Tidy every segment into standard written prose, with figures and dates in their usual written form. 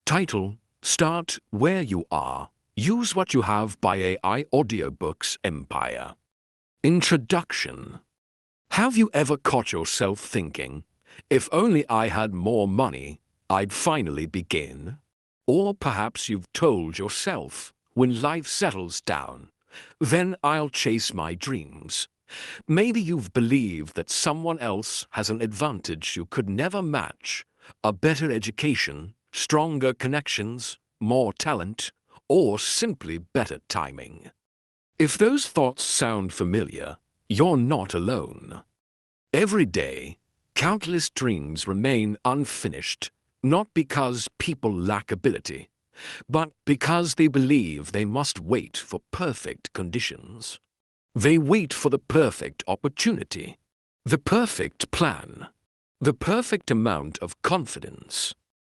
Title: Start Where You Are. Use What You Have by AI Audiobooks Empire. Introduction. Have you ever caught yourself thinking, if only I had more money, I'd finally begin? Or perhaps you've told yourself, when life settles down, then I'll chase my dreams. Maybe you've believed that someone else has an advantage you could never match, a better education, stronger connections, more talent, or simply better timing. If those thoughts sound familiar, you're not alone. Every day, countless dreams remain unfinished, not because people lack ability, but because they believe they must wait for perfect conditions. They wait for the perfect opportunity, the perfect plan, the perfect amount of confidence,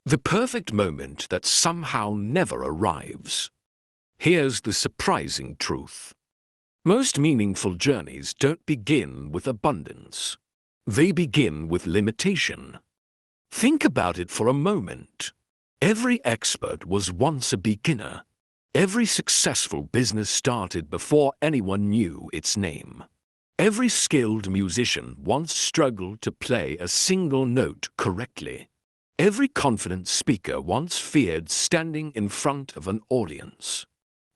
the perfect moment that somehow never arrives. Here's the surprising truth. Most meaningful journeys don't begin with abundance. They begin with limitation. Think about it for a moment. Every expert was once a beginner. Every successful business started before anyone knew its name. Every skilled musician once struggled to play a single note correctly. Every confident speaker once feared standing in front of an audience.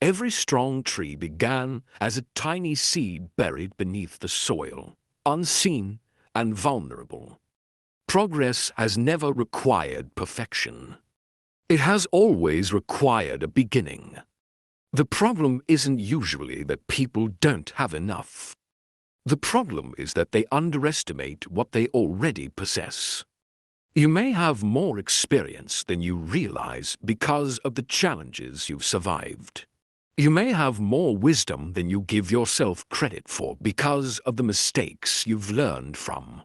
Every strong tree began as a tiny seed buried beneath the soil, unseen and vulnerable. Progress has never required perfection. It has always required a beginning. The problem isn't usually that people don't have enough. The problem is that they underestimate what they already possess. You may have more experience than you realize because of the challenges you've survived. You may have more wisdom than you give yourself credit for because of the mistakes you've learned from.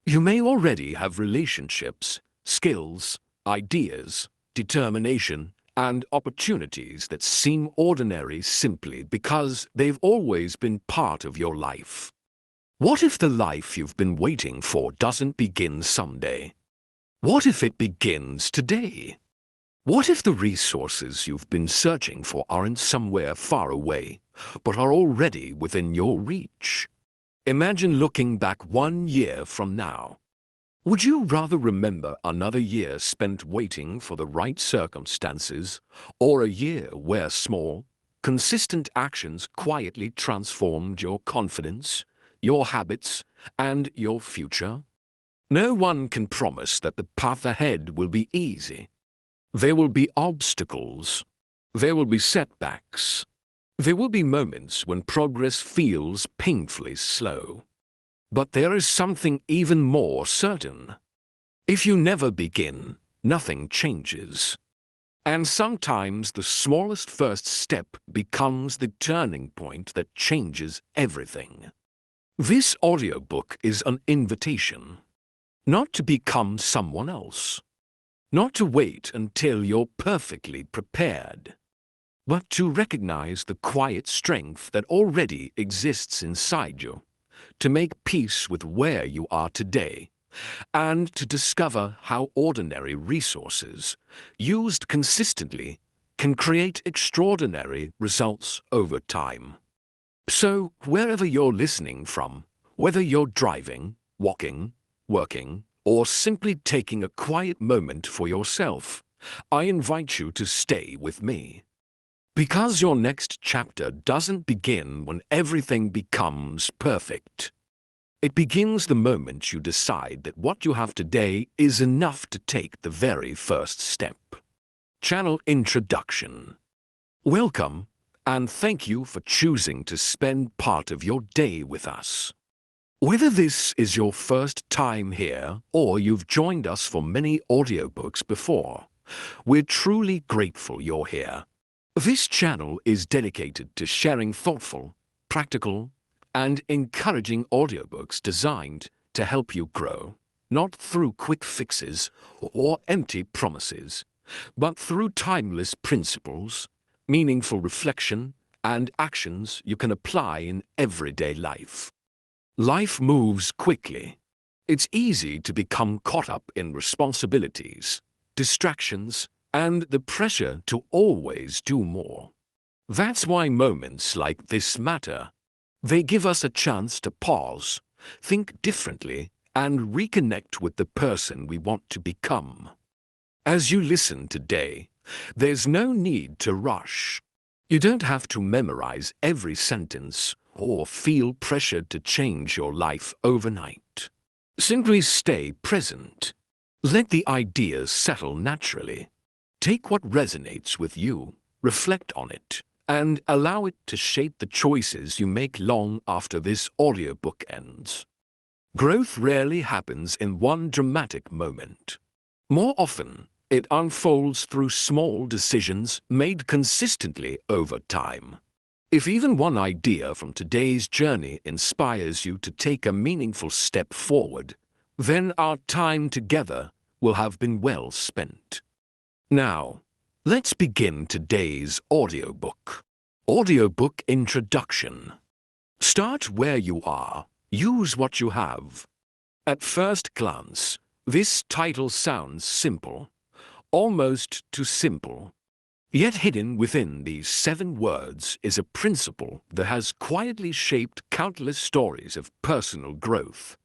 You may already have relationships, skills, ideas, determination, and opportunities that seem ordinary simply because they've always been part of your life. What if the life you've been waiting for doesn't begin someday? What if it begins today? What if the resources you've been searching for aren't somewhere far away, but are already within your reach? Imagine looking back 1 year from now. Would you rather remember another year spent waiting for the right circumstances, or a year where small, consistent actions quietly transformed your confidence, your habits, and your future? No one can promise that the path ahead will be easy. There will be obstacles. There will be setbacks. There will be moments when progress feels painfully slow. But there is something even more certain. If you never begin, nothing changes. And sometimes the smallest first step becomes the turning point that changes everything. This audiobook is an invitation, not to become someone else, not to wait until you're perfectly prepared, but to recognize the quiet strength that already exists inside you, to make peace with where you are today, and to discover how ordinary resources, used consistently, can create extraordinary results over time. So, wherever you're listening from, whether you're driving, walking, working, or simply taking a quiet moment for yourself, I invite you to stay with me. Because your next chapter doesn't begin when everything becomes perfect. It begins the moment you decide that what you have today is enough to take the very first step. Channel Introduction. Welcome, and thank you for choosing to spend part of your day with us. Whether this is your first time here or you've joined us for many audiobooks before, we're truly grateful you're here. This channel is dedicated to sharing thoughtful, practical, and encouraging audiobooks designed to help you grow, not through quick fixes or empty promises, but through timeless principles, meaningful reflection, and actions you can apply in everyday life. Life moves quickly. It's easy to become caught up in responsibilities, distractions, and the pressure to always do more. That's why moments like this matter. They give us a chance to pause, think differently, and reconnect with the person we want to become. As you listen today, there's no need to rush. You don't have to memorize every sentence or feel pressured to change your life overnight. Simply stay present. Let the ideas settle naturally. Take what resonates with you, reflect on it, and allow it to shape the choices you make long after this audiobook ends. Growth rarely happens in one dramatic moment. More often, it unfolds through small decisions made consistently over time. If even one idea from today's journey inspires you to take a meaningful step forward, then our time together will have been well spent. Now, let's begin today's audiobook. Audiobook Introduction. Start where you are. Use what you have. At first glance, this title sounds simple, almost too simple. Yet hidden within these 7 words is a principle that has quietly shaped countless stories of personal growth,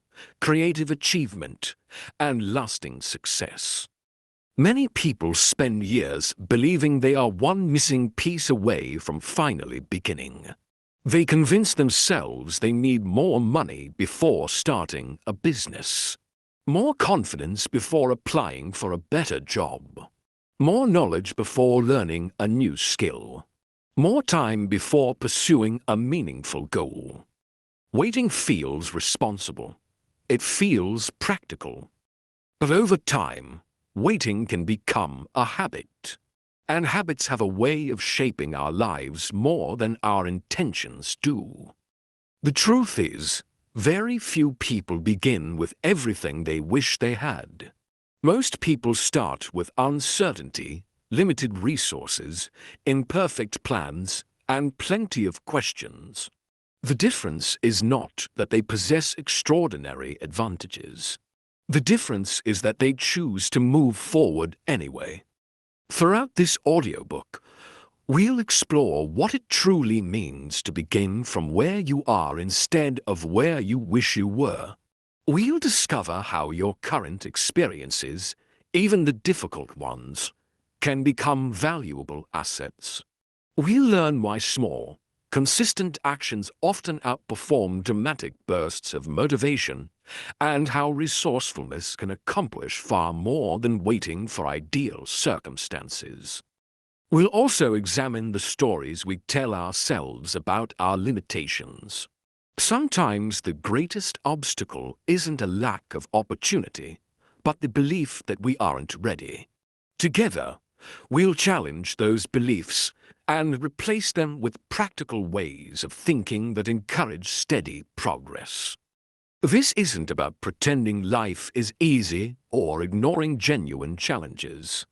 creative achievement, and lasting success. Many people spend years believing they are one missing piece away from finally beginning. They convince themselves they need more money before starting a business, more confidence before applying for a better job, more knowledge before learning a new skill, more time before pursuing a meaningful goal. Waiting feels responsible. It feels practical. But over time, waiting can become a habit. And habits have a way of shaping our lives more than our intentions do. The truth is, very few people begin with everything they wish they had. Most people start with uncertainty, limited resources, imperfect plans, and plenty of questions. The difference is not that they possess extraordinary advantages. The difference is that they choose to move forward anyway. Throughout this audiobook, we'll explore what it truly means to begin from where you are instead of where you wish you were. We'll discover how your current experiences, even the difficult ones, can become valuable assets. We'll learn why small, consistent actions often outperform dramatic bursts of motivation, and how resourcefulness can accomplish far more than waiting for ideal circumstances. We'll also examine the stories we tell ourselves about our limitations. Sometimes the greatest obstacle isn't a lack of opportunity, but the belief that we aren't ready. Together, we'll challenge those beliefs and replace them with practical ways of thinking that encourage steady progress. This isn't about pretending life is easy or ignoring genuine challenges.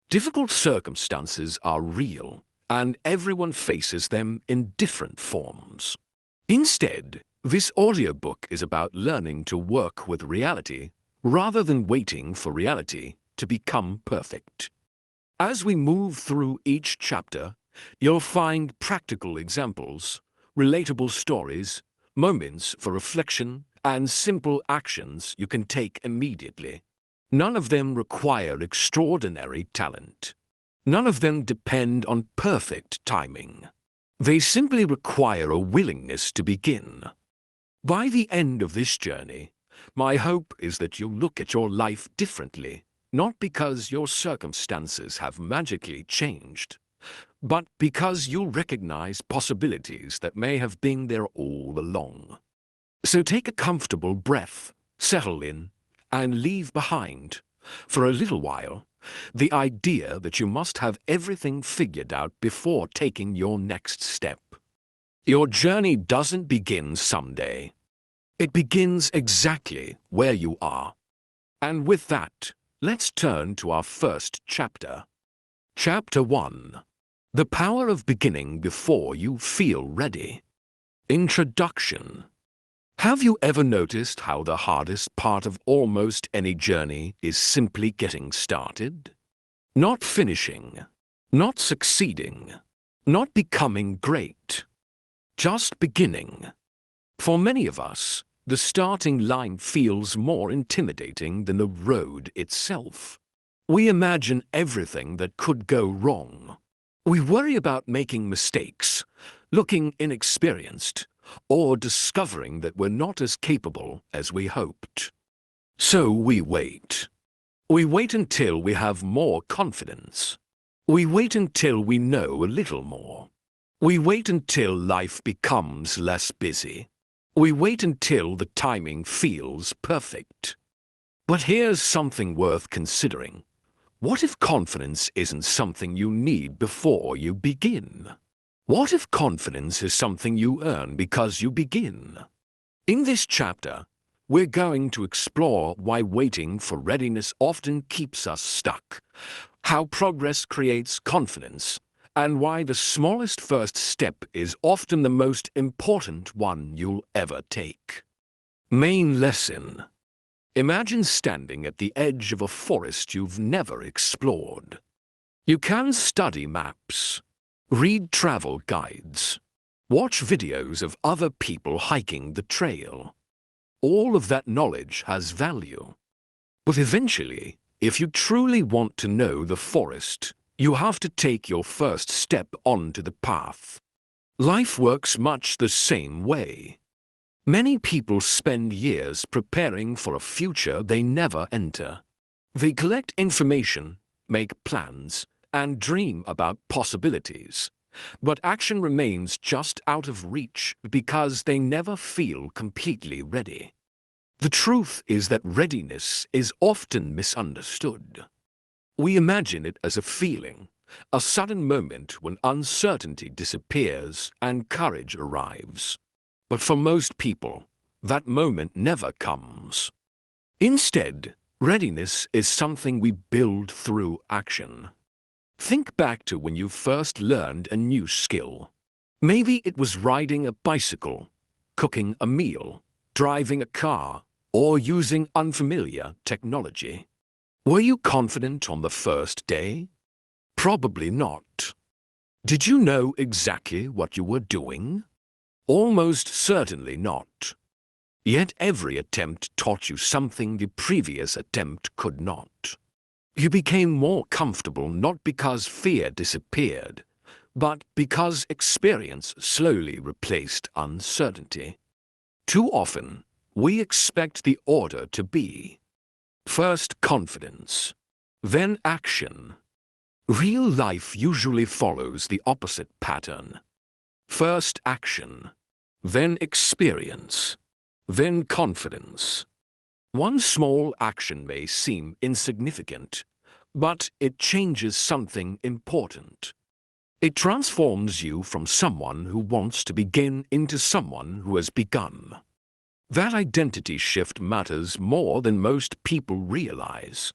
Difficult circumstances are real, and everyone faces them in different forms. Instead, this audiobook is about learning to work with reality rather than waiting for reality to become perfect. As we move through each chapter, you'll find practical examples, relatable stories, moments for reflection, and simple actions you can take immediately. None of them require extraordinary talent. None of them depend on perfect timing. They simply require a willingness to begin. By the end of this journey, my hope is that you'll look at your life differently, not because your circumstances have magically changed, but because you'll recognize possibilities that may have been there all along. So take a comfortable breath, settle in, and leave behind, for a little while, the idea that you must have everything figured out before taking your next step. Your journey doesn't begin someday. It begins exactly where you are. And with that, let's turn to our first chapter. Chapter 1. The Power of Beginning Before You Feel Ready. Introduction. Have you ever noticed how the hardest part of almost any journey is simply getting started? Not finishing, not succeeding, not becoming great, just beginning. For many of us, the starting line feels more intimidating than the road itself. We imagine everything that could go wrong. We worry about making mistakes, looking inexperienced, or discovering that we're not as capable as we hoped. So we wait. We wait until we have more confidence. We wait until we know a little more. We wait until life becomes less busy. We wait until the timing feels perfect. But here's something worth considering. What if confidence isn't something you need before you begin? What if confidence is something you earn because you begin? In this chapter, we're going to explore why waiting for readiness often keeps us stuck, how progress creates confidence, and why the smallest first step is often the most important one you'll ever take. Main lesson. Imagine standing at the edge of a forest you've never explored. You can study maps, read travel guides, watch videos of other people hiking the trail. All of that knowledge has value. But eventually, if you truly want to know the forest, you have to take your first step onto the path. Life works much the same way. Many people spend years preparing for a future they never enter. They collect information, make plans, and dream about possibilities. But action remains just out of reach because they never feel completely ready. The truth is that readiness is often misunderstood. We imagine it as a feeling, a sudden moment when uncertainty disappears and courage arrives. But for most people, that moment never comes. Instead, readiness is something we build through action. Think back to when you first learned a new skill. Maybe it was riding a bicycle, cooking a meal, driving a car, or using unfamiliar technology. Were you confident on the first day? Probably not. Did you know exactly what you were doing? Almost certainly not. Yet every attempt taught you something the previous attempt could not. You became more comfortable not because fear disappeared, but because experience slowly replaced uncertainty. Too often, we expect the order to be first confidence, then action. Real life usually follows the opposite pattern. First action, then experience, then confidence. One small action may seem insignificant, but it changes something important. It transforms you from someone who wants to begin into someone who has begun. That identity shift matters more than most people realize.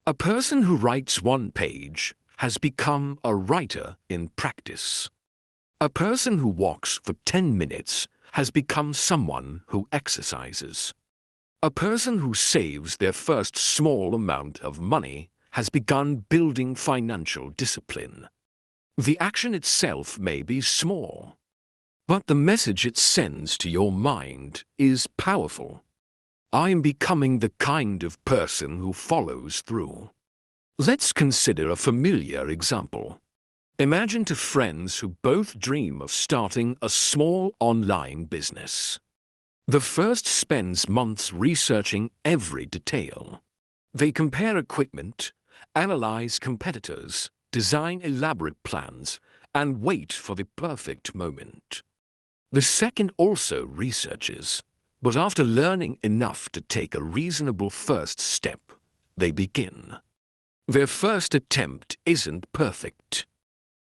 A person who writes one page has become a writer in practice. A person who walks for 10 minutes has become someone who exercises. A person who saves their first small amount of money has begun building financial discipline. The action itself may be small, but the message it sends to your mind is powerful. I am becoming the kind of person who follows through. Let's consider a familiar example. Imagine two friends who both dream of starting a small online business. The first spends months researching every detail. They compare equipment, analyze competitors, design elaborate plans, and wait for the perfect moment. The second also researches, but after learning enough to take a reasonable first step, they begin. Their first attempt isn't perfect.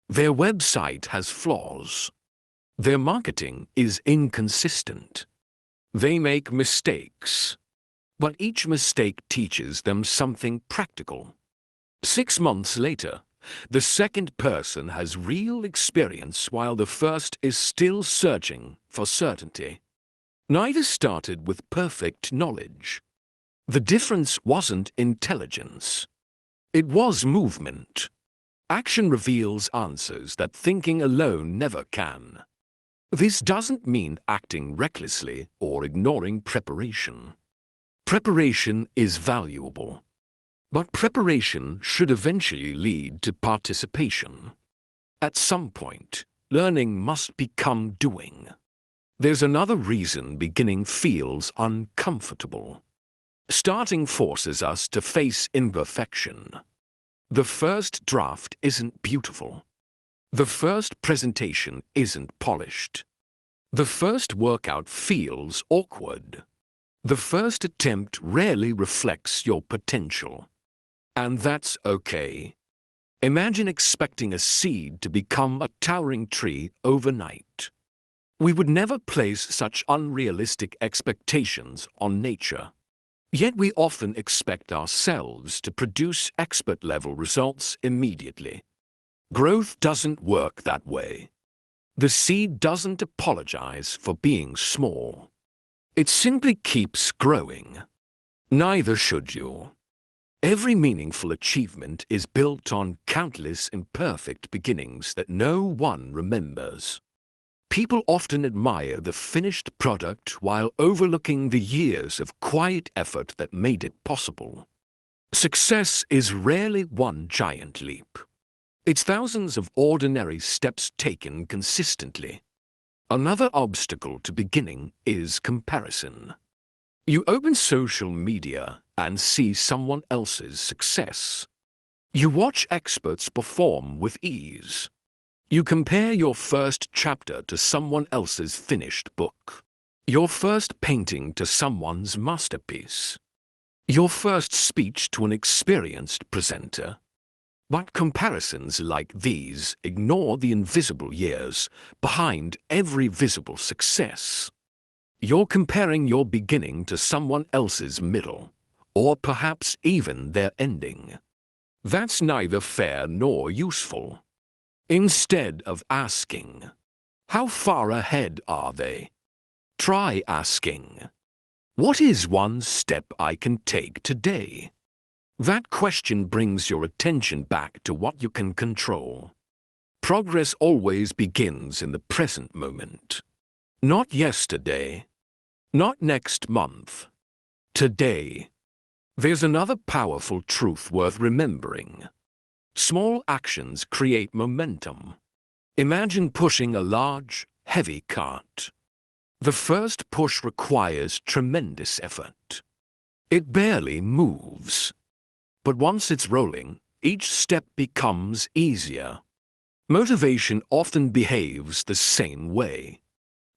Their website has flaws. Their marketing is inconsistent. They make mistakes, but each mistake teaches them something practical. 6 months later, the second person has real experience while the first is still searching for certainty. Neither started with perfect knowledge. The difference wasn't intelligence. It was movement. Action reveals answers that thinking alone never can. This doesn't mean acting recklessly or ignoring preparation. Preparation is valuable, but preparation should eventually lead to participation. At some point, learning must become doing. There's another reason beginning feels uncomfortable. Starting forces us to face imperfection. The first draft isn't beautiful. The first presentation isn't polished. The first workout feels awkward. The first attempt rarely reflects your potential. And that's okay. Imagine expecting a seed to become a towering tree overnight. We would never place such unrealistic expectations on nature. Yet we often expect ourselves to produce expert-level results immediately. Growth doesn't work that way. The seed doesn't apologize for being small. It simply keeps growing. Neither should you. Every meaningful achievement is built on countless imperfect beginnings that no one remembers. People often admire the finished product while overlooking the years of quiet effort that made it possible. Success is rarely one giant leap. It's thousands of ordinary steps taken consistently. Another obstacle to beginning is comparison. You open social media and see someone else's success. You watch experts perform with ease. You compare your first chapter to someone else's finished book. Your first painting to someone's masterpiece. Your first speech to an experienced presenter. But comparisons like these ignore the invisible years behind every visible success. You're comparing your beginning to someone else's middle, or perhaps even their ending. That's neither fair nor useful. Instead of asking, how far ahead are they? Try asking, what is one step I can take today? That question brings your attention back to what you can control. Progress always begins in the present moment. Not yesterday. Not next month. Today. There's another powerful truth worth remembering. Small actions create momentum. Imagine pushing a large, heavy cart. The first push requires tremendous effort. It barely moves. But once it's rolling, each step becomes easier. Motivation often behaves the same way.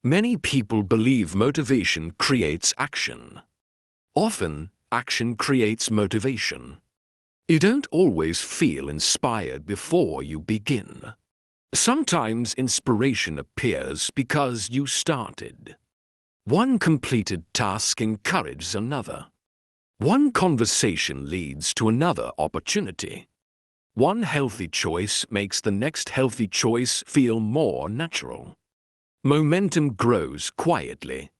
Many people believe motivation creates action. Often, action creates motivation. You don't always feel inspired before you begin. Sometimes inspiration appears because you started. One completed task encourages another. One conversation leads to another opportunity. One healthy choice makes the next healthy choice feel more natural. Momentum grows quietly.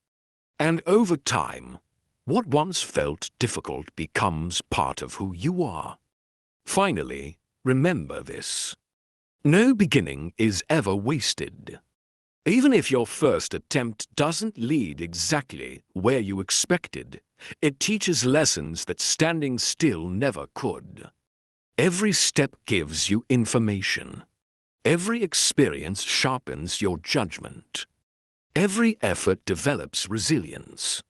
And over time, what once felt difficult becomes part of who you are. Finally, remember this. No beginning is ever wasted. Even if your first attempt doesn't lead exactly where you expected, it teaches lessons that standing still never could. Every step gives you information. Every experience sharpens your judgment. Every effort develops resilience.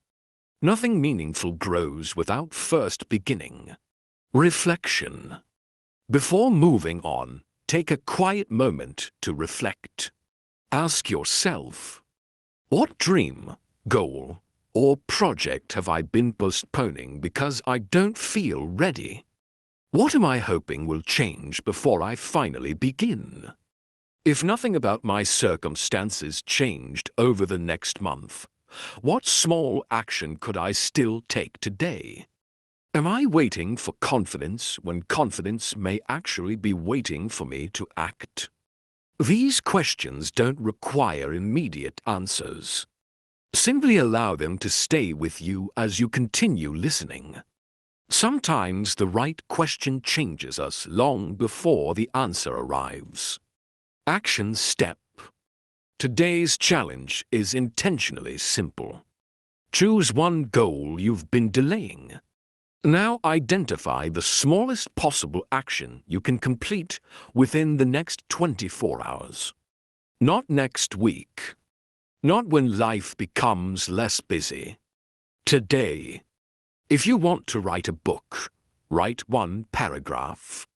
Nothing meaningful grows without first beginning. Reflection. Before moving on, take a quiet moment to reflect. Ask yourself, what dream, goal, or project have I been postponing because I don't feel ready? What am I hoping will change before I finally begin? If nothing about my circumstances changed over the next month, what small action could I still take today? Am I waiting for confidence when confidence may actually be waiting for me to act? These questions don't require immediate answers. Simply allow them to stay with you as you continue listening. Sometimes the right question changes us long before the answer arrives. Action step. Today's challenge is intentionally simple. Choose one goal you've been delaying. Now identify the smallest possible action you can complete within the next 24 hours. Not next week. Not when life becomes less busy. Today. If you want to write a book, write one paragraph.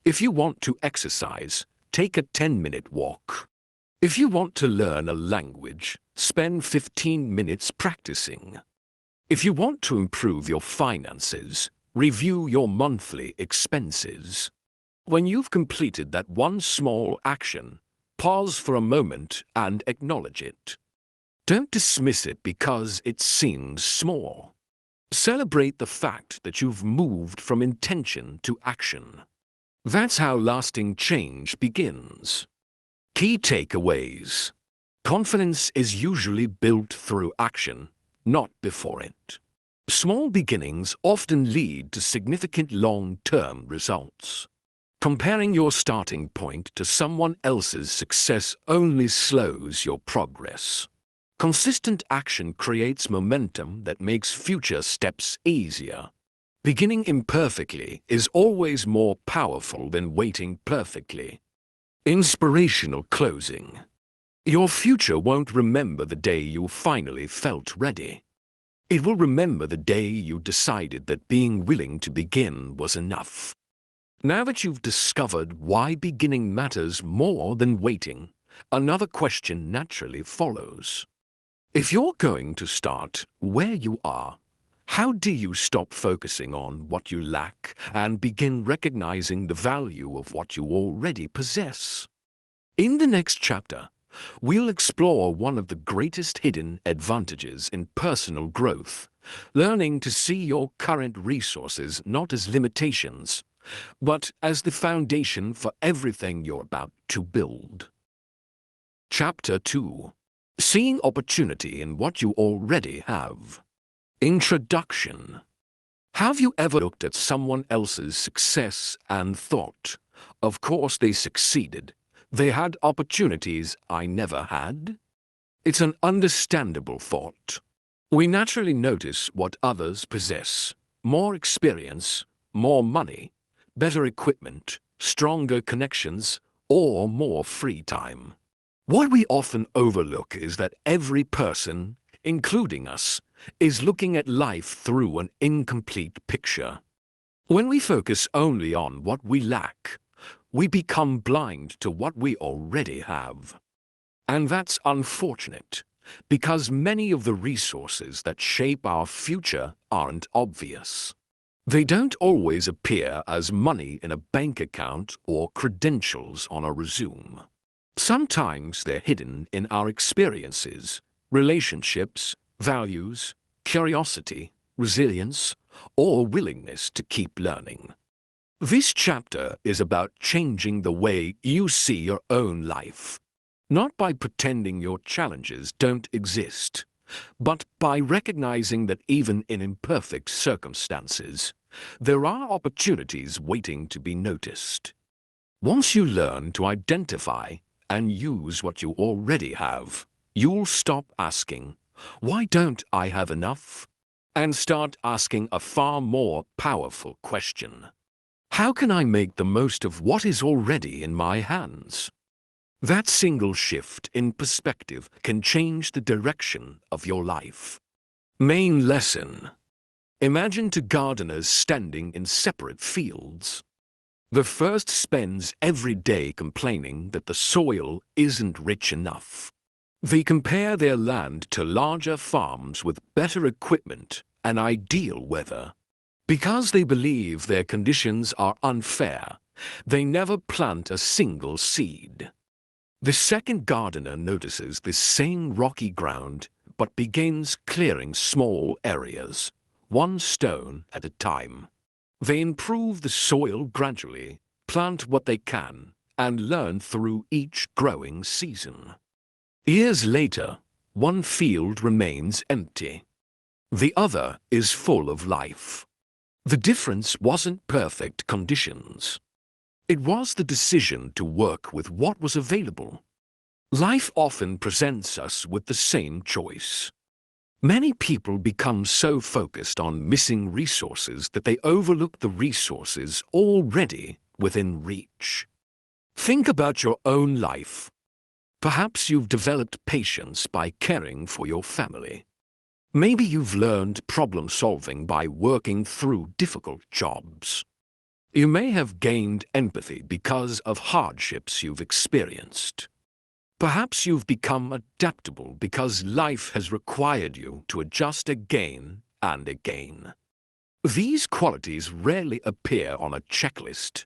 If you want to exercise, take a 10-minute walk. If you want to learn a language, spend 15 minutes practicing. If you want to improve your finances, review your monthly expenses. When you've completed that one small action, pause for a moment and acknowledge it. Don't dismiss it because it seems small. Celebrate the fact that you've moved from intention to action. That's how lasting change begins. Key takeaways. Confidence is usually built through action, not before it. Small beginnings often lead to significant long-term results. Comparing your starting point to someone else's success only slows your progress. Consistent action creates momentum that makes future steps easier. Beginning imperfectly is always more powerful than waiting perfectly. Inspirational closing. Your future won't remember the day you finally felt ready. It will remember the day you decided that being willing to begin was enough. Now that you've discovered why beginning matters more than waiting, another question naturally follows. If you're going to start where you are, how do you stop focusing on what you lack and begin recognizing the value of what you already possess? In the next chapter, we'll explore one of the greatest hidden advantages in personal growth, learning to see your current resources not as limitations, but as the foundation for everything you're about to build. Chapter 2. Seeing opportunity in what you already have. Introduction. Have you ever looked at someone else's success and thought, of course they succeeded, they had opportunities I never had? It's an understandable thought. We naturally notice what others possess: more experience, more money, better equipment, stronger connections, or more free time. What we often overlook is that every person, including us, is looking at life through an incomplete picture. When we focus only on what we lack, we become blind to what we already have. And that's unfortunate, because many of the resources that shape our future aren't obvious. They don't always appear as money in a bank account or credentials on a resume. Sometimes they're hidden in our experiences, relationships, values, curiosity, resilience, or willingness to keep learning. This chapter is about changing the way you see your own life, not by pretending your challenges don't exist, but by recognizing that even in imperfect circumstances, there are opportunities waiting to be noticed. Once you learn to identify and use what you already have, you'll stop asking, "Why don't I have enough?" and start asking a far more powerful question. How can I make the most of what is already in my hands? That single shift in perspective can change the direction of your life. Main lesson. Imagine two gardeners standing in separate fields. The first spends every day complaining that the soil isn't rich enough. They compare their land to larger farms with better equipment and ideal weather. Because they believe their conditions are unfair, they never plant a single seed. The second gardener notices the same rocky ground but begins clearing small areas, one stone at a time. They improve the soil gradually, plant what they can, and learn through each growing season. Years later, one field remains empty. The other is full of life. The difference wasn't perfect conditions. It was the decision to work with what was available. Life often presents us with the same choice. Many people become so focused on missing resources that they overlook the resources already within reach. Think about your own life. Perhaps you've developed patience by caring for your family. Maybe you've learned problem solving by working through difficult jobs. You may have gained empathy because of hardships you've experienced. Perhaps you've become adaptable because life has required you to adjust again and again. These qualities rarely appear on a checklist,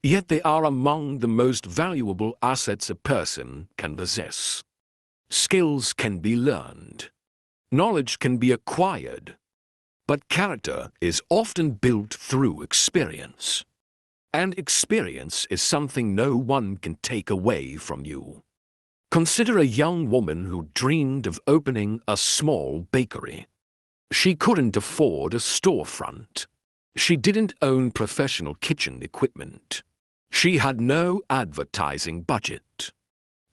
yet they are among the most valuable assets a person can possess. Skills can be learned. Knowledge can be acquired. But character is often built through experience. And experience is something no one can take away from you. Consider a young woman who dreamed of opening a small bakery. She couldn't afford a storefront. She didn't own professional kitchen equipment. She had no advertising budget.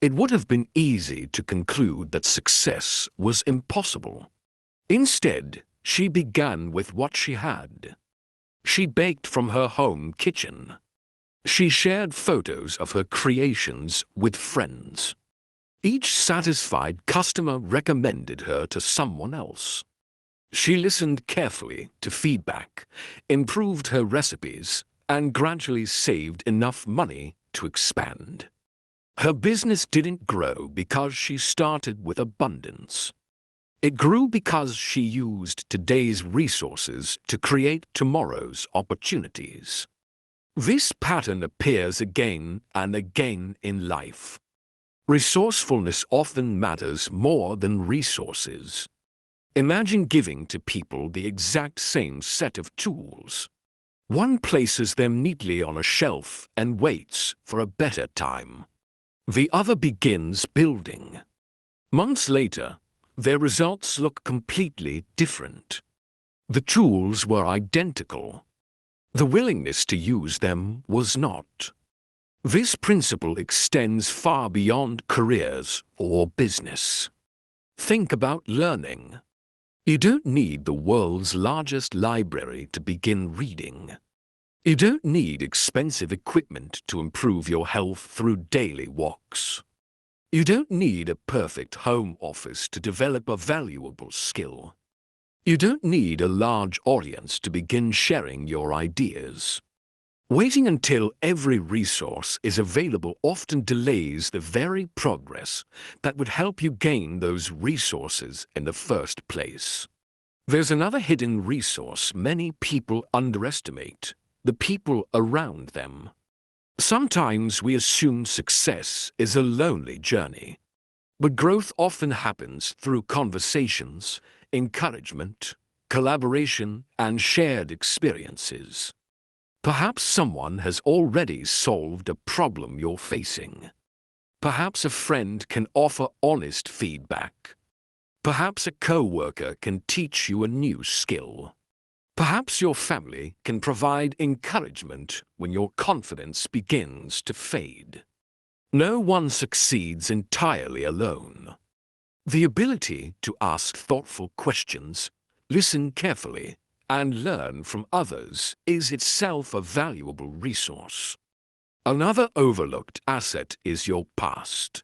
It would have been easy to conclude that success was impossible. Instead, she began with what she had. She baked from her home kitchen. She shared photos of her creations with friends. Each satisfied customer recommended her to someone else. She listened carefully to feedback, improved her recipes, and gradually saved enough money to expand. Her business didn't grow because she started with abundance. It grew because she used today's resources to create tomorrow's opportunities. This pattern appears again and again in life. Resourcefulness often matters more than resources. Imagine giving to people the exact same set of tools. One places them neatly on a shelf and waits for a better time. The other begins building. Months later, their results look completely different. The tools were identical. The willingness to use them was not. This principle extends far beyond careers or business. Think about learning. You don't need the world's largest library to begin reading. You don't need expensive equipment to improve your health through daily walks. You don't need a perfect home office to develop a valuable skill. You don't need a large audience to begin sharing your ideas. Waiting until every resource is available often delays the very progress that would help you gain those resources in the first place. There's another hidden resource many people underestimate: the people around them. Sometimes we assume success is a lonely journey, but growth often happens through conversations, encouragement, collaboration, and shared experiences. Perhaps someone has already solved a problem you're facing. Perhaps a friend can offer honest feedback. Perhaps a coworker can teach you a new skill. Perhaps your family can provide encouragement when your confidence begins to fade. No one succeeds entirely alone. The ability to ask thoughtful questions, listen carefully, and learn from others is itself a valuable resource. Another overlooked asset is your past.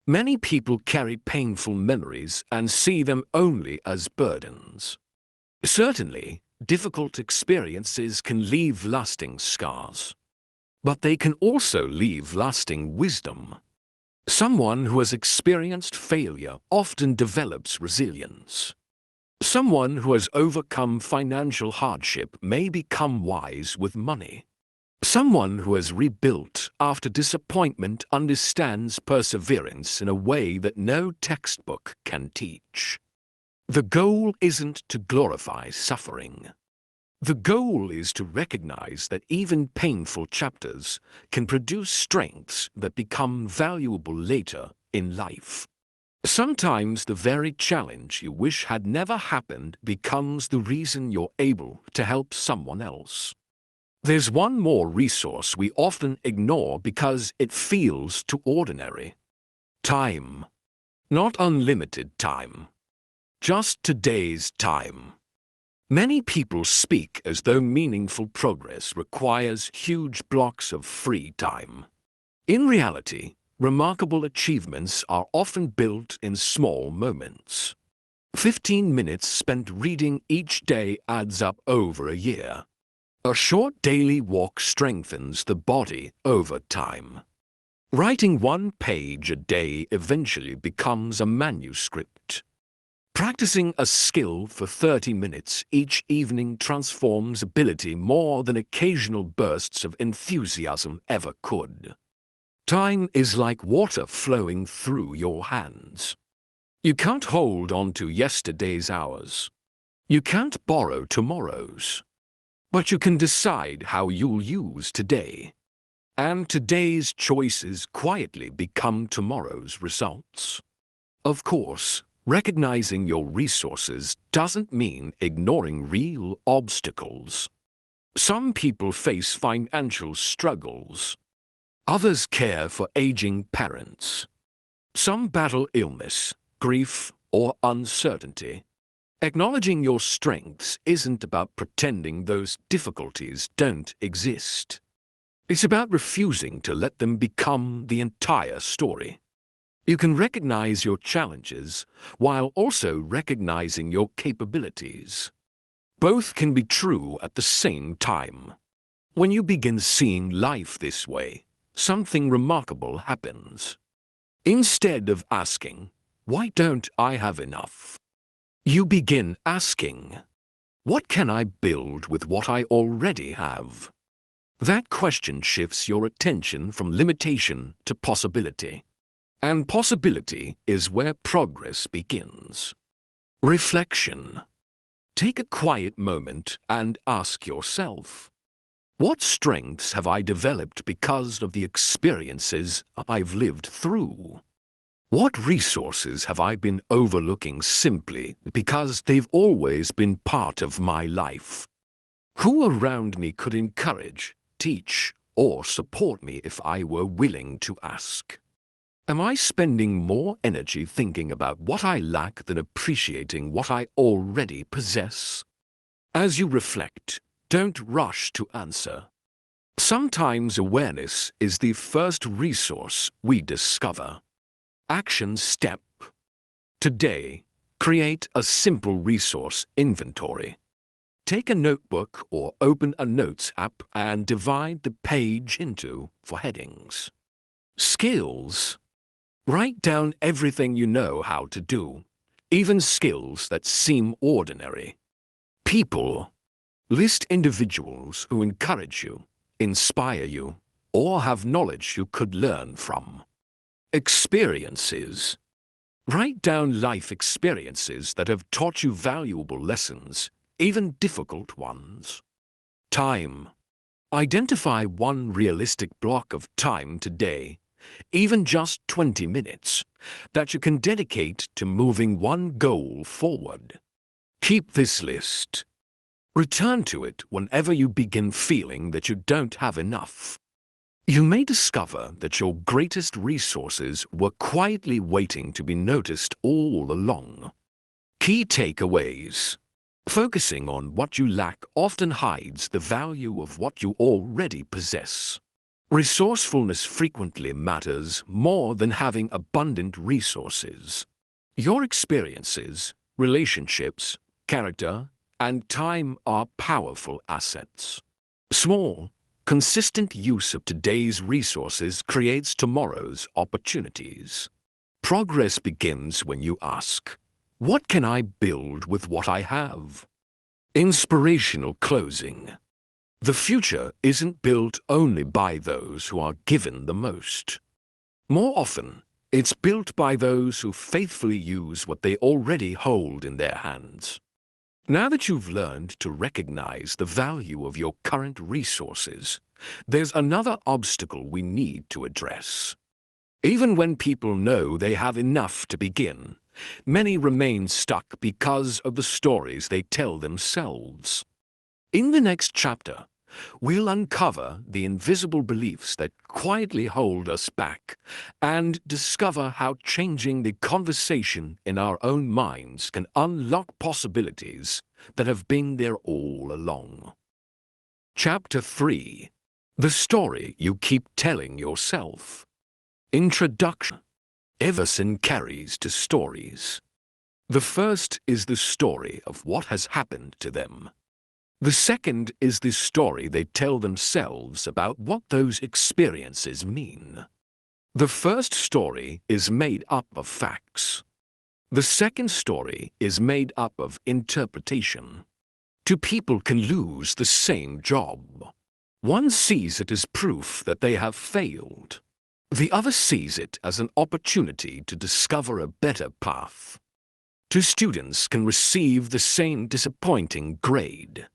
Many people carry painful memories and see them only as burdens. Certainly, difficult experiences can leave lasting scars, but they can also leave lasting wisdom. Someone who has experienced failure often develops resilience. Someone who has overcome financial hardship may become wise with money. Someone who has rebuilt after disappointment understands perseverance in a way that no textbook can teach. The goal isn't to glorify suffering. The goal is to recognize that even painful chapters can produce strengths that become valuable later in life. Sometimes the very challenge you wish had never happened becomes the reason you're able to help someone else. There's one more resource we often ignore because it feels too ordinary. Time. Not unlimited time. Just today's time. Many people speak as though meaningful progress requires huge blocks of free time. In reality, remarkable achievements are often built in small moments. 15 minutes spent reading each day adds up over a year. A short daily walk strengthens the body over time. Writing one page a day eventually becomes a manuscript. Practicing a skill for 30 minutes each evening transforms ability more than occasional bursts of enthusiasm ever could. Time is like water flowing through your hands. You can't hold on to yesterday's hours. You can't borrow tomorrow's. But you can decide how you'll use today. And today's choices quietly become tomorrow's results. Of course, recognizing your resources doesn't mean ignoring real obstacles. Some people face financial struggles. Others care for aging parents. Some battle illness, grief, or uncertainty. Acknowledging your strengths isn't about pretending those difficulties don't exist. It's about refusing to let them become the entire story. You can recognize your challenges while also recognizing your capabilities. Both can be true at the same time. When you begin seeing life this way, something remarkable happens. Instead of asking, "Why don't I have enough?" you begin asking, "What can I build with what I already have?" That question shifts your attention from limitation to possibility. And possibility is where progress begins. Reflection. Take a quiet moment and ask yourself, what strengths have I developed because of the experiences I've lived through? What resources have I been overlooking simply because they've always been part of my life? Who around me could encourage, teach, or support me if I were willing to ask? Am I spending more energy thinking about what I lack than appreciating what I already possess? As you reflect, don't rush to answer. Sometimes awareness is the first resource we discover. Action step. Today, create a simple resource inventory. Take a notebook or open a notes app and divide the page into 4 headings. Skills. Write down everything you know how to do, even skills that seem ordinary. People. List individuals who encourage you, inspire you, or have knowledge you could learn from. Experiences. Write down life experiences that have taught you valuable lessons, even difficult ones. Time. Identify one realistic block of time today, even just 20 minutes, that you can dedicate to moving one goal forward. Keep this list. Return to it whenever you begin feeling that you don't have enough. You may discover that your greatest resources were quietly waiting to be noticed all along. Key takeaways. Focusing on what you lack often hides the value of what you already possess. Resourcefulness frequently matters more than having abundant resources. Your experiences, relationships, character, and time are powerful assets. Small, consistent use of today's resources creates tomorrow's opportunities. Progress begins when you ask, what can I build with what I have? Inspirational closing. The future isn't built only by those who are given the most. More often, it's built by those who faithfully use what they already hold in their hands. Now that you've learned to recognize the value of your current resources, there's another obstacle we need to address. Even when people know they have enough to begin, many remain stuck because of the stories they tell themselves. In the next chapter, we'll uncover the invisible beliefs that quietly hold us back and discover how changing the conversation in our own minds can unlock possibilities that have been there all along. Chapter 3: The Story You Keep Telling Yourself. Introduction. Everson carries to stories. The first is the story of what has happened to them. The second is the story they tell themselves about what those experiences mean. The first story is made up of facts. The second story is made up of interpretation. Two people can lose the same job. One sees it as proof that they have failed. The other sees it as an opportunity to discover a better path. Two students can receive the same disappointing grade.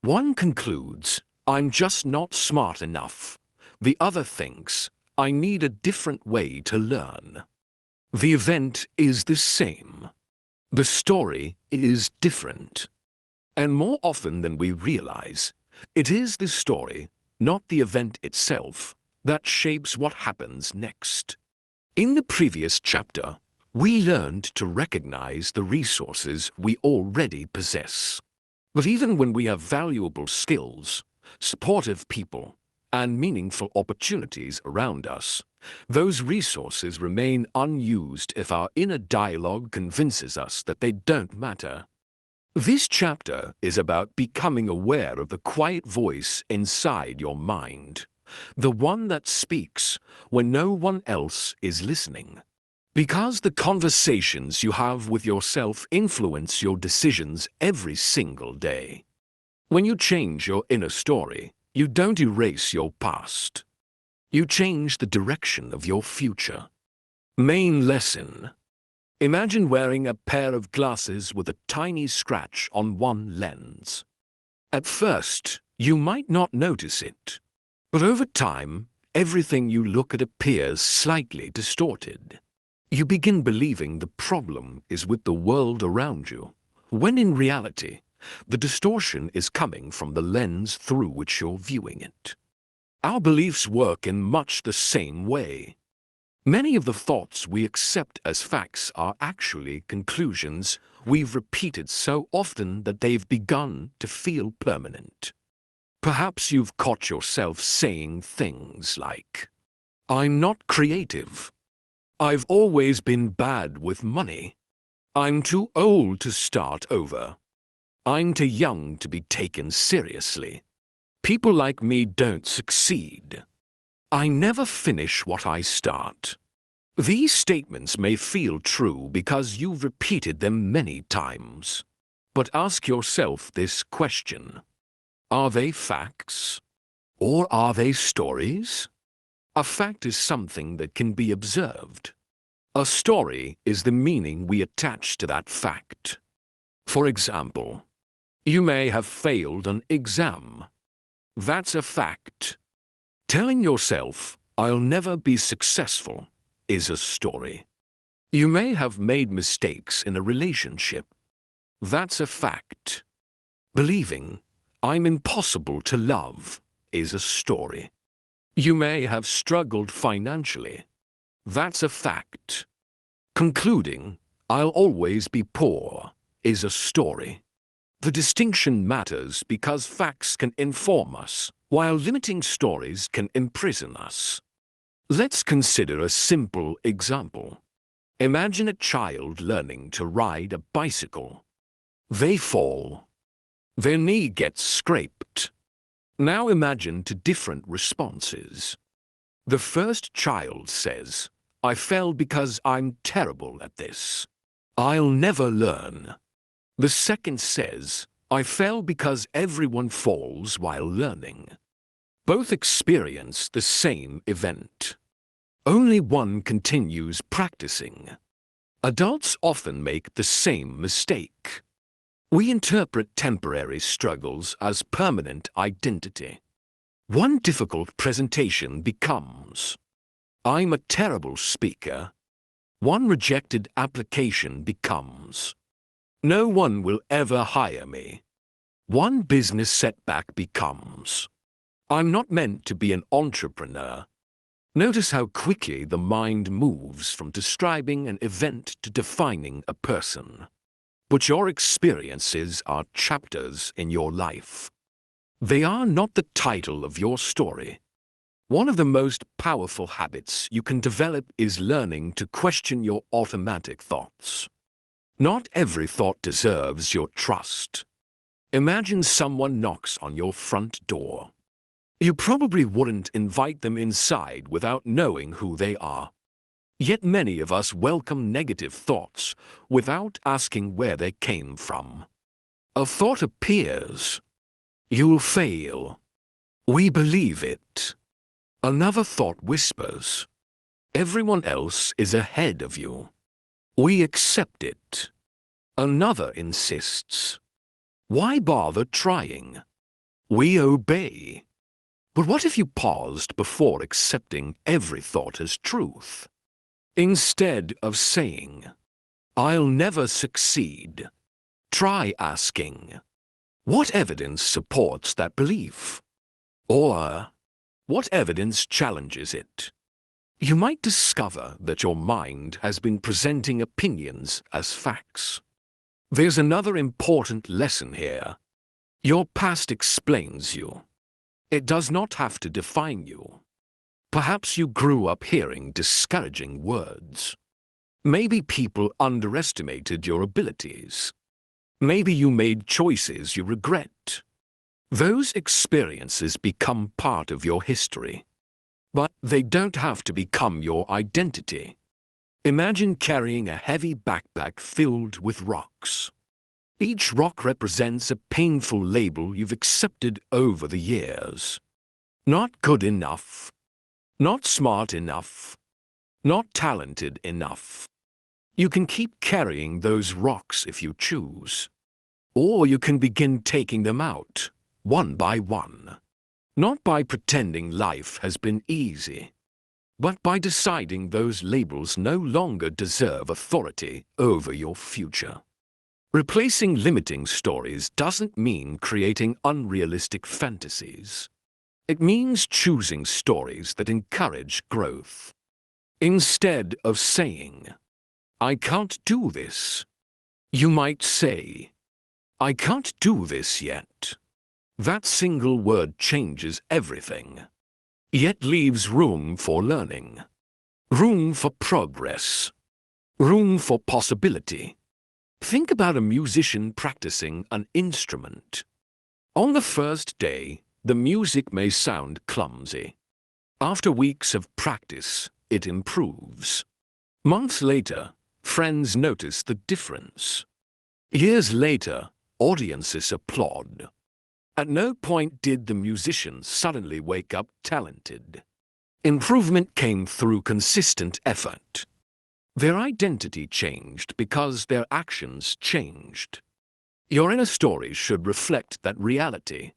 One concludes, "I'm just not smart enough." The other thinks, "I need a different way to learn." The event is the same. The story is different. And more often than we realize, it is the story, not the event itself, that shapes what happens next. In the previous chapter, we learned to recognize the resources we already possess. But even when we have valuable skills, supportive people, and meaningful opportunities around us, those resources remain unused if our inner dialogue convinces us that they don't matter. This chapter is about becoming aware of the quiet voice inside your mind, the one that speaks when no one else is listening. Because the conversations you have with yourself influence your decisions every single day. When you change your inner story, you don't erase your past. You change the direction of your future. Main lesson. Imagine wearing a pair of glasses with a tiny scratch on one lens. At first, you might not notice it, but over time, everything you look at appears slightly distorted. You begin believing the problem is with the world around you, when in reality, the distortion is coming from the lens through which you're viewing it. Our beliefs work in much the same way. Many of the thoughts we accept as facts are actually conclusions we've repeated so often that they've begun to feel permanent. Perhaps you've caught yourself saying things like, "I'm not creative. I've always been bad with money. I'm too old to start over. I'm too young to be taken seriously. People like me don't succeed. I never finish what I start." These statements may feel true because you've repeated them many times. But ask yourself this question. Are they facts? Or are they stories? A fact is something that can be observed. A story is the meaning we attach to that fact. For example, you may have failed an exam. That's a fact. Telling yourself, "I'll never be successful," is a story. You may have made mistakes in a relationship. That's a fact. Believing, "I'm impossible to love," is a story. You may have struggled financially. That's a fact. Concluding, "I'll always be poor," is a story. The distinction matters because facts can inform us, while limiting stories can imprison us. Let's consider a simple example. Imagine a child learning to ride a bicycle. They fall. Their knee gets scraped. Now imagine two different responses. The first child says, "I fell because I'm terrible at this. I'll never learn." The second says, "I fell because everyone falls while learning." Both experience the same event. Only one continues practicing. Adults often make the same mistake. We interpret temporary struggles as permanent identity. One difficult presentation becomes, I'm a terrible speaker. One rejected application becomes, no one will ever hire me. One business setback becomes, I'm not meant to be an entrepreneur. Notice how quickly the mind moves from describing an event to defining a person. But your experiences are chapters in your life. They are not the title of your story. One of the most powerful habits you can develop is learning to question your automatic thoughts. Not every thought deserves your trust. Imagine someone knocks on your front door. You probably wouldn't invite them inside without knowing who they are. Yet many of us welcome negative thoughts without asking where they came from. A thought appears. You'll fail. We believe it. Another thought whispers. Everyone else is ahead of you. We accept it. Another insists. Why bother trying? We obey. But what if you paused before accepting every thought as truth? Instead of saying, I'll never succeed, try asking, what evidence supports that belief? Or, what evidence challenges it? You might discover that your mind has been presenting opinions as facts. There's another important lesson here. Your past explains you. It does not have to define you. Perhaps you grew up hearing discouraging words. Maybe people underestimated your abilities. Maybe you made choices you regret. Those experiences become part of your history. But they don't have to become your identity. Imagine carrying a heavy backpack filled with rocks. Each rock represents a painful label you've accepted over the years. Not good enough. Not smart enough. Not talented enough. You can keep carrying those rocks if you choose. Or you can begin taking them out, one by one. Not by pretending life has been easy, but by deciding those labels no longer deserve authority over your future. Replacing limiting stories doesn't mean creating unrealistic fantasies. It means choosing stories that encourage growth. Instead of saying, I can't do this, you might say, I can't do this yet. That single word changes everything, yet leaves room for learning, room for progress, room for possibility. Think about a musician practicing an instrument. On the first day, the music may sound clumsy. After weeks of practice, it improves. Months later, friends notice the difference. Years later, audiences applaud. At no point did the musician suddenly wake up talented. Improvement came through consistent effort. Their identity changed because their actions changed. Your inner story should reflect that reality.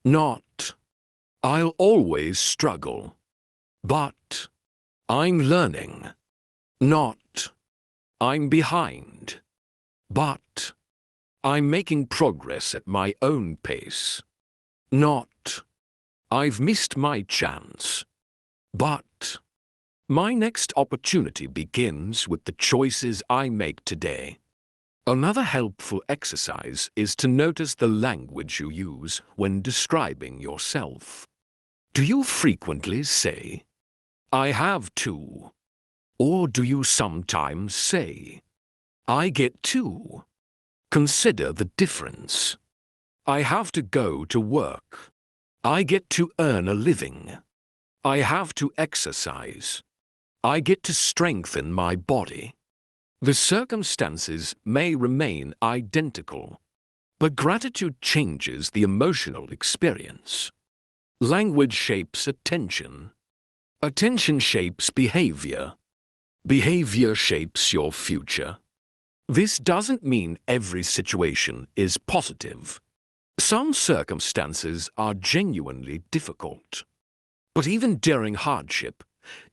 Not, I'll always struggle, but I'm learning. Not, I'm behind, but I'm making progress at my own pace. Not, I've missed my chance, but my next opportunity begins with the choices I make today. Another helpful exercise is to notice the language you use when describing yourself. Do you frequently say, I have to? Or do you sometimes say, I get to? Consider the difference. I have to go to work. I get to earn a living. I have to exercise. I get to strengthen my body. The circumstances may remain identical, but gratitude changes the emotional experience. Language shapes attention. Attention shapes behavior. Behavior shapes your future. This doesn't mean every situation is positive. Some circumstances are genuinely difficult. But even during hardship,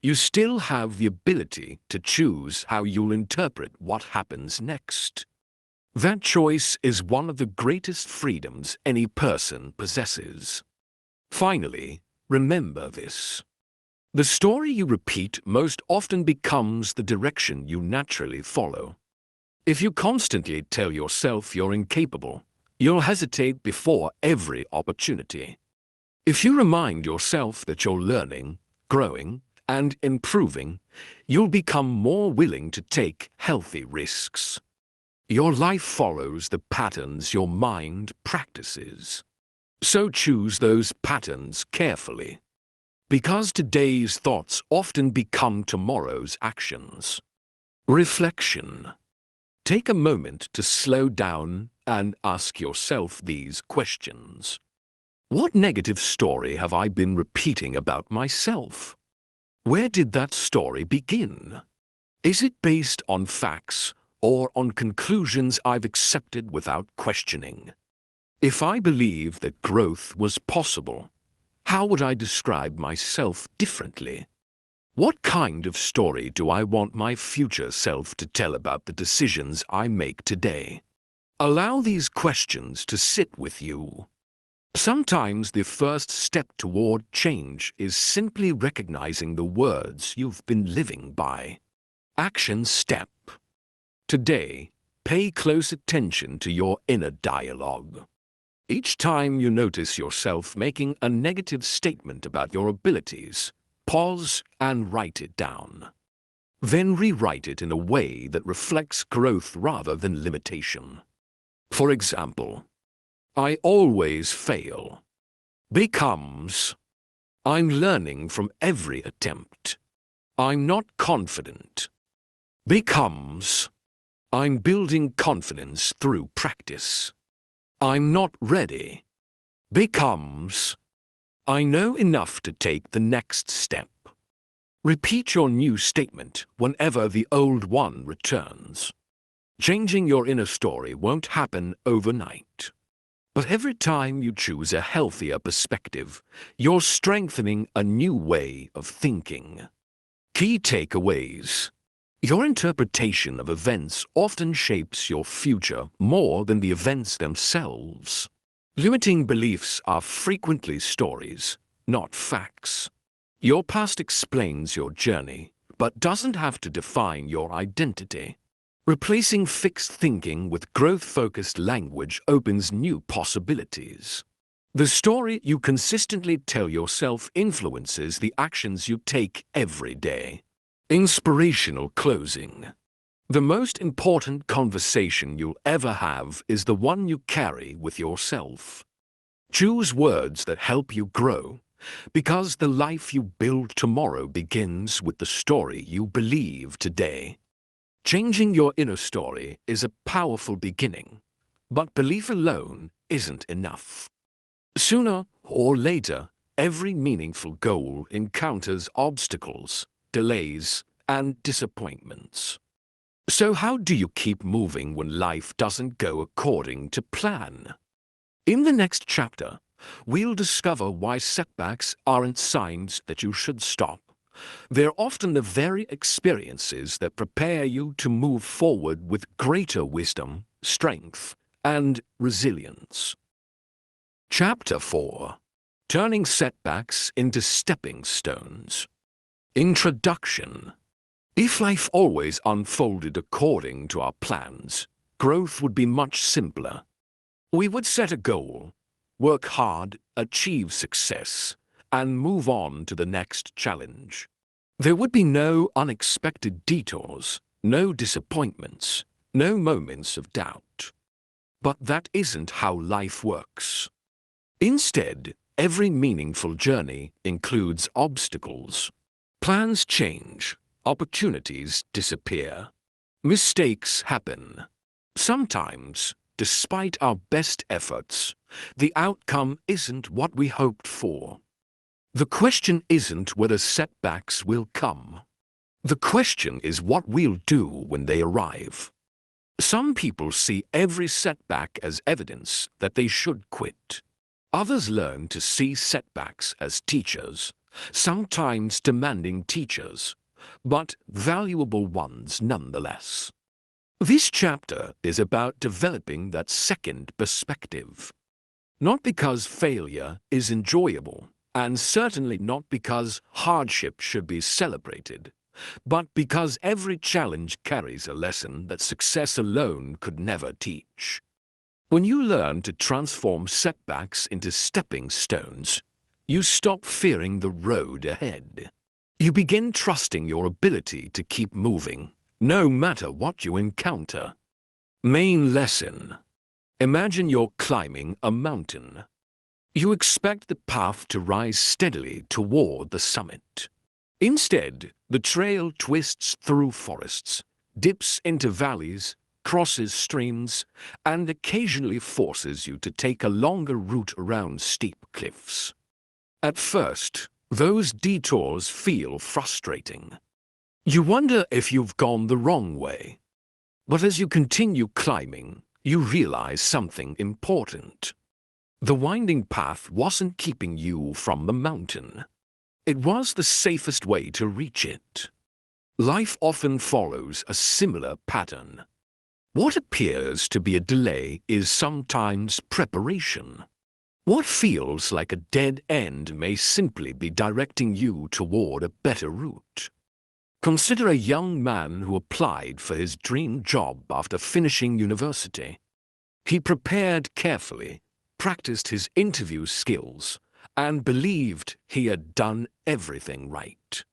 you still have the ability to choose how you'll interpret what happens next. That choice is one of the greatest freedoms any person possesses. Finally, remember this. The story you repeat most often becomes the direction you naturally follow. If you constantly tell yourself you're incapable, you'll hesitate before every opportunity. If you remind yourself that you're learning, growing, and improving, you'll become more willing to take healthy risks. Your life follows the patterns your mind practices. So choose those patterns carefully. Because today's thoughts often become tomorrow's actions. Reflection. Take a moment to slow down and ask yourself these questions. What negative story have I been repeating about myself? Where did that story begin? Is it based on facts or on conclusions I've accepted without questioning? If I believed that growth was possible, how would I describe myself differently? What kind of story do I want my future self to tell about the decisions I make today? Allow these questions to sit with you. Sometimes the first step toward change is simply recognizing the words you've been living by. Action step. Today, pay close attention to your inner dialogue. Each time you notice yourself making a negative statement about your abilities, pause and write it down. Then rewrite it in a way that reflects growth rather than limitation. For example, I always fail becomes I'm learning from every attempt. I'm not confident becomes I'm building confidence through practice. I'm not ready becomes I know enough to take the next step. Repeat your new statement whenever the old one returns. Changing your inner story won't happen overnight. But every time you choose a healthier perspective, you're strengthening a new way of thinking. Key takeaways. Your interpretation of events often shapes your future more than the events themselves. Limiting beliefs are frequently stories, not facts. Your past explains your journey, but doesn't have to define your identity. Replacing fixed thinking with growth-focused language opens new possibilities. The story you consistently tell yourself influences the actions you take every day. Inspirational closing. The most important conversation you'll ever have is the one you carry with yourself. Choose words that help you grow, because the life you build tomorrow begins with the story you believe today. Changing your inner story is a powerful beginning, but belief alone isn't enough. Sooner or later, every meaningful goal encounters obstacles, delays, and disappointments. So how do you keep moving when life doesn't go according to plan? In the next chapter, we'll discover why setbacks aren't signs that you should stop. They're often the very experiences that prepare you to move forward with greater wisdom, strength, and resilience. Chapter 4. Turning Setbacks into Stepping Stones. Introduction. If life always unfolded according to our plans, growth would be much simpler. We would set a goal, work hard, achieve success, and move on to the next challenge. There would be no unexpected detours, no disappointments, no moments of doubt. But that isn't how life works. Instead, every meaningful journey includes obstacles. Plans change, opportunities disappear, mistakes happen. Sometimes, despite our best efforts, the outcome isn't what we hoped for. The question isn't whether setbacks will come. The question is what we'll do when they arrive. Some people see every setback as evidence that they should quit. Others learn to see setbacks as teachers, sometimes demanding teachers, but valuable ones nonetheless. This chapter is about developing that second perspective. Not because failure is enjoyable, and certainly not because hardship should be celebrated, but because every challenge carries a lesson that success alone could never teach. When you learn to transform setbacks into stepping stones, you stop fearing the road ahead. You begin trusting your ability to keep moving, no matter what you encounter. Main lesson. Imagine you're climbing a mountain. You expect the path to rise steadily toward the summit. Instead, the trail twists through forests, dips into valleys, crosses streams, and occasionally forces you to take a longer route around steep cliffs. At first, those detours feel frustrating. You wonder if you've gone the wrong way. But as you continue climbing, you realize something important. The winding path wasn't keeping you from the mountain. It was the safest way to reach it. Life often follows a similar pattern. What appears to be a delay is sometimes preparation. What feels like a dead end may simply be directing you toward a better route. Consider a young man who applied for his dream job after finishing university. He prepared carefully, practiced his interview skills, and believed he had done everything right.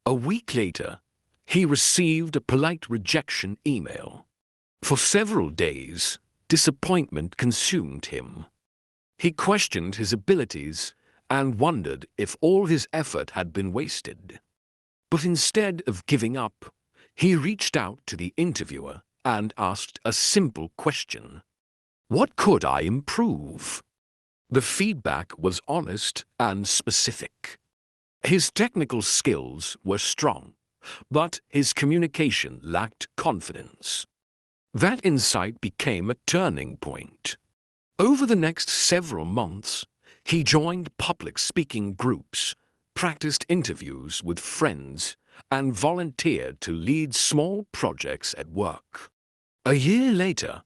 A week later, he received a polite rejection email. For several days, disappointment consumed him. He questioned his abilities and wondered if all his effort had been wasted. But instead of giving up, he reached out to the interviewer and asked a simple question. What could I improve? The feedback was honest and specific. His technical skills were strong, but his communication lacked confidence. That insight became a turning point. Over the next several months, he joined public speaking groups, practiced interviews with friends, and volunteered to lead small projects at work. A year later,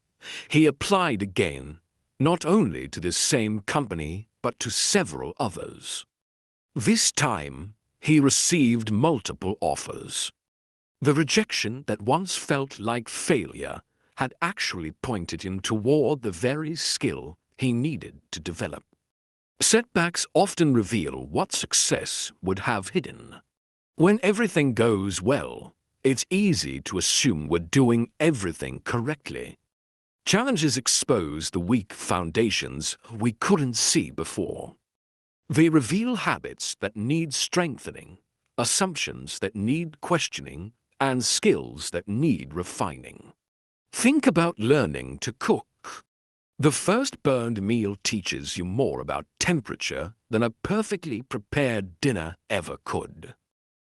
he applied again, not only to the same company, but to several others. This time, he received multiple offers. The rejection that once felt like failure had actually pointed him toward the very skill he needed to develop. Setbacks often reveal what success would have hidden. When everything goes well, it's easy to assume we're doing everything correctly. Challenges expose the weak foundations we couldn't see before. They reveal habits that need strengthening, assumptions that need questioning, and skills that need refining. Think about learning to cook. The first burned meal teaches you more about temperature than a perfectly prepared dinner ever could.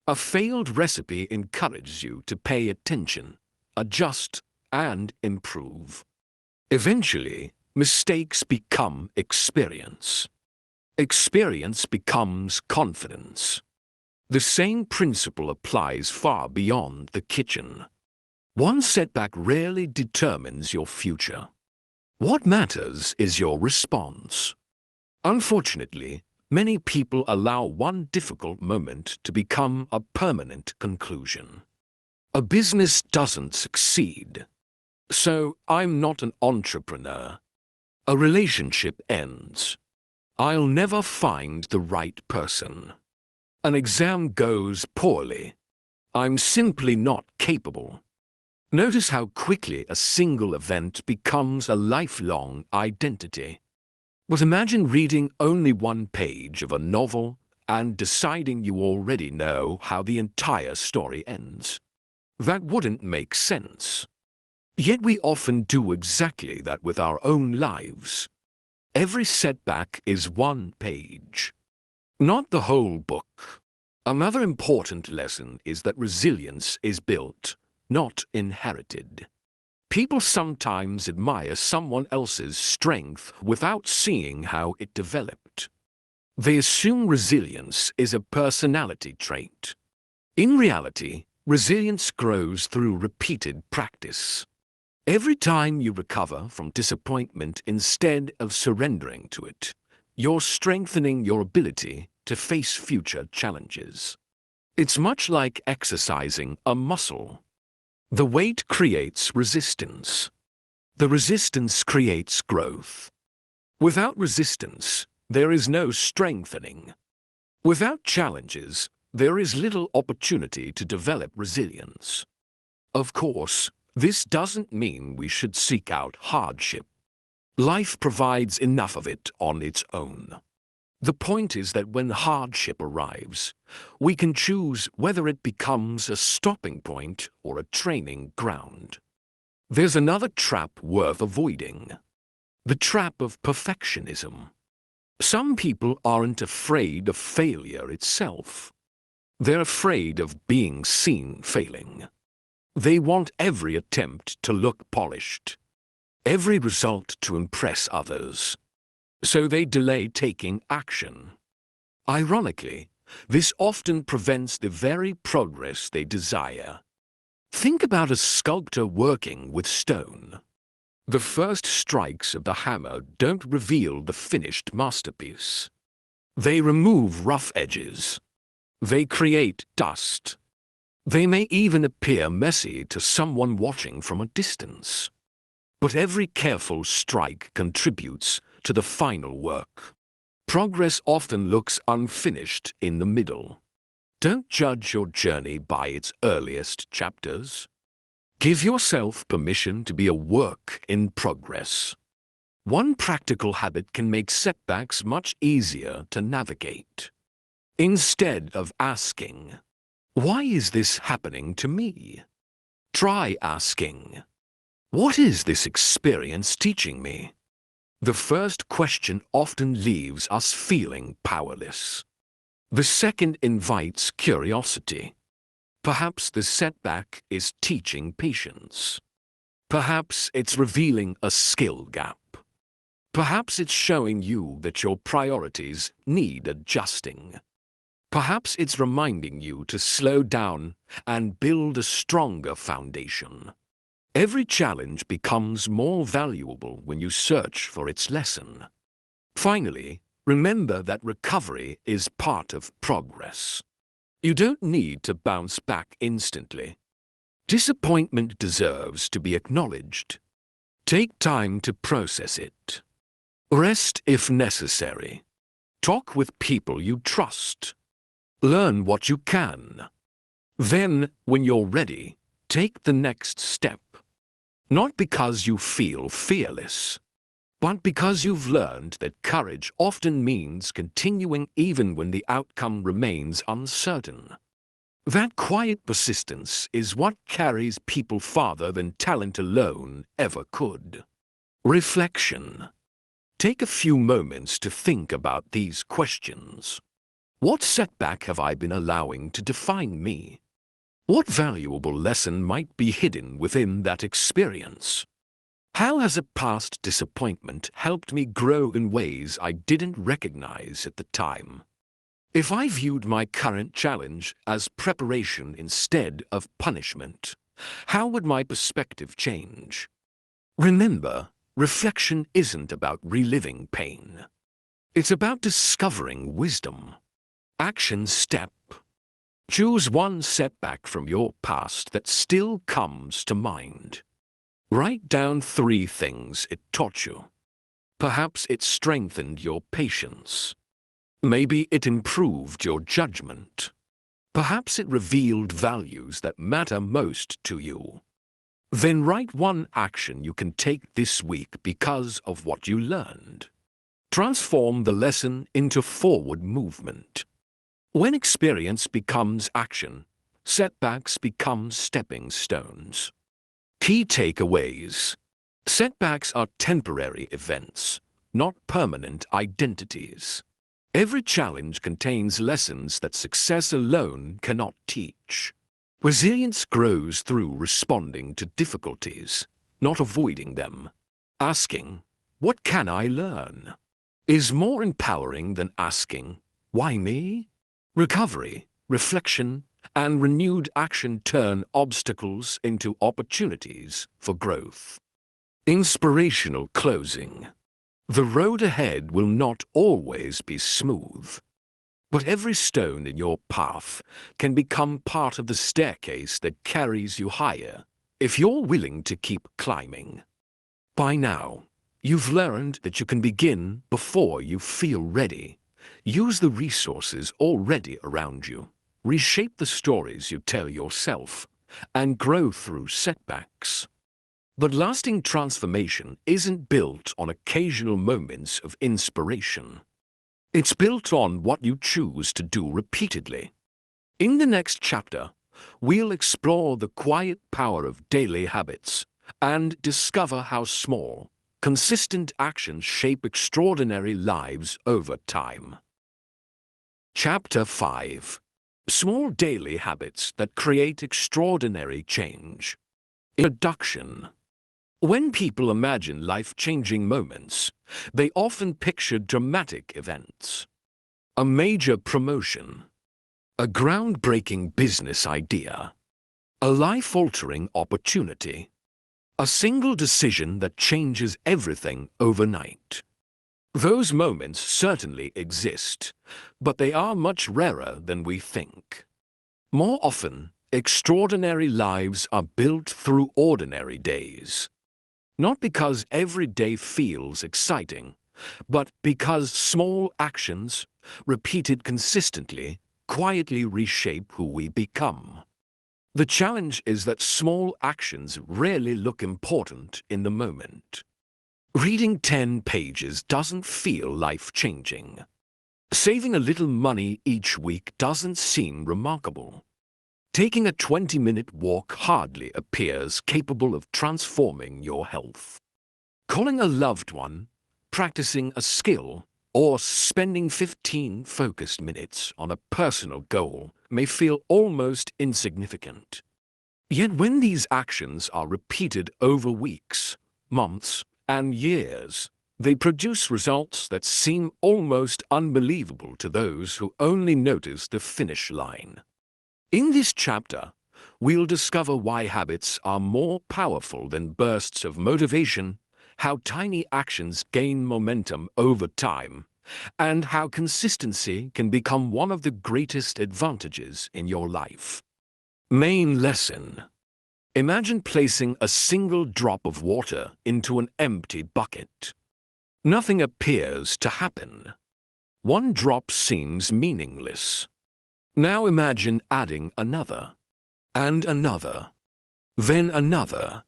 A failed recipe encourages you to pay attention, adjust, and improve. Eventually, mistakes become experience. Experience becomes confidence. The same principle applies far beyond the kitchen. One setback rarely determines your future. What matters is your response. Unfortunately, many people allow one difficult moment to become a permanent conclusion. A business doesn't succeed, so I'm not an entrepreneur. A relationship ends. I'll never find the right person. An exam goes poorly. I'm simply not capable. Notice how quickly a single event becomes a lifelong identity. But imagine reading only one page of a novel and deciding you already know how the entire story ends. That wouldn't make sense. Yet we often do exactly that with our own lives. Every setback is one page, not the whole book. Another important lesson is that resilience is built, not inherited. People sometimes admire someone else's strength without seeing how it developed. They assume resilience is a personality trait. In reality, resilience grows through repeated practice. Every time you recover from disappointment instead of surrendering to it, you're strengthening your ability to face future challenges. It's much like exercising a muscle. The weight creates resistance. The resistance creates growth. Without resistance, there is no strengthening. Without challenges, there is little opportunity to develop resilience. Of course, this doesn't mean we should seek out hardship. Life provides enough of it on its own. The point is that when hardship arrives, we can choose whether it becomes a stopping point or a training ground. There's another trap worth avoiding: the trap of perfectionism. Some people aren't afraid of failure itself. They're afraid of being seen failing. They want every attempt to look polished, every result to impress others. So they delay taking action. Ironically, this often prevents the very progress they desire. Think about a sculptor working with stone. The first strikes of the hammer don't reveal the finished masterpiece. They remove rough edges. They create dust. They may even appear messy to someone watching from a distance. But every careful strike contributes to the final work. Progress often looks unfinished in the middle. Don't judge your journey by its earliest chapters. Give yourself permission to be a work in progress. One practical habit can make setbacks much easier to navigate. Instead of asking, "Why is this happening to me?" try asking, "What is this experience teaching me?" The first question often leaves us feeling powerless. The second invites curiosity. Perhaps the setback is teaching patience. Perhaps it's revealing a skill gap. Perhaps it's showing you that your priorities need adjusting. Perhaps it's reminding you to slow down and build a stronger foundation. Every challenge becomes more valuable when you search for its lesson. Finally, remember that recovery is part of progress. You don't need to bounce back instantly. Disappointment deserves to be acknowledged. Take time to process it. Rest if necessary. Talk with people you trust. Learn what you can. Then, when you're ready, take the next step. Not because you feel fearless, but because you've learned that courage often means continuing even when the outcome remains uncertain. That quiet persistence is what carries people farther than talent alone ever could. Reflection. Take a few moments to think about these questions. What setback have I been allowing to define me? What valuable lesson might be hidden within that experience? How has a past disappointment helped me grow in ways I didn't recognize at the time? If I viewed my current challenge as preparation instead of punishment, how would my perspective change? Remember, reflection isn't about reliving pain. It's about discovering wisdom. Action step. Choose one setback from your past that still comes to mind. Write down 3 things it taught you. Perhaps it strengthened your patience. Maybe it improved your judgment. Perhaps it revealed values that matter most to you. Then write one action you can take this week because of what you learned. Transform the lesson into forward movement. When experience becomes action, setbacks become stepping stones. Key takeaways. Setbacks are temporary events, not permanent identities. Every challenge contains lessons that success alone cannot teach. Resilience grows through responding to difficulties, not avoiding them. Asking, "What can I learn?" is more empowering than asking, "Why me?" Recovery, reflection, and renewed action turn obstacles into opportunities for growth. Inspirational closing. The road ahead will not always be smooth, but every stone in your path can become part of the staircase that carries you higher if you're willing to keep climbing. By now, you've learned that you can begin before you feel ready. Use the resources already around you. Reshape the stories you tell yourself and grow through setbacks. But lasting transformation isn't built on occasional moments of inspiration. It's built on what you choose to do repeatedly. In the next chapter, we'll explore the quiet power of daily habits and discover how small, consistent actions shape extraordinary lives over time. Chapter 5. Small daily habits that create extraordinary change. Introduction. When people imagine life-changing moments, they often picture dramatic events. A major promotion, a groundbreaking business idea, a life-altering opportunity, a single decision that changes everything overnight. Those moments certainly exist, but they are much rarer than we think. More often, extraordinary lives are built through ordinary days. Not because every day feels exciting, but because small actions, repeated consistently, quietly reshape who we become. The challenge is that small actions rarely look important in the moment. Reading 10 pages doesn't feel life-changing. Saving a little money each week doesn't seem remarkable. Taking a 20-minute walk hardly appears capable of transforming your health. Calling a loved one, practicing a skill, or spending 15 focused minutes on a personal goal may feel almost insignificant. Yet when these actions are repeated over weeks, months, and years, they produce results that seem almost unbelievable to those who only notice the finish line. In this chapter, we'll discover why habits are more powerful than bursts of motivation, how tiny actions gain momentum over time, and how consistency can become one of the greatest advantages in your life. Main lesson. Imagine placing a single drop of water into an empty bucket. Nothing appears to happen. One drop seems meaningless. Now imagine adding another, and another, then another.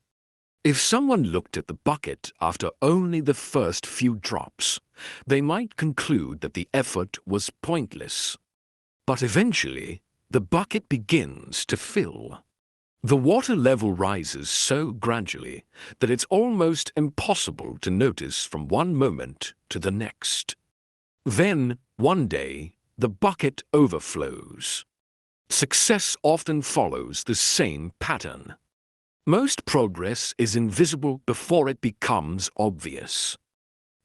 If someone looked at the bucket after only the first few drops, they might conclude that the effort was pointless. But eventually, the bucket begins to fill. The water level rises so gradually that it's almost impossible to notice from one moment to the next. Then, one day, the bucket overflows. Success often follows the same pattern. Most progress is invisible before it becomes obvious.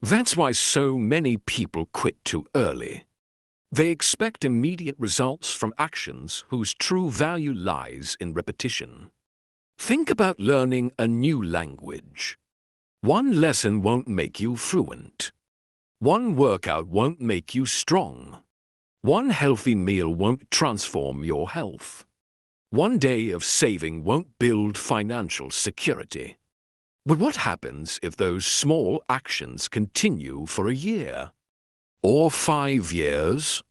That's why so many people quit too early. They expect immediate results from actions whose true value lies in repetition. Think about learning a new language. One lesson won't make you fluent. One workout won't make you strong. One healthy meal won't transform your health. One day of saving won't build financial security. But what happens if those small actions continue for a year? Or 5 years?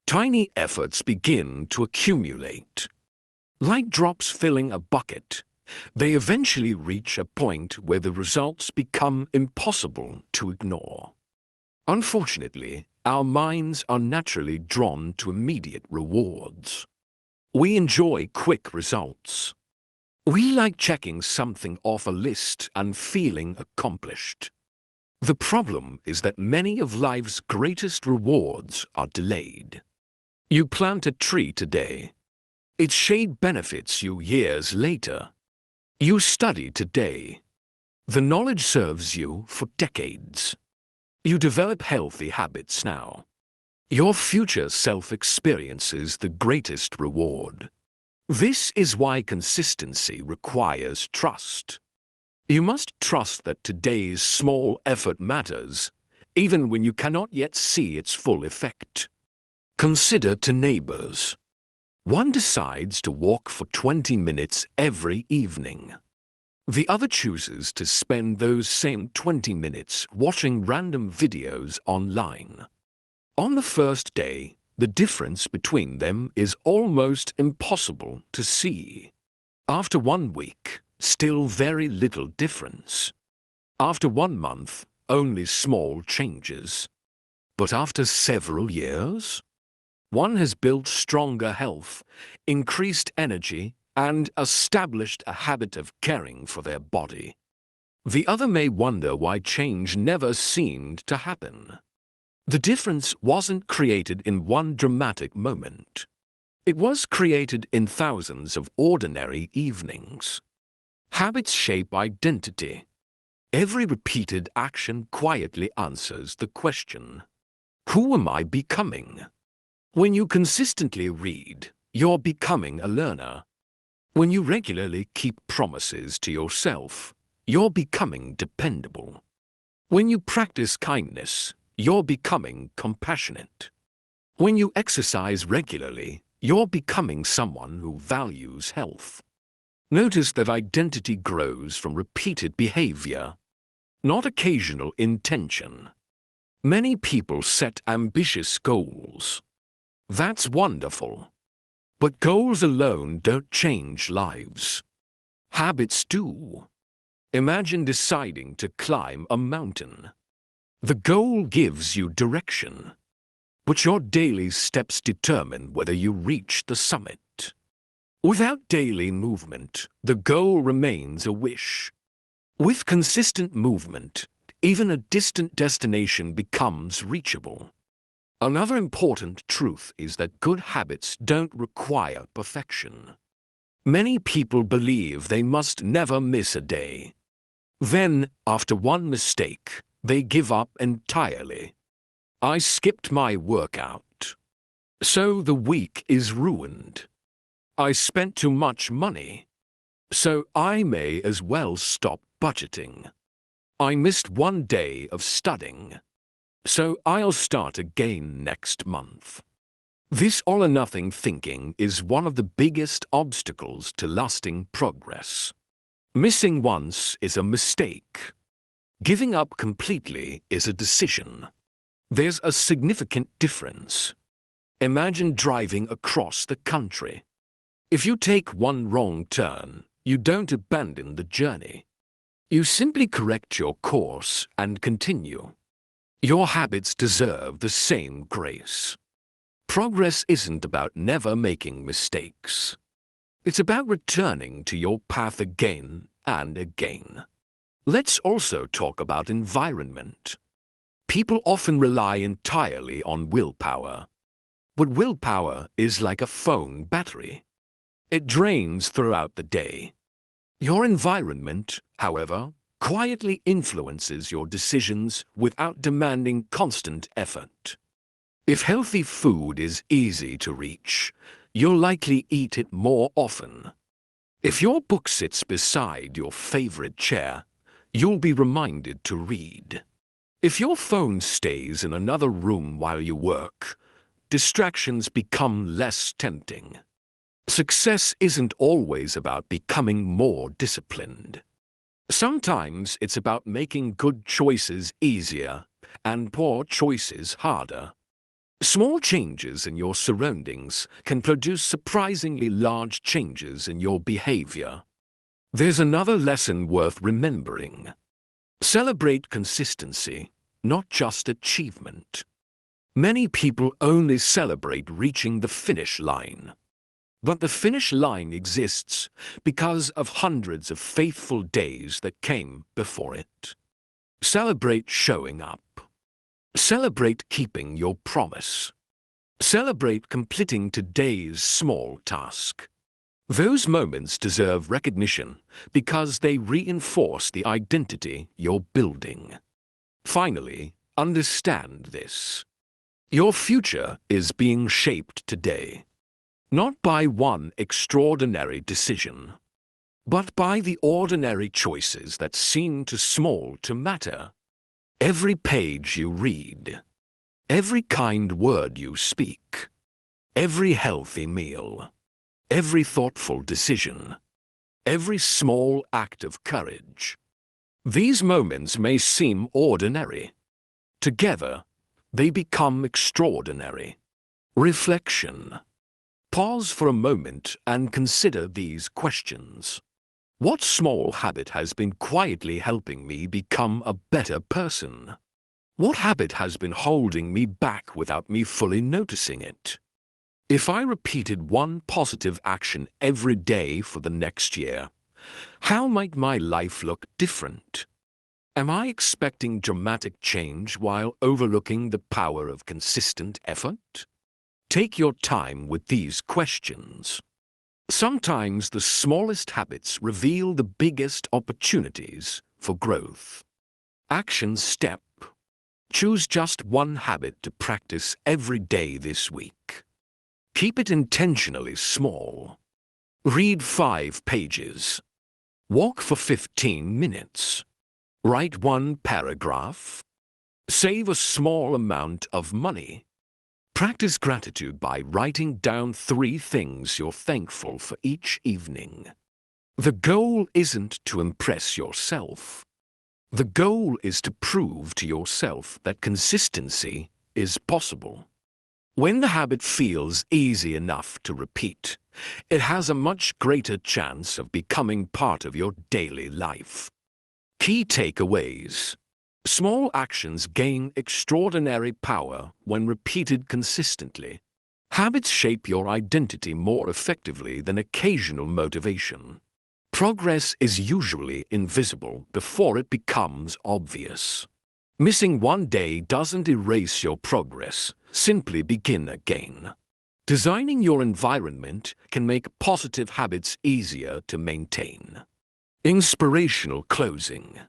Tiny efforts begin to accumulate. Like drops filling a bucket, they eventually reach a point where the results become impossible to ignore. Unfortunately, our minds are naturally drawn to immediate rewards. We enjoy quick results. We like checking something off a list and feeling accomplished. The problem is that many of life's greatest rewards are delayed. You plant a tree today. Its shade benefits you years later. You study today. The knowledge serves you for decades. You develop healthy habits now. Your future self experiences the greatest reward. This is why consistency requires trust. You must trust that today's small effort matters, even when you cannot yet see its full effect. Consider two neighbors. One decides to walk for 20 minutes every evening. The other chooses to spend those same 20 minutes watching random videos online. On the first day, the difference between them is almost impossible to see. After 1 week, still very little difference. After 1 month, only small changes. But after several years, one has built stronger health, increased energy, and established a habit of caring for their body. The other may wonder why change never seemed to happen. The difference wasn't created in one dramatic moment. It was created in thousands of ordinary evenings. Habits shape identity. Every repeated action quietly answers the question, who am I becoming? When you consistently read, you're becoming a learner. When you regularly keep promises to yourself, you're becoming dependable. When you practice kindness, you're becoming compassionate. When you exercise regularly, you're becoming someone who values health. Notice that identity grows from repeated behavior, not occasional intention. Many people set ambitious goals. That's wonderful. But goals alone don't change lives. Habits do. Imagine deciding to climb a mountain. The goal gives you direction, but your daily steps determine whether you reach the summit. Without daily movement, the goal remains a wish. With consistent movement, even a distant destination becomes reachable. Another important truth is that good habits don't require perfection. Many people believe they must never miss a day. Then, after one mistake, they give up entirely. I skipped my workout, so the week is ruined. I spent too much money, so I may as well stop budgeting. I missed 1 day of studying, so I'll start again next month. This all-or-nothing thinking is one of the biggest obstacles to lasting progress. Missing once is a mistake. Giving up completely is a decision. There's a significant difference. Imagine driving across the country. If you take one wrong turn, you don't abandon the journey. You simply correct your course and continue. Your habits deserve the same grace. Progress isn't about never making mistakes. It's about returning to your path again and again. Let's also talk about environment. People often rely entirely on willpower. But willpower is like a phone battery. It drains throughout the day. Your environment, however, quietly influences your decisions without demanding constant effort. If healthy food is easy to reach, you'll likely eat it more often. If your book sits beside your favorite chair, you'll be reminded to read. If your phone stays in another room while you work, distractions become less tempting. Success isn't always about becoming more disciplined. Sometimes it's about making good choices easier and poor choices harder. Small changes in your surroundings can produce surprisingly large changes in your behavior. There's another lesson worth remembering. Celebrate consistency, not just achievement. Many people only celebrate reaching the finish line. But the finish line exists because of hundreds of faithful days that came before it. Celebrate showing up. Celebrate keeping your promise. Celebrate completing today's small task. Those moments deserve recognition because they reinforce the identity you're building. Finally, Understand this. Your future is being shaped today, not by one extraordinary decision, but by the ordinary choices that seem too small to matter. Every page you read, every kind word you speak, every healthy meal, every thoughtful decision, every small act of courage. These moments may seem ordinary. Together, they become extraordinary. Reflection. Pause for a moment and consider these questions. What small habit has been quietly helping me become a better person? What habit has been holding me back without me fully noticing it? If I repeated one positive action every day for the next year, how might my life look different? Am I expecting dramatic change while overlooking the power of consistent effort? Take your time with these questions. Sometimes the smallest habits reveal the biggest opportunities for growth. Action step. Choose just one habit to practice every day this week. Keep it intentionally small. Read 5 pages. Walk for 15 minutes. Write 1 paragraph. Save a small amount of money. Practice gratitude by writing down 3 things you're thankful for each evening. The goal isn't to impress yourself. The goal is to prove to yourself that consistency is possible. When the habit feels easy enough to repeat, it has a much greater chance of becoming part of your daily life. Key takeaways. Small actions gain extraordinary power when repeated consistently. Habits shape your identity more effectively than occasional motivation. Progress is usually invisible before it becomes obvious. Missing one day doesn't erase your progress, simply begin again. Designing your environment can make positive habits easier to maintain. Inspirational closing.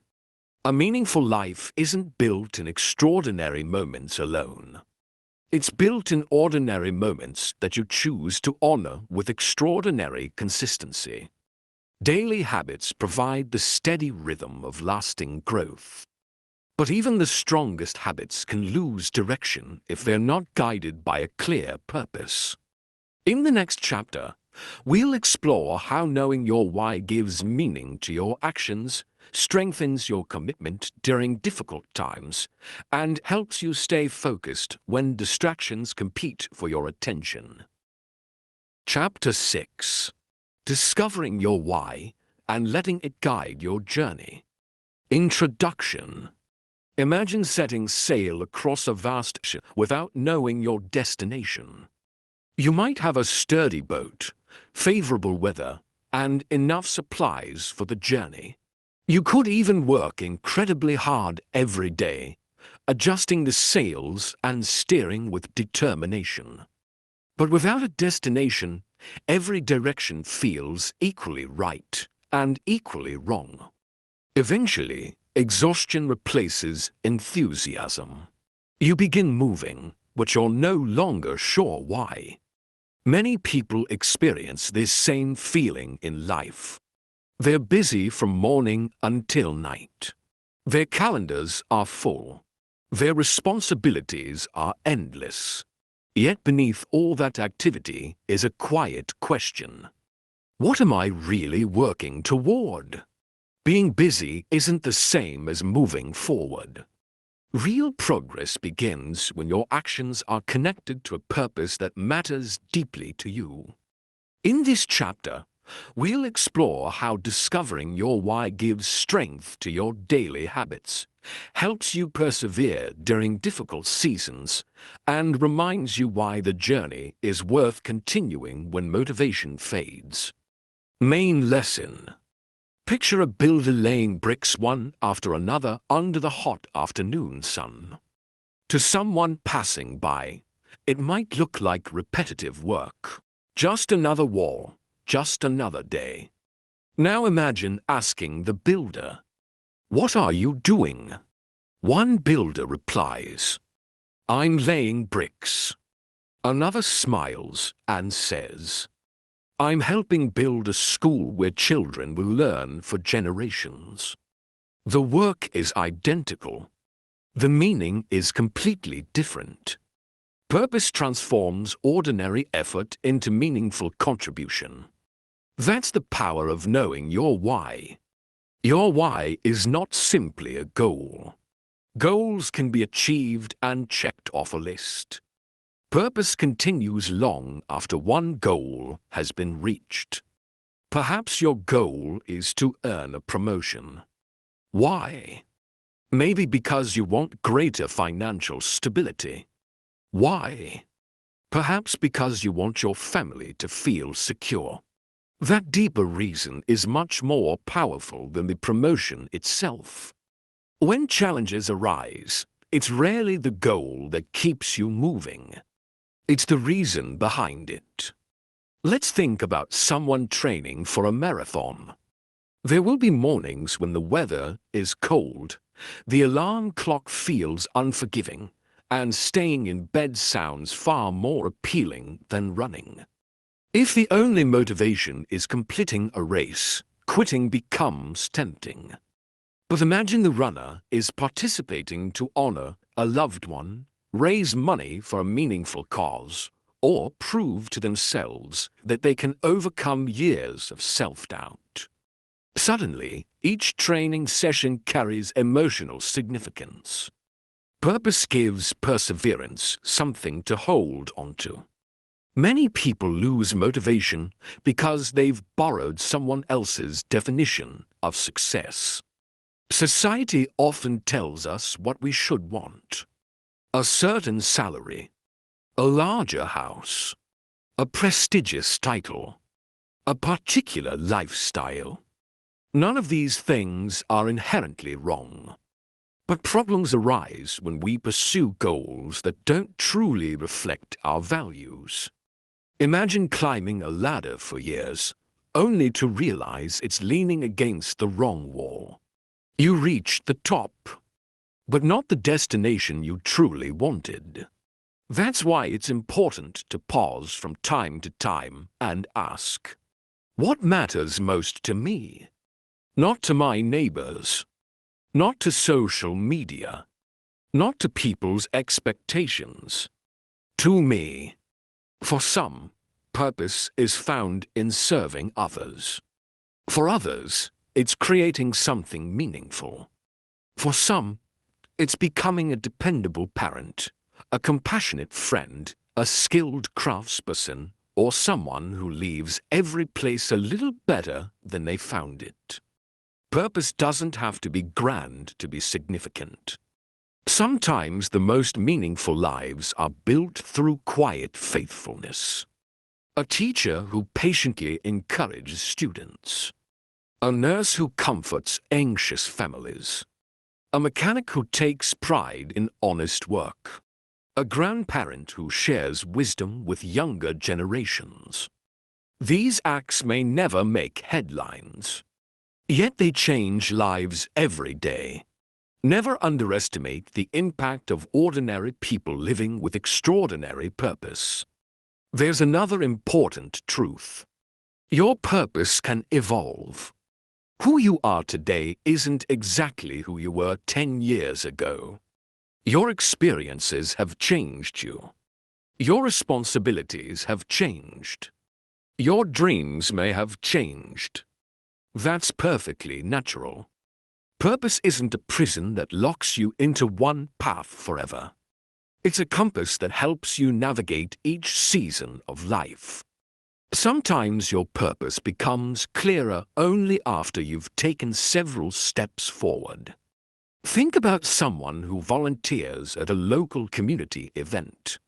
A meaningful life isn't built in extraordinary moments alone. It's built in ordinary moments that you choose to honor with extraordinary consistency. Daily habits provide the steady rhythm of lasting growth. But even the strongest habits can lose direction if they're not guided by a clear purpose. In the next chapter, we'll explore how knowing your why gives meaning to your actions, strengthens your commitment during difficult times, and helps you stay focused when distractions compete for your attention. Chapter 6. Discovering your why and letting it guide your journey. Introduction. Imagine setting sail across a vast ocean without knowing your destination. You might have a sturdy boat, favorable weather, and enough supplies for the journey. You could even work incredibly hard every day, adjusting the sails and steering with determination. But without a destination, every direction feels equally right and equally wrong. Eventually, exhaustion replaces enthusiasm. You begin moving, but you're no longer sure why. Many people experience this same feeling in life. They're busy from morning until night. Their calendars are full. Their responsibilities are endless. Yet beneath all that activity is a quiet question. What am I really working toward? Being busy isn't the same as moving forward. Real progress begins when your actions are connected to a purpose that matters deeply to you. In this chapter, we'll explore how discovering your why gives strength to your daily habits, helps you persevere during difficult seasons, and reminds you why the journey is worth continuing when motivation fades. Main lesson. Picture a builder laying bricks one after another under the hot afternoon sun. To someone passing by, it might look like repetitive work. Just another wall, just another day. Now imagine asking the builder, "What are you doing?" One builder replies, "I'm laying bricks." Another smiles and says, "I'm helping build a school where children will learn for generations." The work is identical. The meaning is completely different. Purpose transforms ordinary effort into meaningful contribution. That's the power of knowing your why. Your why is not simply a goal. Goals can be achieved and checked off a list. Purpose continues long after one goal has been reached. Perhaps your goal is to earn a promotion. Why? Maybe because you want greater financial stability. Why? Perhaps because you want your family to feel secure. That deeper reason is much more powerful than the promotion itself. When challenges arise, it's rarely the goal that keeps you moving. It's the reason behind it. Let's think about someone training for a marathon. There will be mornings when the weather is cold, the alarm clock feels unforgiving, and staying in bed sounds far more appealing than running. If the only motivation is completing a race, quitting becomes tempting. But imagine the runner is participating to honor a loved one, raise money for a meaningful cause, or prove to themselves that they can overcome years of self-doubt. Suddenly, each training session carries emotional significance. Purpose gives perseverance something to hold onto. Many people lose motivation because they've borrowed someone else's definition of success. Society often tells us what we should want. A certain salary, a larger house, a prestigious title, a particular lifestyle. None of these things are inherently wrong. But problems arise when we pursue goals that don't truly reflect our values. Imagine climbing a ladder for years, only to realize it's leaning against the wrong wall. You reached the top, but not the destination you truly wanted. That's why it's important to pause from time to time and ask, what matters most to me? Not to my neighbors, not to social media, not to people's expectations. To me. For some, purpose is found in serving others. For others, it's creating something meaningful. For some, it's becoming a dependable parent, a compassionate friend, a skilled craftsperson, or someone who leaves every place a little better than they found it. Purpose doesn't have to be grand to be significant. Sometimes the most meaningful lives are built through quiet faithfulness. A teacher who patiently encourages students. A nurse who comforts anxious families. A mechanic who takes pride in honest work. A grandparent who shares wisdom with younger generations. These acts may never make headlines. Yet they change lives every day. Never underestimate the impact of ordinary people living with extraordinary purpose. There's another important truth. Your purpose can evolve. Who you are today isn't exactly who you were 10 years ago. Your experiences have changed you. Your responsibilities have changed. Your dreams may have changed. That's perfectly natural. Purpose isn't a prison that locks you into one path forever. It's a compass that helps you navigate each season of life. Sometimes your purpose becomes clearer only after you've taken several steps forward. Think about someone who volunteers at a local community event.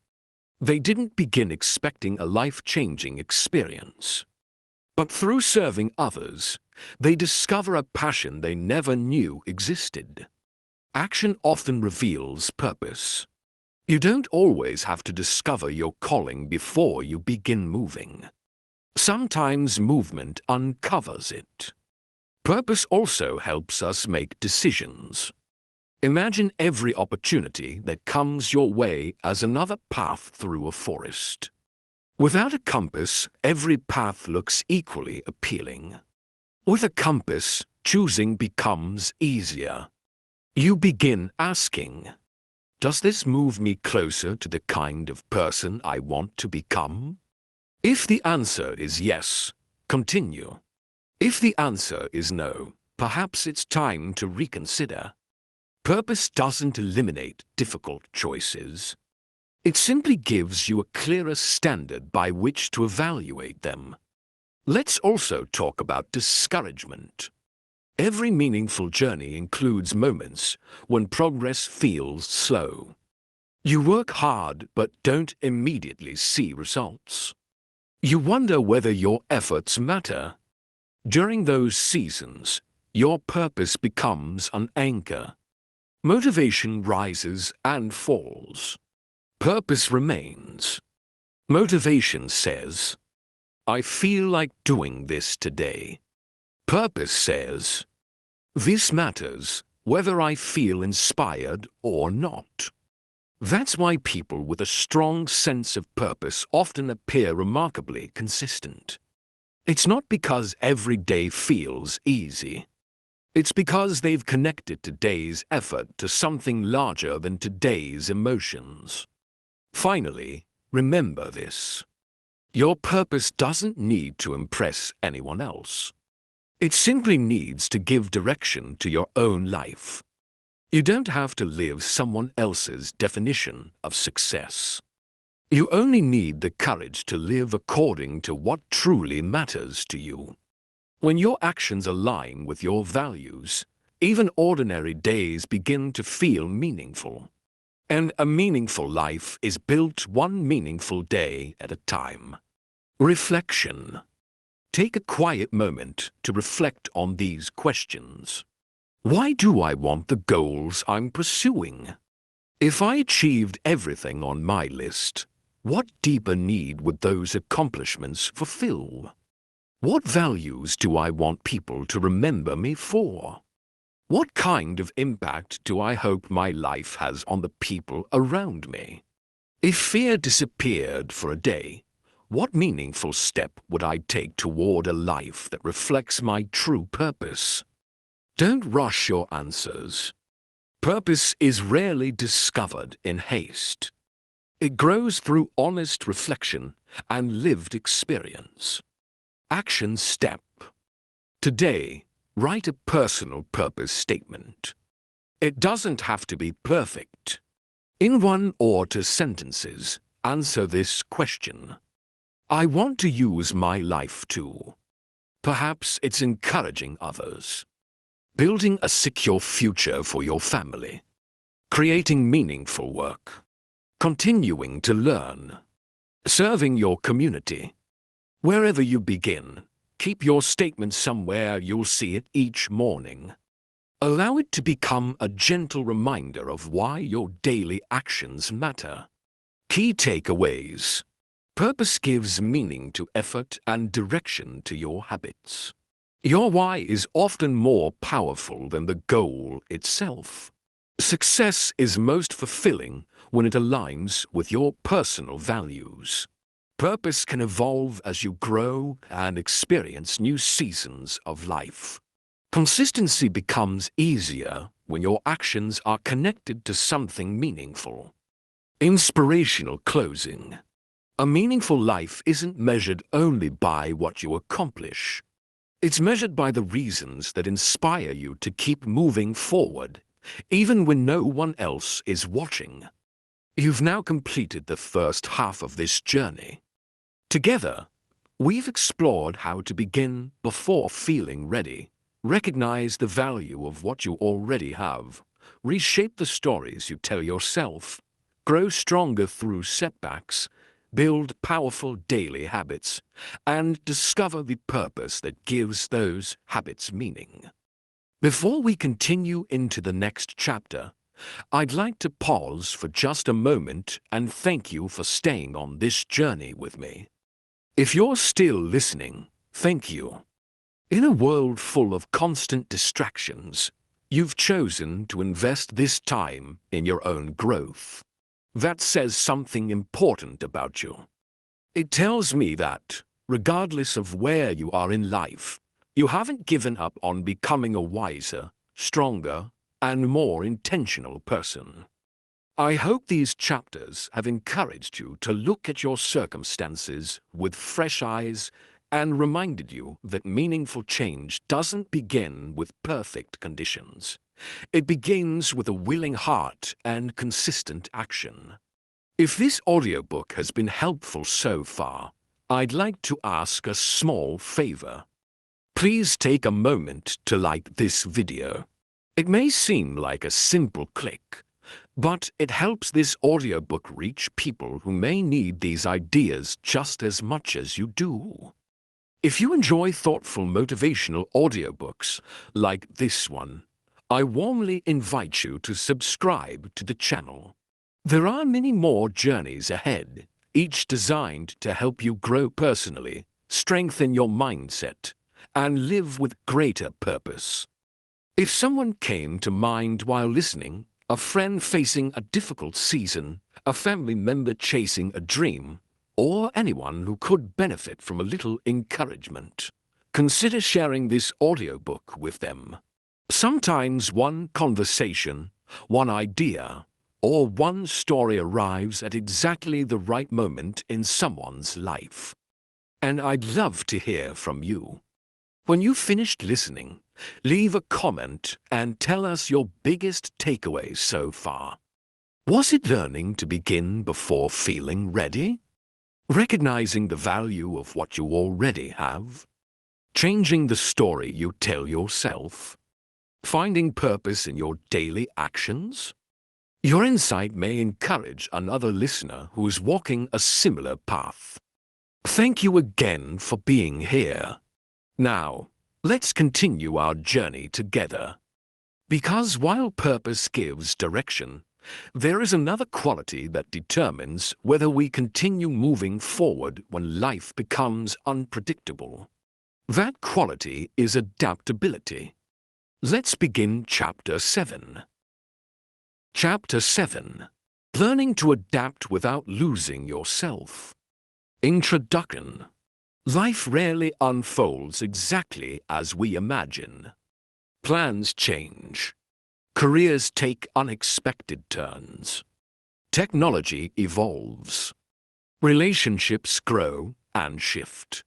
They didn't begin expecting a life-changing experience. But through serving others, they discover a passion they never knew existed. Action often reveals purpose. You don't always have to discover your calling before you begin moving. Sometimes movement uncovers it. Purpose also helps us make decisions. Imagine every opportunity that comes your way as another path through a forest. Without a compass, every path looks equally appealing. With a compass, choosing becomes easier. You begin asking, does this move me closer to the kind of person I want to become? If the answer is yes, continue. If the answer is no, perhaps it's time to reconsider. Purpose doesn't eliminate difficult choices. It simply gives you a clearer standard by which to evaluate them. Let's also talk about discouragement. Every meaningful journey includes moments when progress feels slow. You work hard but don't immediately see results. You wonder whether your efforts matter. During those seasons, your purpose becomes an anchor. Motivation rises and falls. Purpose remains. Motivation says, I feel like doing this today. Purpose says, this matters, whether I feel inspired or not. That's why people with a strong sense of purpose often appear remarkably consistent. It's not because every day feels easy. It's because they've connected today's effort to something larger than today's emotions. Finally, remember this. Your purpose doesn't need to impress anyone else. It simply needs to give direction to your own life. You don't have to live someone else's definition of success. You only need the courage to live according to what truly matters to you. When your actions align with your values, even ordinary days begin to feel meaningful. And a meaningful life is built one meaningful day at a time. Reflection. Take a quiet moment to reflect on these questions. Why do I want the goals I'm pursuing? If I achieved everything on my list, what deeper need would those accomplishments fulfill? What values do I want people to remember me for? What kind of impact do I hope my life has on the people around me? If fear disappeared for a day, what meaningful step would I take toward a life that reflects my true purpose? Don't rush your answers. Purpose is rarely discovered in haste. It grows through honest reflection and lived experience. Action step. Today, write a personal purpose statement. It doesn't have to be perfect. In 1 or 2 sentences, answer this question. I want to use my life to. Perhaps it's encouraging others. Building a secure future for your family. Creating meaningful work. Continuing to learn. Serving your community. Wherever you begin, keep your statement somewhere you'll see it each morning. Allow it to become a gentle reminder of why your daily actions matter. Key takeaways. Purpose gives meaning to effort and direction to your habits. Your why is often more powerful than the goal itself. Success is most fulfilling when it aligns with your personal values. Purpose can evolve as you grow and experience new seasons of life. Consistency becomes easier when your actions are connected to something meaningful. Inspirational closing. A meaningful life isn't measured only by what you accomplish. It's measured by the reasons that inspire you to keep moving forward, even when no one else is watching. You've now completed the first half of this journey. Together, we've explored how to begin before feeling ready, recognize the value of what you already have, reshape the stories you tell yourself, grow stronger through setbacks, build powerful daily habits, and discover the purpose that gives those habits meaning. Before we continue into the next chapter, I'd like to pause for just a moment and thank you for staying on this journey with me. If you're still listening, thank you. In a world full of constant distractions, You've chosen to invest this time in your own growth. That says something important about you. It tells me that, regardless of where you are in life, you haven't given up on becoming a wiser, stronger, and more intentional person. I hope these chapters have encouraged you to look at your circumstances with fresh eyes and reminded you that meaningful change doesn't begin with perfect conditions. It begins with a willing heart and consistent action. If this audiobook has been helpful so far, I'd like to ask a small favor. Please take a moment to like this video. It may seem like a simple click, but it helps this audiobook reach people who may need these ideas just as much as you do. If you enjoy thoughtful motivational audiobooks like this one, I warmly invite you to subscribe to the channel. There are many more journeys ahead, each designed to help you grow personally, strengthen your mindset, and live with greater purpose. If someone came to mind while listening, a friend facing a difficult season, a family member chasing a dream, or anyone who could benefit from a little encouragement, consider sharing this audiobook with them. Sometimes one conversation, one idea, or one story arrives at exactly the right moment in someone's life. And I'd love to hear from you. When you've finished listening, leave a comment and tell us your biggest takeaway so far. Was it learning to begin before feeling ready? Recognizing the value of what you already have? Changing the story you tell yourself? Finding purpose in your daily actions? Your insight may encourage another listener who is walking a similar path. Thank you again for being here. Now, let's continue our journey together. Because while purpose gives direction, there is another quality that determines whether we continue moving forward when life becomes unpredictable. That quality is adaptability. Let's begin Chapter 7. Chapter 7. Learning to adapt without losing yourself. Introduction. Life rarely unfolds exactly as we imagine. Plans change. Careers take unexpected turns. Technology evolves. Relationships grow and shift.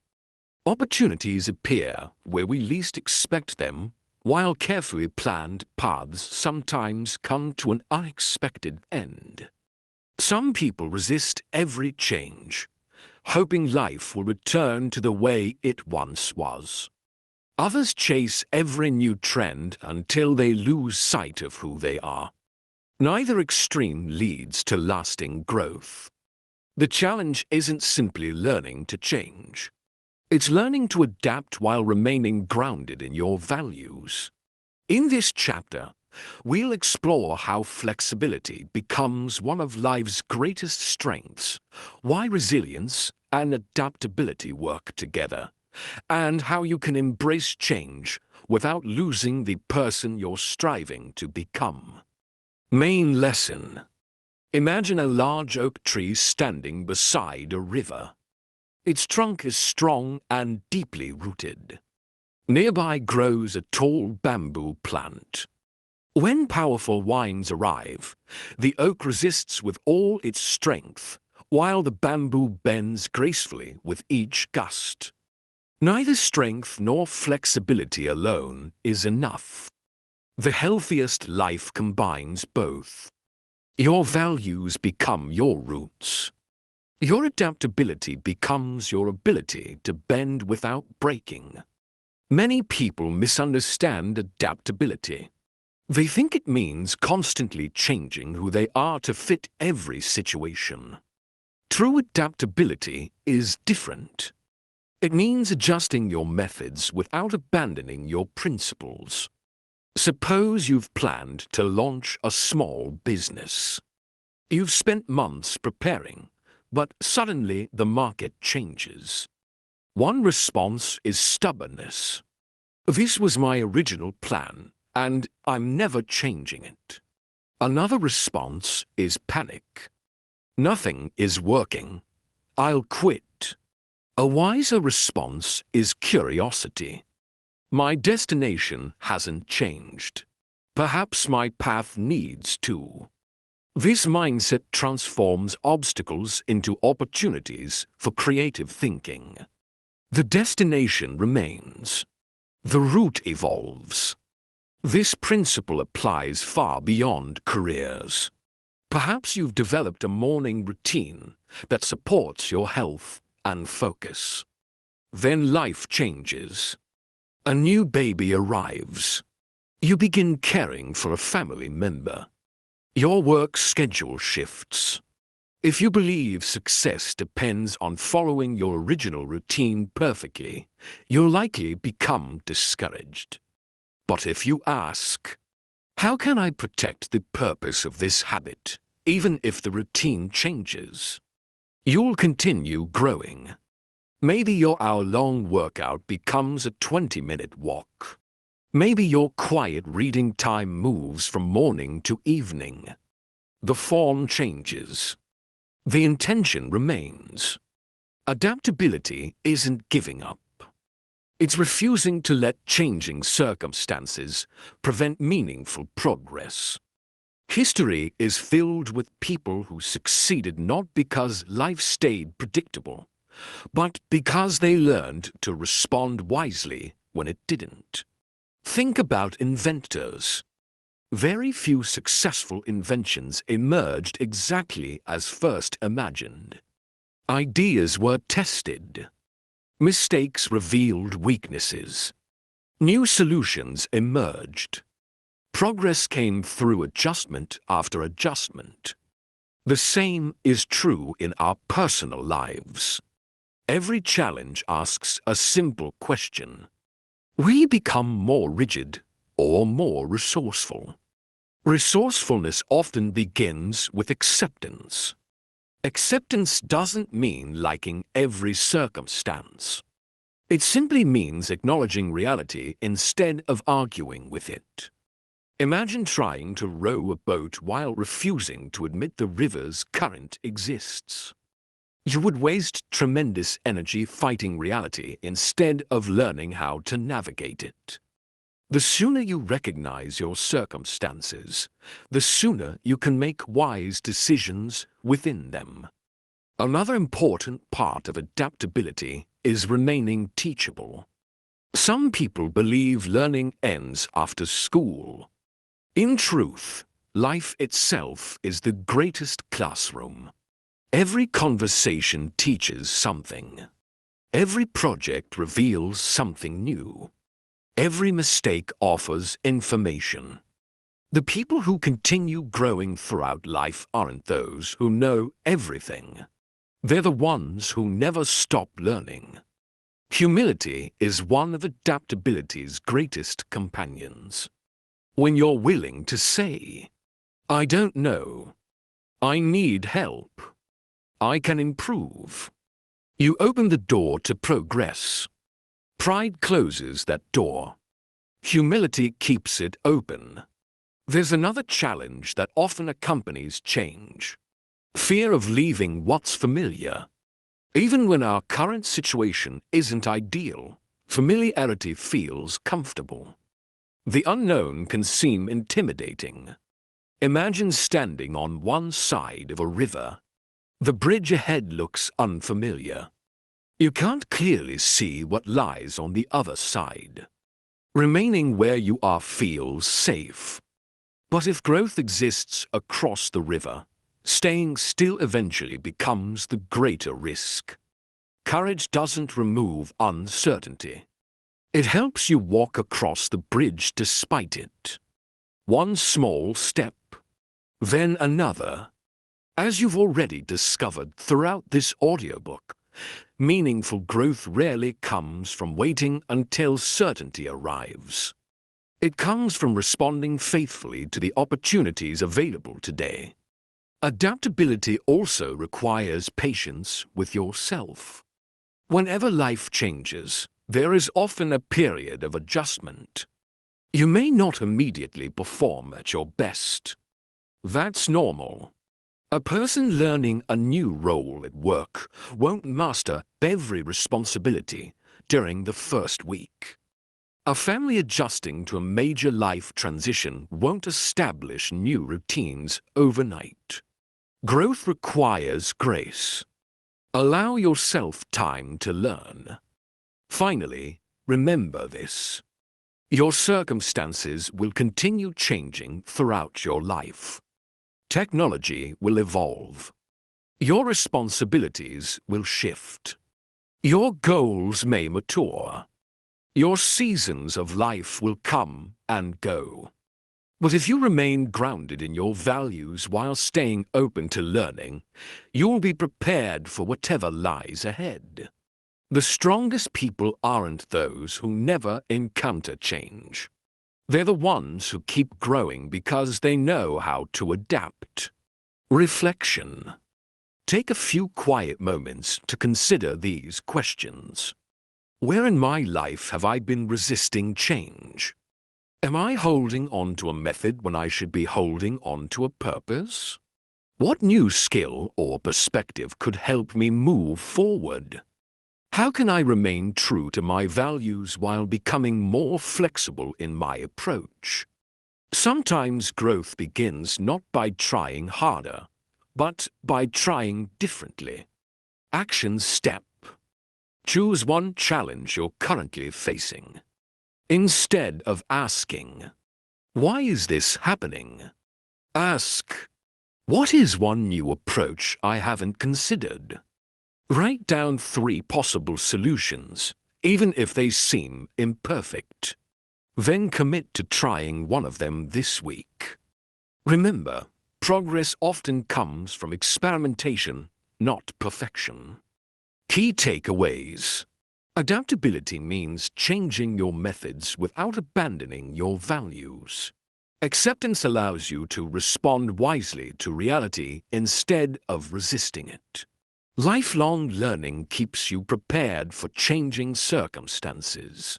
Opportunities appear where we least expect them, while carefully planned paths sometimes come to an unexpected end. Some people resist every change, hoping life will return to the way it once was. Others chase every new trend until they lose sight of who they are. Neither extreme leads to lasting growth. The challenge isn't simply learning to change. It's learning to adapt while remaining grounded in your values. In this chapter, we'll explore how flexibility becomes one of life's greatest strengths, why resilience and adaptability work together, and how you can embrace change without losing the person you're striving to become. Main lesson. Imagine a large oak tree standing beside a river. Its trunk is strong and deeply rooted. Nearby grows a tall bamboo plant. When powerful winds arrive, the oak resists with all its strength, while the bamboo bends gracefully with each gust. Neither strength nor flexibility alone is enough. The healthiest life combines both. Your values become your roots. Your adaptability becomes your ability to bend without breaking. Many people misunderstand adaptability. They think it means constantly changing who they are to fit every situation. True adaptability is different. It means adjusting your methods without abandoning your principles. Suppose you've planned to launch a small business. You've spent months preparing, but suddenly the market changes. One response is stubbornness. This was my original plan, and I'm never changing it. Another response is panic. Nothing is working. I'll quit. A wiser response is curiosity. My destination hasn't changed. Perhaps my path needs to. This mindset transforms obstacles into opportunities for creative thinking. The destination remains. The route evolves. This principle applies far beyond careers. Perhaps you've developed a morning routine that supports your health and focus. Then life changes. A new baby arrives. You begin caring for a family member. Your work schedule shifts. If you believe success depends on following your original routine perfectly, you'll likely become discouraged. But if you ask, how can I protect the purpose of this habit, even if the routine changes? You'll continue growing. Maybe your hour-long workout becomes a 20-minute walk. Maybe your quiet reading time moves from morning to evening. The form changes. The intention remains. Adaptability isn't giving up. It's refusing to let changing circumstances prevent meaningful progress. History is filled with people who succeeded not because life stayed predictable, but because they learned to respond wisely when it didn't. Think about inventors. Very few successful inventions emerged exactly as first imagined. Ideas were tested. Mistakes revealed weaknesses. New solutions emerged. Progress came through adjustment after adjustment. The same is true in our personal lives. Every challenge asks a simple question. We become more rigid or more resourceful. Resourcefulness often begins with acceptance. Acceptance doesn't mean liking every circumstance. It simply means acknowledging reality instead of arguing with it. Imagine trying to row a boat while refusing to admit the river's current exists. You would waste tremendous energy fighting reality instead of learning how to navigate it. The sooner you recognize your circumstances, the sooner you can make wise decisions within them. Another important part of adaptability is remaining teachable. Some people believe learning ends after school. In truth, life itself is the greatest classroom. Every conversation teaches something. Every project reveals something new. Every mistake offers information. The people who continue growing throughout life aren't those who know everything. They're the ones who never stop learning. Humility is one of adaptability's greatest companions. When you're willing to say, I don't know, I need help, I can improve, you open the door to progress. Pride closes that door. Humility keeps it open. There's another challenge that often accompanies change. Fear of leaving what's familiar. Even when our current situation isn't ideal, familiarity feels comfortable. The unknown can seem intimidating. Imagine standing on one side of a river. The bridge ahead looks unfamiliar. You can't clearly see what lies on the other side. Remaining where you are feels safe. But if growth exists across the river, staying still eventually becomes the greater risk. Courage doesn't remove uncertainty. It helps you walk across the bridge despite it. One small step, then another. As you've already discovered throughout this audiobook, meaningful growth rarely comes from waiting until certainty arrives. It comes from responding faithfully to the opportunities available today. Adaptability also requires patience with yourself. Whenever life changes, there is often a period of adjustment. You may not immediately perform at your best. That's normal. A person learning a new role at work won't master every responsibility during the first week. A family adjusting to a major life transition won't establish new routines overnight. Growth requires grace. Allow yourself time to learn. Finally, remember this. Your circumstances will continue changing throughout your life. Technology will evolve. Your responsibilities will shift. Your goals may mature. Your seasons of life will come and go. But if you remain grounded in your values while staying open to learning, you'll be prepared for whatever lies ahead. The strongest people aren't those who never encounter change. They're the ones who keep growing because they know how to adapt. Reflection. Take a few quiet moments to consider these questions. Where in my life have I been resisting change? Am I holding on to a method when I should be holding on to a purpose? What new skill or perspective could help me move forward? How can I remain true to my values while becoming more flexible in my approach? Sometimes growth begins not by trying harder, but by trying differently. Action step. Choose one challenge you're currently facing. Instead of asking, "Why is this happening?" ask, "What is one new approach I haven't considered?" Write down 3 possible solutions, even if they seem imperfect. Then commit to trying one of them this week. Remember, progress often comes from experimentation, not perfection. Key takeaways. Adaptability means changing your methods without abandoning your values. Acceptance allows you to respond wisely to reality instead of resisting it. Lifelong learning keeps you prepared for changing circumstances.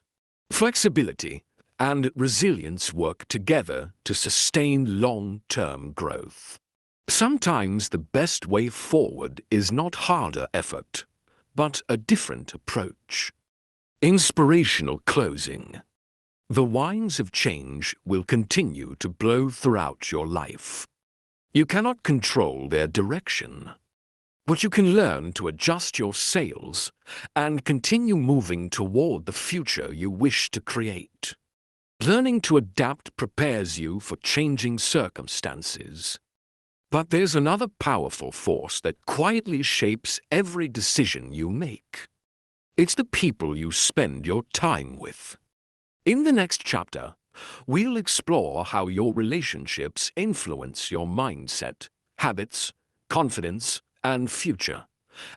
Flexibility and resilience work together to sustain long-term growth. Sometimes the best way forward is not harder effort, but a different approach. Inspirational closing. The winds of change will continue to blow throughout your life. You cannot control their direction, but you can learn to adjust your sails and continue moving toward the future you wish to create. Learning to adapt prepares you for changing circumstances. But there's another powerful force that quietly shapes every decision you make. It's the people you spend your time with. In the next chapter, we'll explore how your relationships influence your mindset, habits, confidence, and future,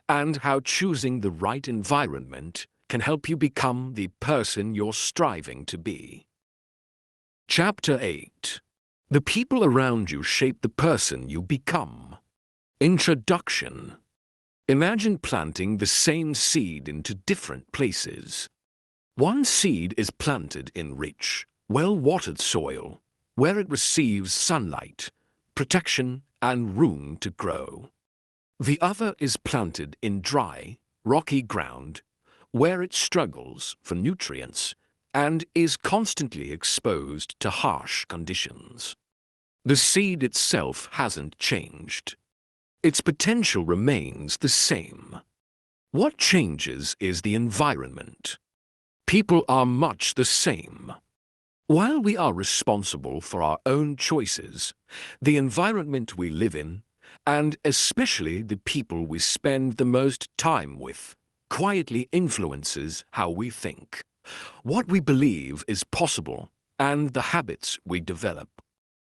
and how choosing the right environment can help you become the person you're striving to be. Chapter 8. The people around you shape the person you become. Introduction. Imagine planting the same seed into different places. One seed is planted in rich, well-watered soil, where it receives sunlight, protection, and room to grow. The other is planted in dry, rocky ground, where it struggles for nutrients and is constantly exposed to harsh conditions. The seed itself hasn't changed. Its potential remains the same. What changes is the environment. People are much the same. While we are responsible for our own choices, the environment we live in, and especially the people we spend the most time with, quietly influences how we think, what we believe is possible, and the habits we develop.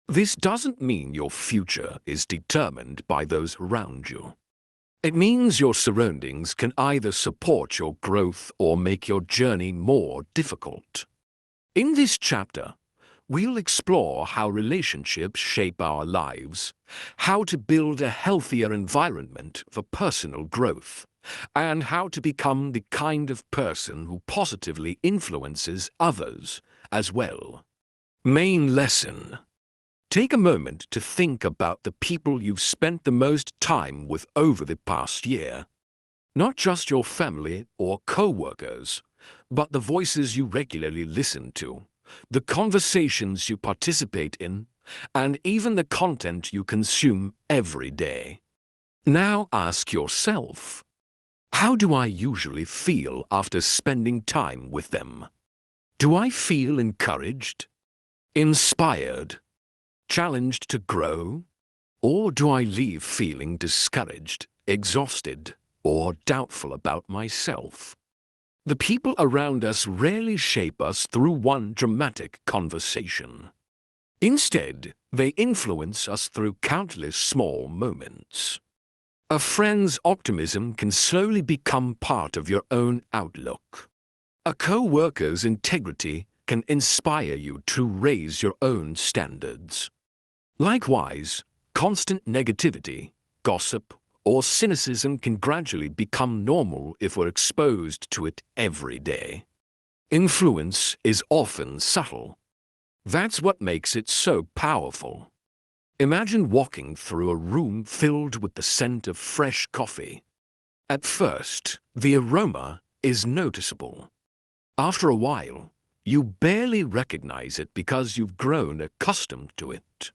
This doesn't mean your future is determined by those around you. It means your surroundings can either support your growth or make your journey more difficult. In this chapter, we'll explore how relationships shape our lives, how to build a healthier environment for personal growth, and how to become the kind of person who positively influences others as well. Main lesson. Take a moment to think about the people you've spent the most time with over the past year. Not just your family or co-workers, but the voices you regularly listen to, the conversations you participate in, and even the content you consume every day. Now ask yourself, how do I usually feel after spending time with them? Do I feel encouraged, inspired, challenged to grow? Or do I leave feeling discouraged, exhausted, or doubtful about myself? The people around us rarely shape us through one dramatic conversation. Instead, they influence us through countless small moments. A friend's optimism can slowly become part of your own outlook. A co-worker's integrity can inspire you to raise your own standards. Likewise, constant negativity, gossip, or cynicism can gradually become normal if we're exposed to it every day. Influence is often subtle. That's what makes it so powerful. Imagine walking through a room filled with the scent of fresh coffee. At first, the aroma is noticeable. After a while, you barely recognize it because you've grown accustomed to it.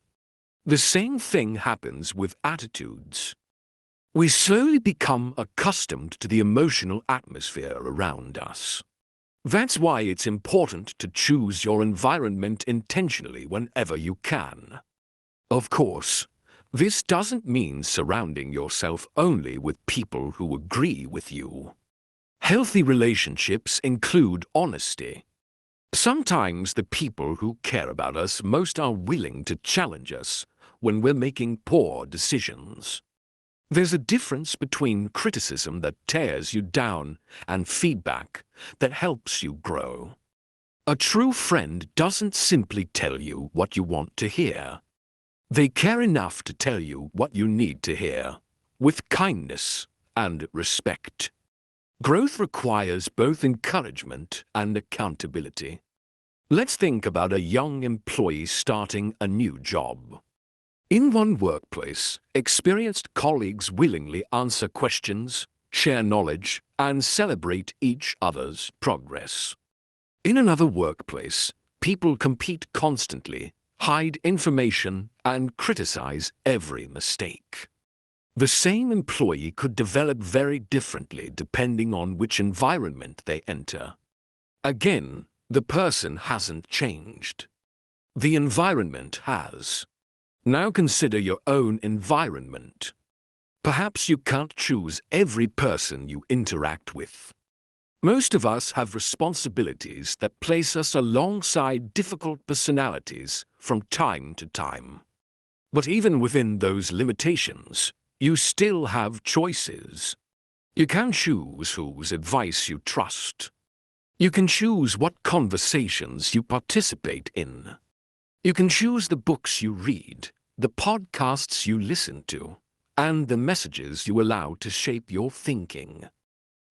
The same thing happens with attitudes. We slowly become accustomed to the emotional atmosphere around us. That's why it's important to choose your environment intentionally whenever you can. Of course, this doesn't mean surrounding yourself only with people who agree with you. Healthy relationships include honesty. Sometimes the people who care about us most are willing to challenge us when we're making poor decisions. There's a difference between criticism that tears you down and feedback that helps you grow. A true friend doesn't simply tell you what you want to hear. They care enough to tell you what you need to hear, with kindness and respect. Growth requires both encouragement and accountability. Let's think about a young employee starting a new job. In one workplace, experienced colleagues willingly answer questions, share knowledge, and celebrate each other's progress. In another workplace, people compete constantly, hide information, and criticize every mistake. The same employee could develop very differently depending on which environment they enter. Again, the person hasn't changed. The environment has. Now consider your own environment. Perhaps you can't choose every person you interact with. Most of us have responsibilities that place us alongside difficult personalities from time to time. But even within those limitations, you still have choices. You can choose whose advice you trust. You can choose what conversations you participate in. You can choose the books you read, the podcasts you listen to, and the messages you allow to shape your thinking.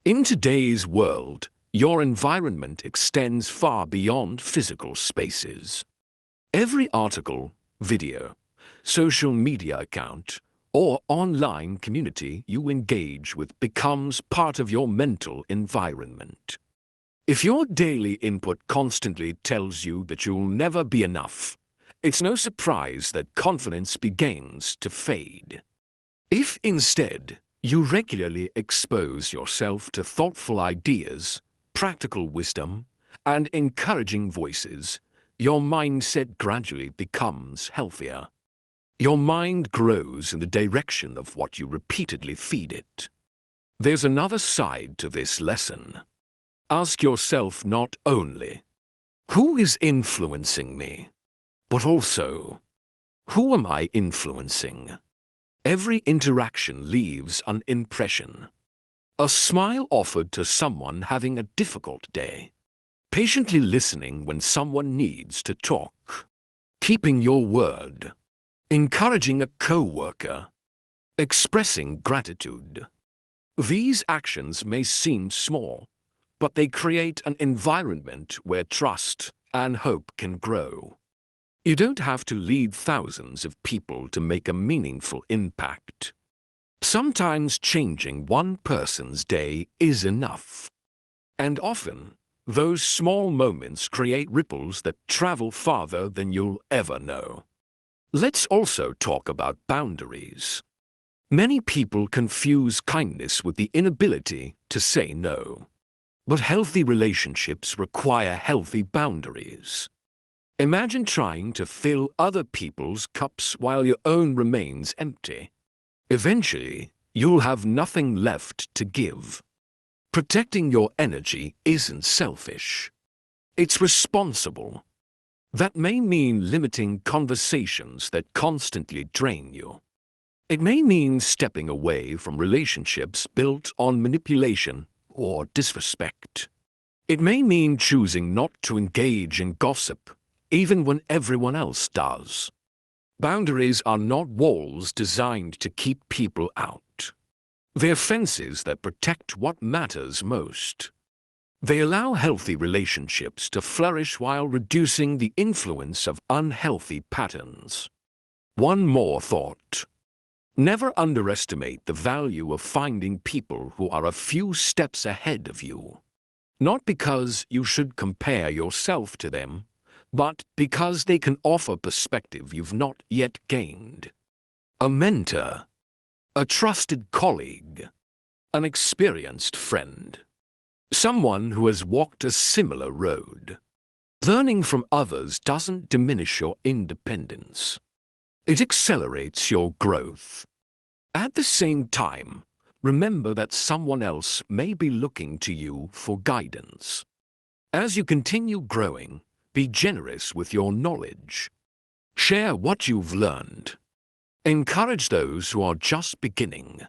In today's world, your environment extends far beyond physical spaces. Every article, video, social media account, or online community you engage with becomes part of your mental environment. If your daily input constantly tells you that you'll never be enough, it's no surprise that confidence begins to fade. If instead you regularly expose yourself to thoughtful ideas, practical wisdom, and encouraging voices, your mindset gradually becomes healthier. Your mind grows in the direction of what you repeatedly feed it. There's another side to this lesson. Ask yourself not only, who is influencing me, but also, who am I influencing? Every interaction leaves an impression. A smile offered to someone having a difficult day. Patiently listening when someone needs to talk. Keeping your word. Encouraging a co-worker. Expressing gratitude. These actions may seem small, but they create an environment where trust and hope can grow. You don't have to lead thousands of people to make a meaningful impact. Sometimes changing one person's day is enough. And often, those small moments create ripples that travel farther than you'll ever know. Let's also talk about boundaries. Many people confuse kindness with the inability to say no. But healthy relationships require healthy boundaries. Imagine trying to fill other people's cups while your own remains empty. Eventually, you'll have nothing left to give. Protecting your energy isn't selfish. It's responsible. That may mean limiting conversations that constantly drain you. It may mean stepping away from relationships built on manipulation or disrespect. It may mean choosing not to engage in gossip, even when everyone else does. Boundaries are not walls designed to keep people out. They're fences that protect what matters most. They allow healthy relationships to flourish while reducing the influence of unhealthy patterns. One more thought. Never underestimate the value of finding people who are a few steps ahead of you. Not because you should compare yourself to them, but because they can offer perspective you've not yet gained. A mentor, a trusted colleague, an experienced friend, someone who has walked a similar road. Learning from others doesn't diminish your independence. It accelerates your growth. At the same time, remember that someone else may be looking to you for guidance. As you continue growing, be generous with your knowledge. Share what you've learned. Encourage those who are just beginning.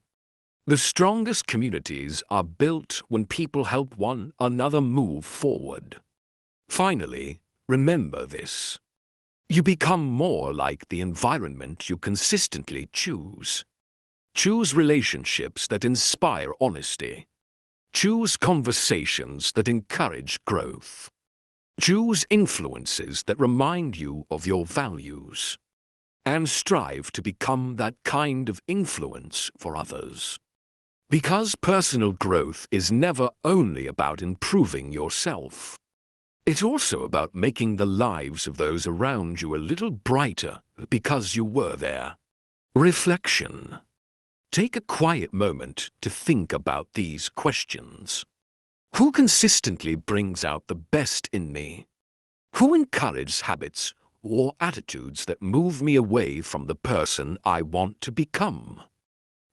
The strongest communities are built when people help one another move forward. Finally, remember this. You become more like the environment you consistently choose. Choose relationships that inspire honesty. Choose conversations that encourage growth. Choose influences that remind you of your values. And strive to become that kind of influence for others. Because personal growth is never only about improving yourself. It's also about making the lives of those around you a little brighter because you were there. Reflection. Take a quiet moment to think about these questions. Who consistently brings out the best in me? Who encourages habits or attitudes that move me away from the person I want to become?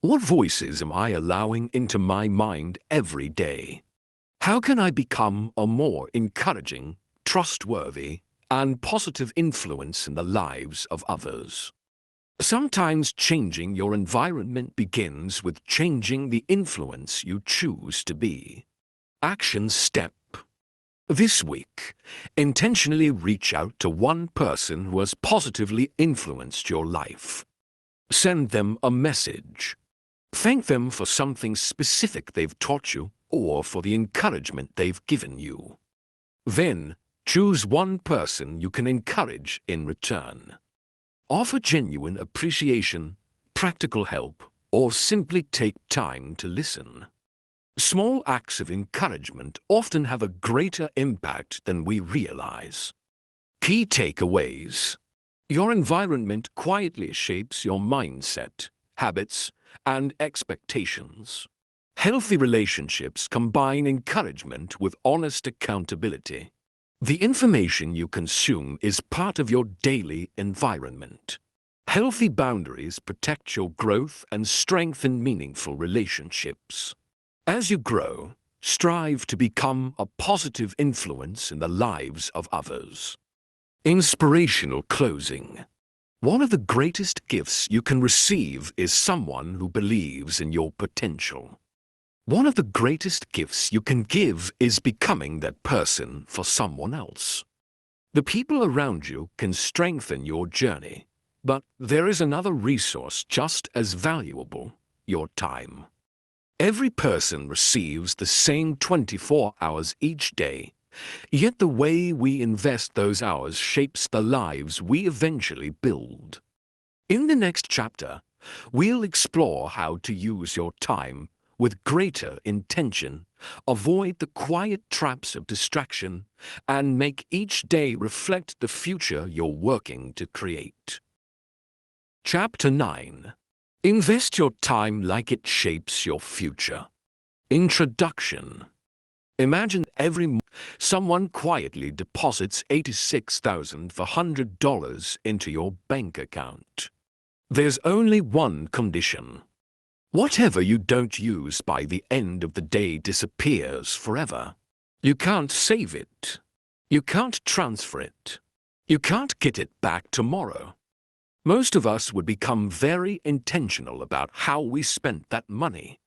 What voices am I allowing into my mind every day? How can I become a more encouraging, trustworthy, and positive influence in the lives of others? Sometimes changing your environment begins with changing the influence you choose to be. Action step. This week, intentionally reach out to one person who has positively influenced your life. Send them a message. Thank them for something specific they've taught you or for the encouragement they've given you. Then, choose one person you can encourage in return. Offer genuine appreciation, practical help, or simply take time to listen. Small acts of encouragement often have a greater impact than we realize. Key takeaways. Your environment quietly shapes your mindset, habits, and expectations. Healthy relationships combine encouragement with honest accountability. The information you consume is part of your daily environment. Healthy boundaries protect your growth and strengthen meaningful relationships. As you grow, strive to become a positive influence in the lives of others. Inspirational closing. One of the greatest gifts you can receive is someone who believes in your potential. One of the greatest gifts you can give is becoming that person for someone else. The people around you can strengthen your journey, but there is another resource just as valuable: your time. Every person receives the same 24 hours each day, Yet the way we invest those hours shapes the lives we eventually build. In the next chapter, we'll explore how to use your time with greater intention, avoid the quiet traps of distraction, and make each day reflect the future you're working to create. Chapter 9. Invest your time like it shapes your future. Introduction. Imagine every month someone quietly deposits $86,400 into your bank account. There's only one condition. Whatever you don't use by the end of the day disappears forever. You can't save it. You can't transfer it. You can't get it back tomorrow. Most of us would become very intentional about how we spent that money.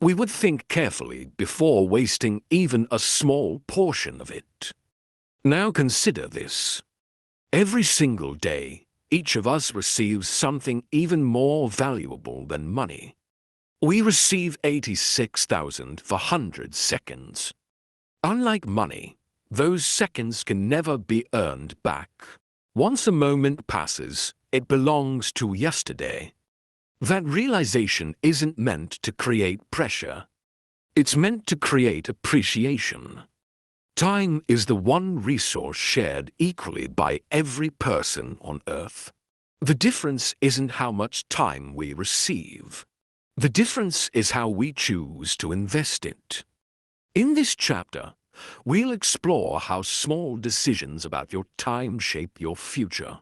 We would think carefully before wasting even a small portion of it. Now consider this. Every single day, each of us receives something even more valuable than money. We receive 86,400 seconds. Unlike money, those seconds can never be earned back. Once a moment passes, it belongs to yesterday. That realization isn't meant to create pressure. It's meant to create appreciation. Time is the one resource shared equally by every person on Earth. The difference isn't how much time we receive. The difference is how we choose to invest it. In this chapter, we'll explore how small decisions about your time shape your future,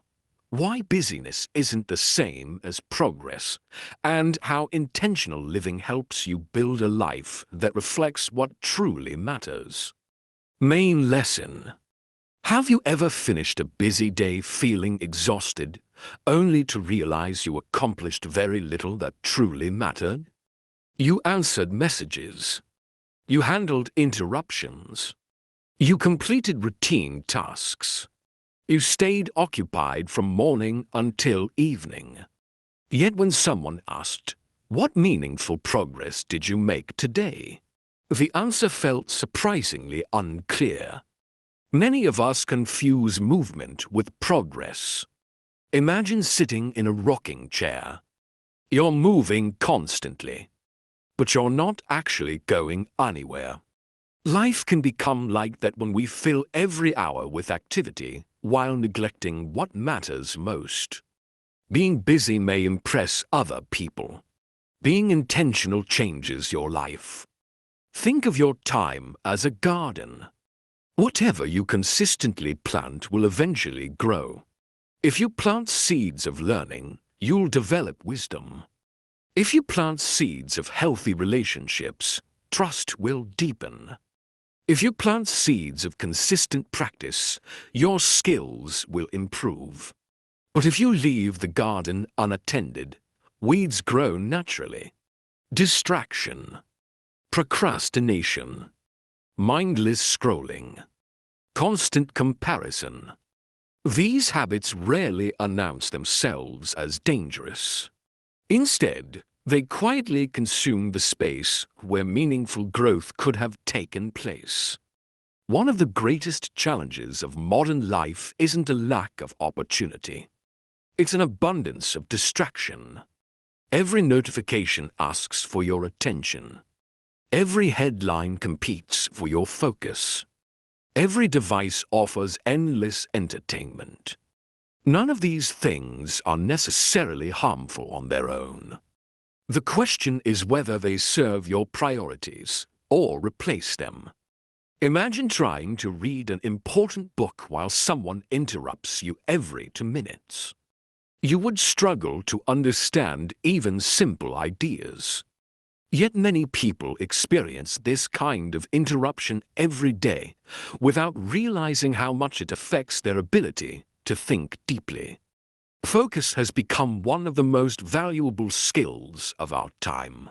why busyness isn't the same as progress, and how intentional living helps you build a life that reflects what truly matters. Main lesson. Have you ever finished a busy day feeling exhausted, only to realize you accomplished very little that truly mattered? You answered messages. You handled interruptions. You completed routine tasks. You stayed occupied from morning until evening. Yet when someone asked, "What meaningful progress did you make today?" the answer felt surprisingly unclear. Many of us confuse movement with progress. Imagine sitting in a rocking chair. You're moving constantly, but you're not actually going anywhere. Life can become like that when we fill every hour with activity while neglecting what matters most. Being busy may impress other people. Being intentional changes your life. Think of your time as a garden. Whatever you consistently plant will eventually grow. If you plant seeds of learning, you'll develop wisdom. If you plant seeds of healthy relationships, trust will deepen. If you plant seeds of consistent practice, your skills will improve. But if you leave the garden unattended, weeds grow naturally. Distraction, procrastination, mindless scrolling, constant comparison. These habits rarely announce themselves as dangerous. Instead, they quietly consume the space where meaningful growth could have taken place. One of the greatest challenges of modern life isn't a lack of opportunity. It's an abundance of distraction. Every notification asks for your attention. Every headline competes for your focus. Every device offers endless entertainment. None of these things are necessarily harmful on their own. The question is whether they serve your priorities or replace them. Imagine trying to read an important book while someone interrupts you every 2 minutes. You would struggle to understand even simple ideas. Yet many people experience this kind of interruption every day without realizing how much it affects their ability to think deeply. Focus has become one of the most valuable skills of our time.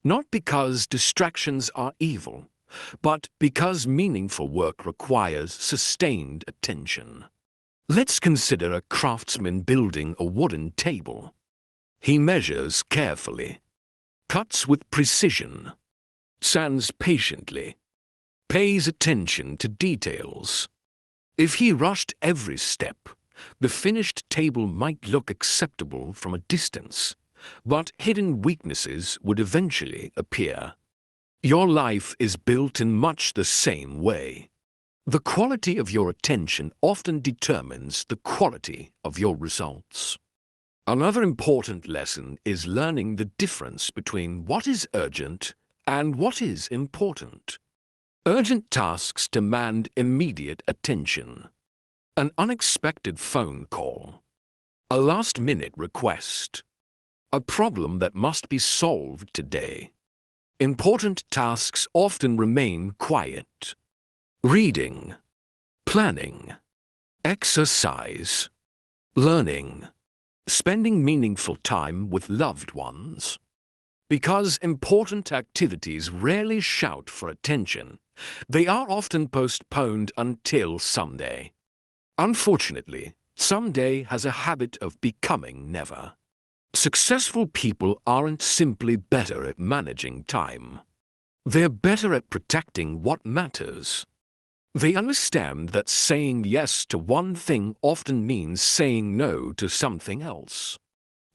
Not because distractions are evil, but because meaningful work requires sustained attention. Let's consider a craftsman building a wooden table. He measures carefully, cuts with precision, sands patiently, pays attention to details. If he rushed every step, the finished table might look acceptable from a distance, but hidden weaknesses would eventually appear. Your life is built in much the same way. The quality of your attention often determines the quality of your results. Another important lesson is learning the difference between what is urgent and what is important. Urgent tasks demand immediate attention. An unexpected phone call, a last-minute request, a problem that must be solved today. Important tasks often remain quiet. Reading, planning, exercise, learning, spending meaningful time with loved ones. Because important activities rarely shout for attention, they are often postponed until someday. Unfortunately, someday has a habit of becoming never. Successful people aren't simply better at managing time. They're better at protecting what matters. They understand that saying yes to one thing often means saying no to something else.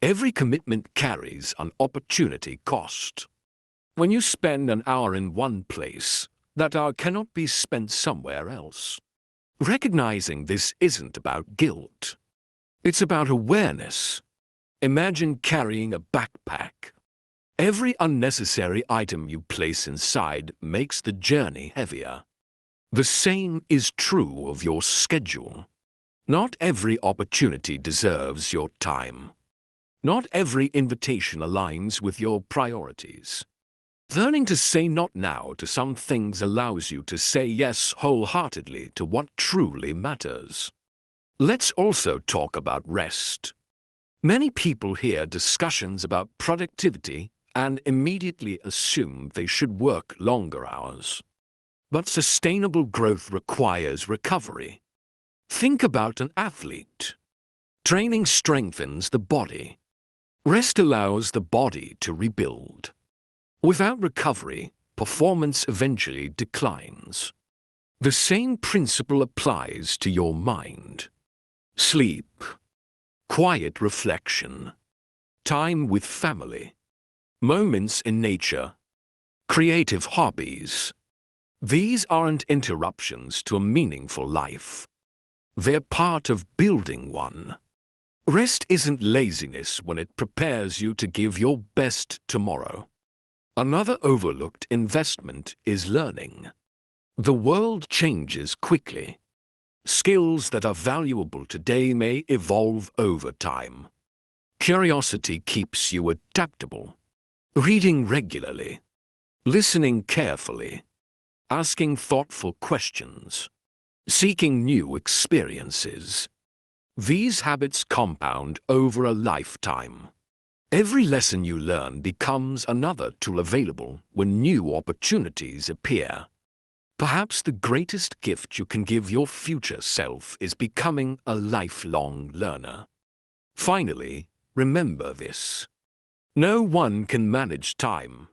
Every commitment carries an opportunity cost. When you spend an hour in one place, that hour cannot be spent somewhere else. Recognizing this isn't about guilt. It's about awareness. Imagine carrying a backpack. Every unnecessary item you place inside makes the journey heavier. The same is true of your schedule. Not every opportunity deserves your time. Not every invitation aligns with your priorities. Learning to say not now to some things allows you to say yes wholeheartedly to what truly matters. Let's also talk about rest. Many people hear discussions about productivity and immediately assume they should work longer hours. But sustainable growth requires recovery. Think about an athlete. Training strengthens the body. Rest allows the body to rebuild. Without recovery, performance eventually declines. The same principle applies to your mind. Sleep, quiet reflection, time with family, moments in nature, creative hobbies. These aren't interruptions to a meaningful life. They're part of building one. Rest isn't laziness when it prepares you to give your best tomorrow. Another overlooked investment is learning. The world changes quickly. Skills that are valuable today may evolve over time. Curiosity keeps you adaptable. Reading regularly, listening carefully, asking thoughtful questions, seeking new experiences. These habits compound over a lifetime. Every lesson you learn becomes another tool available when new opportunities appear. Perhaps the greatest gift you can give your future self is becoming a lifelong learner. Finally, remember this. No one can manage time.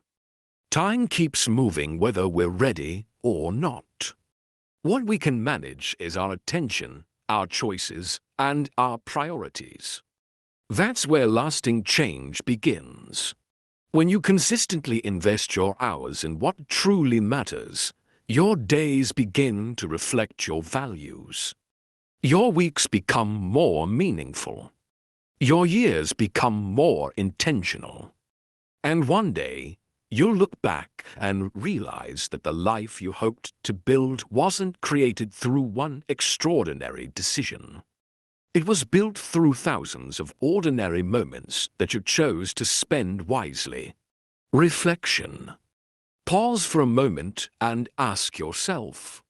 Time keeps moving whether we're ready or not. What we can manage is our attention, our choices, and our priorities. That's where lasting change begins. When you consistently invest your hours in what truly matters, your days begin to reflect your values. Your weeks become more meaningful. Your years become more intentional. And one day, you'll look back and realize that the life you hoped to build wasn't created through one extraordinary decision. It was built through thousands of ordinary moments that you chose to spend wisely. Reflection. Pause for a moment and ask yourself,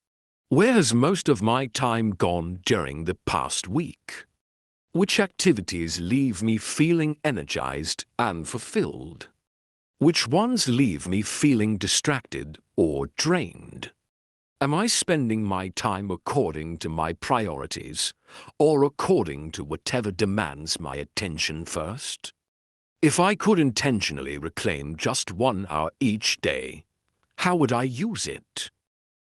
where has most of my time gone during the past week? Which activities leave me feeling energized and fulfilled? Which ones leave me feeling distracted or drained? Am I spending my time according to my priorities, or according to whatever demands my attention first? If I could intentionally reclaim just 1 hour each day, how would I use it?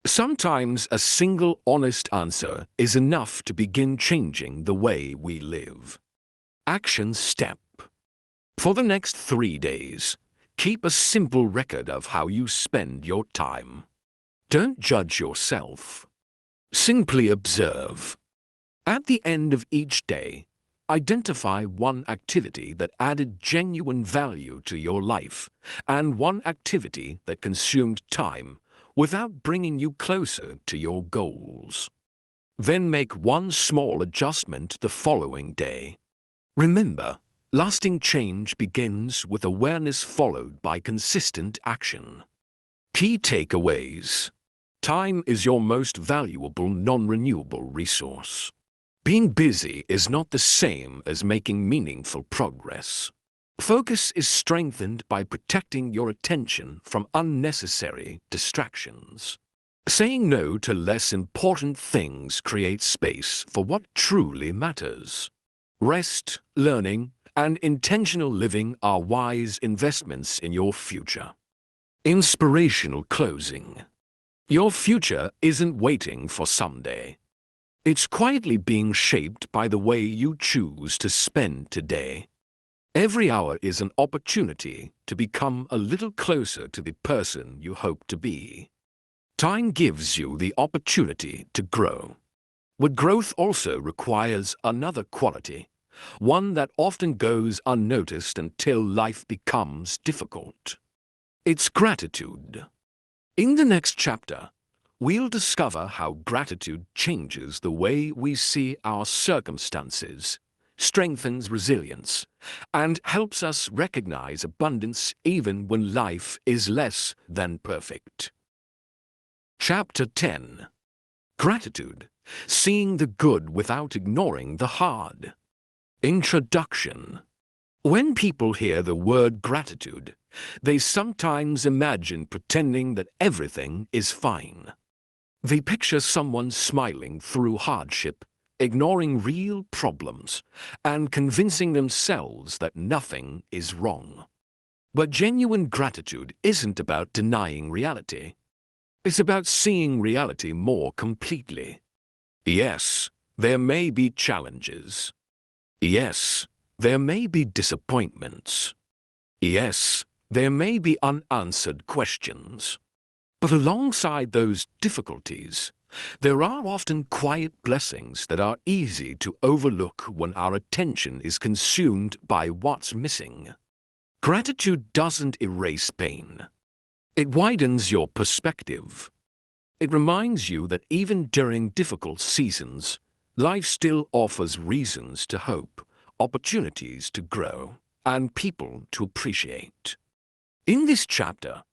Sometimes a single honest answer is enough to begin changing the way we live. Action step. For the next 3 days, keep a simple record of how you spend your time. Don't judge yourself. Simply observe. At the end of each day, identify one activity that added genuine value to your life and one activity that consumed time without bringing you closer to your goals. Then make one small adjustment the following day. Remember, lasting change begins with awareness followed by consistent action. Key takeaways. Time is your most valuable non-renewable resource. Being busy is not the same as making meaningful progress. Focus is strengthened by protecting your attention from unnecessary distractions. Saying no to less important things creates space for what truly matters. Rest, learning, and intentional living are wise investments in your future. Inspirational closing. Your future isn't waiting for someday. It's quietly being shaped by the way you choose to spend today. Every hour is an opportunity to become a little closer to the person you hope to be. Time gives you the opportunity to grow. But growth also requires another quality, one that often goes unnoticed until life becomes difficult. It's gratitude. In the next chapter, we'll discover how gratitude changes the way we see our circumstances, strengthens resilience, and helps us recognize abundance even when life is less than perfect. Chapter 10. Gratitude. Seeing the good without ignoring the hard. Introduction. When people hear the word gratitude, they sometimes imagine pretending that everything is fine. They picture someone smiling through hardship, ignoring real problems, and convincing themselves that nothing is wrong. But genuine gratitude isn't about denying reality. It's about seeing reality more completely. Yes, there may be challenges. Yes, there may be disappointments. Yes, there may be unanswered questions. But alongside those difficulties, there are often quiet blessings that are easy to overlook when our attention is consumed by what's missing. Gratitude doesn't erase pain. It widens your perspective. It reminds you that even during difficult seasons, life still offers reasons to hope, opportunities to grow, and people to appreciate. In this chapter,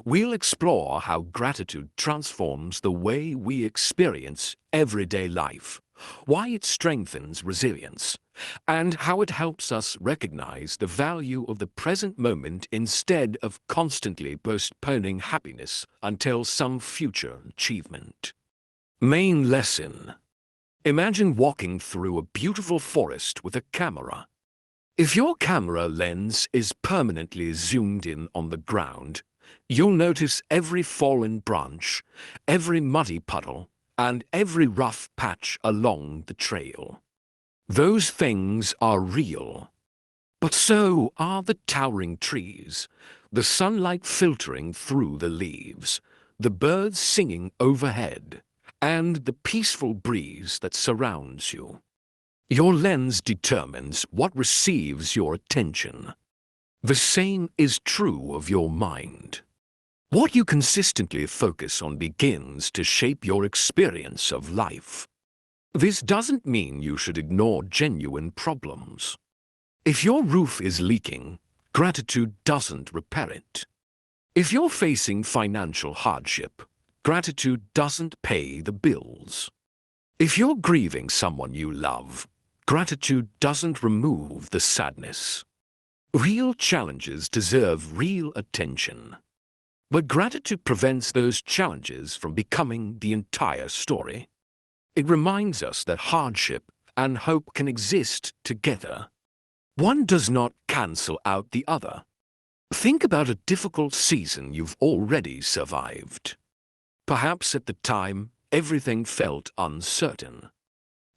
we'll explore how gratitude transforms the way we experience everyday life, why it strengthens resilience, and how it helps us recognize the value of the present moment instead of constantly postponing happiness until some future achievement. Main lesson. Imagine walking through a beautiful forest with a camera. If your camera lens is permanently zoomed in on the ground, you'll notice every fallen branch, every muddy puddle, and every rough patch along the trail. Those things are real. But so are the towering trees, the sunlight filtering through the leaves, the birds singing overhead, and the peaceful breeze that surrounds you. Your lens determines what receives your attention. The same is true of your mind. What you consistently focus on begins to shape your experience of life. This doesn't mean you should ignore genuine problems. If your roof is leaking, gratitude doesn't repair it. If you're facing financial hardship, gratitude doesn't pay the bills. If you're grieving someone you love, gratitude doesn't remove the sadness. Real challenges deserve real attention. But gratitude prevents those challenges from becoming the entire story. It reminds us that hardship and hope can exist together. One does not cancel out the other. Think about a difficult season you've already survived. Perhaps at the time, everything felt uncertain.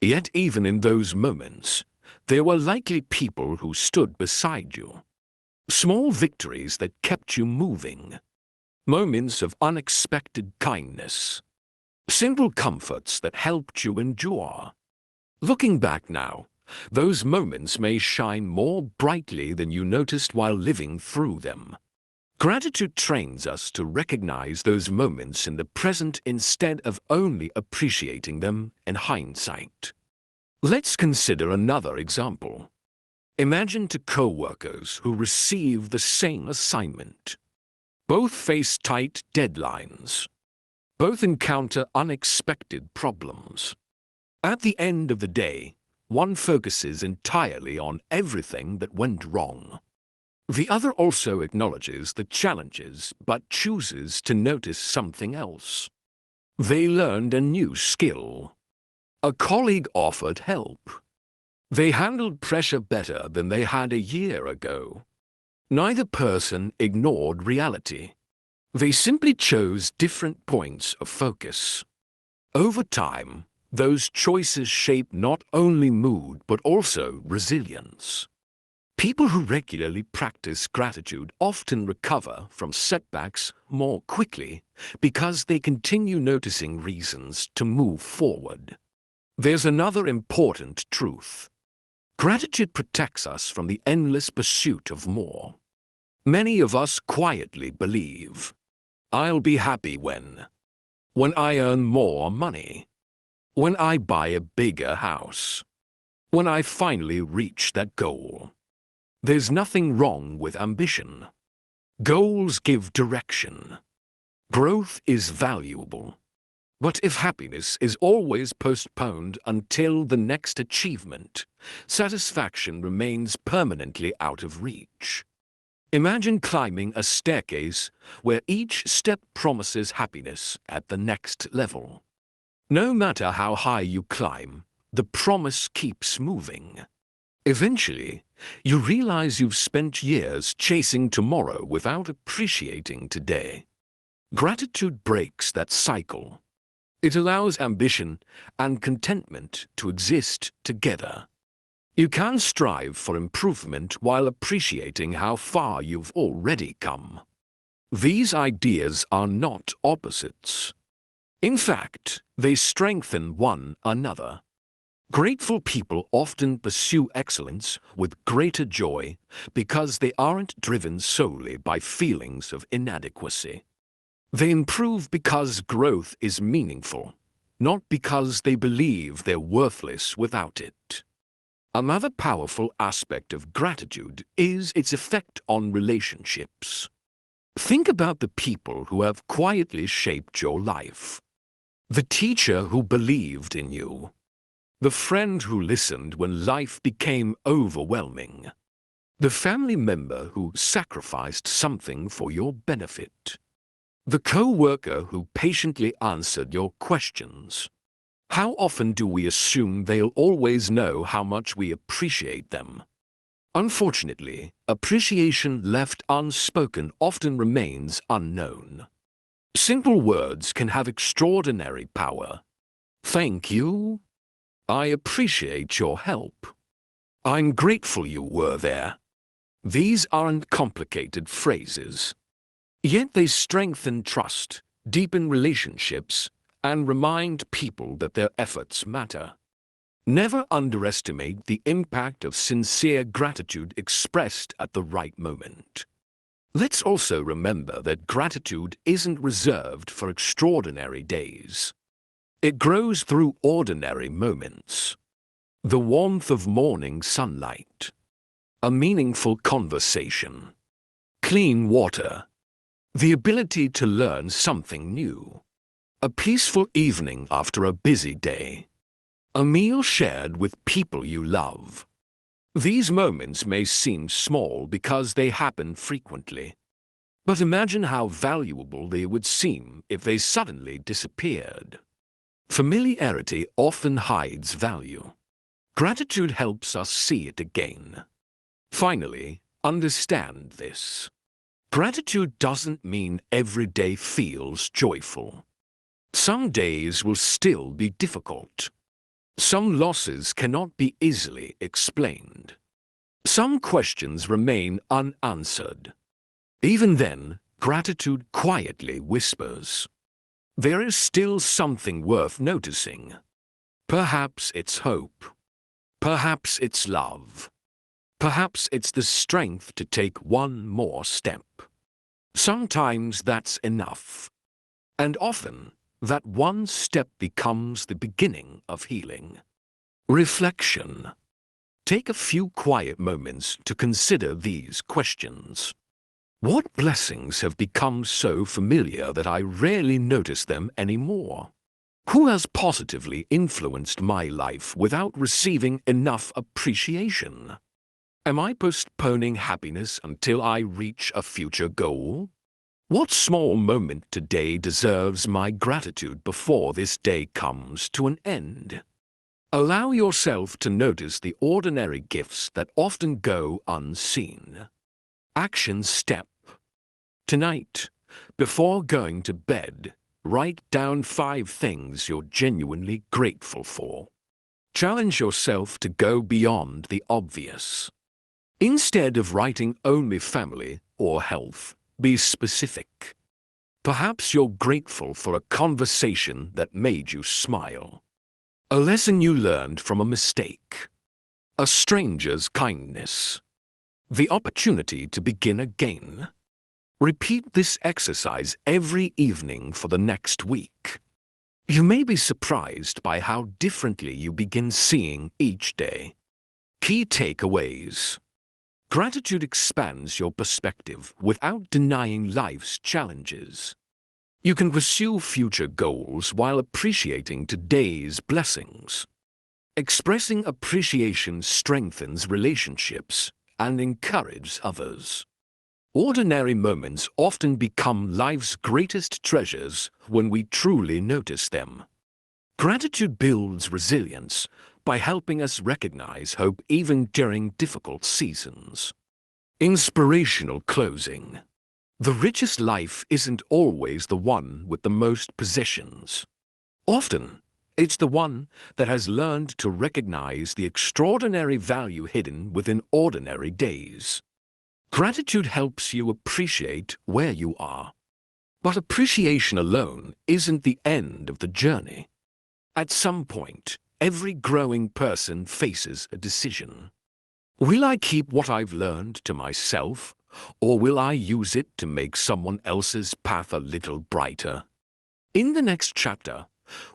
Yet even in those moments, there were likely people who stood beside you. Small victories that kept you moving. Moments of unexpected kindness. Simple comforts that helped you endure. Looking back now, those moments may shine more brightly than you noticed while living through them. Gratitude trains us to recognize those moments in the present instead of only appreciating them in hindsight. Let's consider another example. Imagine two co-workers who receive the same assignment. Both face tight deadlines. Both encounter unexpected problems. At the end of the day, one focuses entirely on everything that went wrong. The other also acknowledges the challenges but chooses to notice something else. They learned a new skill. A colleague offered help. They handled pressure better than they had a year ago. Neither person ignored reality. They simply chose different points of focus. Over time, those choices shape not only mood but also resilience. People who regularly practice gratitude often recover from setbacks more quickly because they continue noticing reasons to move forward. There's another important truth. Gratitude protects us from the endless pursuit of more. Many of us quietly believe, I'll be happy when I earn more money, when I buy a bigger house, when I finally reach that goal. There's nothing wrong with ambition. Goals give direction. Growth is valuable. But if happiness is always postponed until the next achievement, satisfaction remains permanently out of reach. Imagine climbing a staircase where each step promises happiness at the next level. No matter how high you climb, the promise keeps moving. Eventually, you realize you've spent years chasing tomorrow without appreciating today. Gratitude breaks that cycle. It allows ambition and contentment to exist together. You can strive for improvement while appreciating how far you've already come. These ideas are not opposites. In fact, they strengthen one another. Grateful people often pursue excellence with greater joy because they aren't driven solely by feelings of inadequacy. They improve because growth is meaningful, not because they believe they're worthless without it. Another powerful aspect of gratitude is its effect on relationships. Think about the people who have quietly shaped your life. The teacher who believed in you. The friend who listened when life became overwhelming. The family member who sacrificed something for your benefit. The co-worker who patiently answered your questions. How often do we assume they'll always know how much we appreciate them? Unfortunately, appreciation left unspoken often remains unknown. Simple words can have extraordinary power. Thank you. I appreciate your help. I'm grateful you were there. These aren't complicated phrases. Yet they strengthen trust, deepen relationships, and remind people that their efforts matter. Never underestimate the impact of sincere gratitude expressed at the right moment. Let's also remember that gratitude isn't reserved for extraordinary days. It grows through ordinary moments. The warmth of morning sunlight. A meaningful conversation. Clean water. The ability to learn something new. A peaceful evening after a busy day. A meal shared with people you love. These moments may seem small because they happen frequently. But imagine how valuable they would seem if they suddenly disappeared. Familiarity often hides value. Gratitude helps us see it again. Finally, understand this. Gratitude doesn't mean every day feels joyful. Some days will still be difficult. Some losses cannot be easily explained. Some questions remain unanswered. Even then, gratitude quietly whispers, "There is still something worth noticing." Perhaps it's hope. Perhaps it's love. Perhaps it's the strength to take one more step. Sometimes that's enough. And often, that one step becomes the beginning of healing. Reflection. Take a few quiet moments to consider these questions. What blessings have become so familiar that I rarely notice them anymore? Who has positively influenced my life without receiving enough appreciation? Am I postponing happiness until I reach a future goal? What small moment today deserves my gratitude before this day comes to an end? Allow yourself to notice the ordinary gifts that often go unseen. Action step. Tonight, before going to bed, write down 5 things you're genuinely grateful for. Challenge yourself to go beyond the obvious. Instead of writing only family or health, be specific. Perhaps you're grateful for a conversation that made you smile, a lesson you learned from a mistake, a stranger's kindness, the opportunity to begin again. Repeat this exercise every evening for the next week. You may be surprised by how differently you begin seeing each day. Key takeaways. Gratitude expands your perspective without denying life's challenges. You can pursue future goals while appreciating today's blessings. Expressing appreciation strengthens relationships and encourages others. Ordinary moments often become life's greatest treasures when we truly notice them. Gratitude builds resilience by helping us recognize hope even during difficult seasons. Inspirational closing. The richest life isn't always the one with the most possessions. Often, it's the one that has learned to recognize the extraordinary value hidden within ordinary days. Gratitude helps you appreciate where you are. But appreciation alone isn't the end of the journey. At some point, every growing person faces a decision. Will I keep what I've learned to myself, or will I use it to make someone else's path a little brighter? In the next chapter,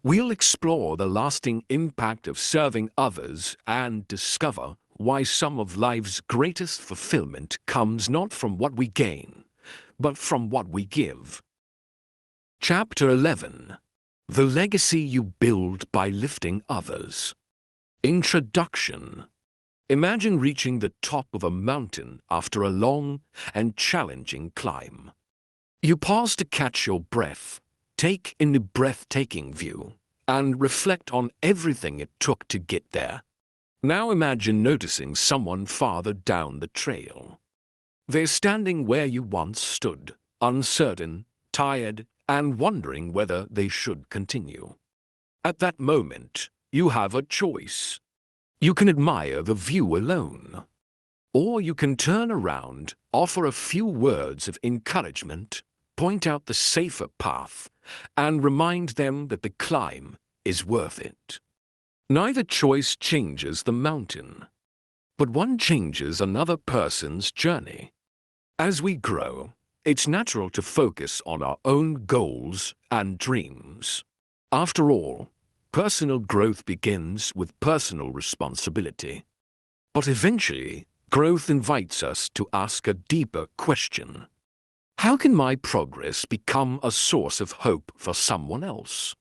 we'll explore the lasting impact of serving others and discover why some of life's greatest fulfillment comes not from what we gain, but from what we give. Chapter 11. The Legacy You Build by Lifting Others. Introduction. Imagine reaching the top of a mountain after a long and challenging climb. You pause to catch your breath, take in the breathtaking view, and reflect on everything it took to get there. Now imagine noticing someone farther down the trail. They're standing where you once stood, uncertain, tired, and wondering whether they should continue. At that moment, you have a choice. You can admire the view alone, or you can turn around, offer a few words of encouragement, point out the safer path, and remind them that the climb is worth it. Neither choice changes the mountain, but one changes another person's journey. As we grow, it's natural to focus on our own goals and dreams. After all, personal growth begins with personal responsibility. But eventually, growth invites us to ask a deeper question. How can my progress become a source of hope for someone else?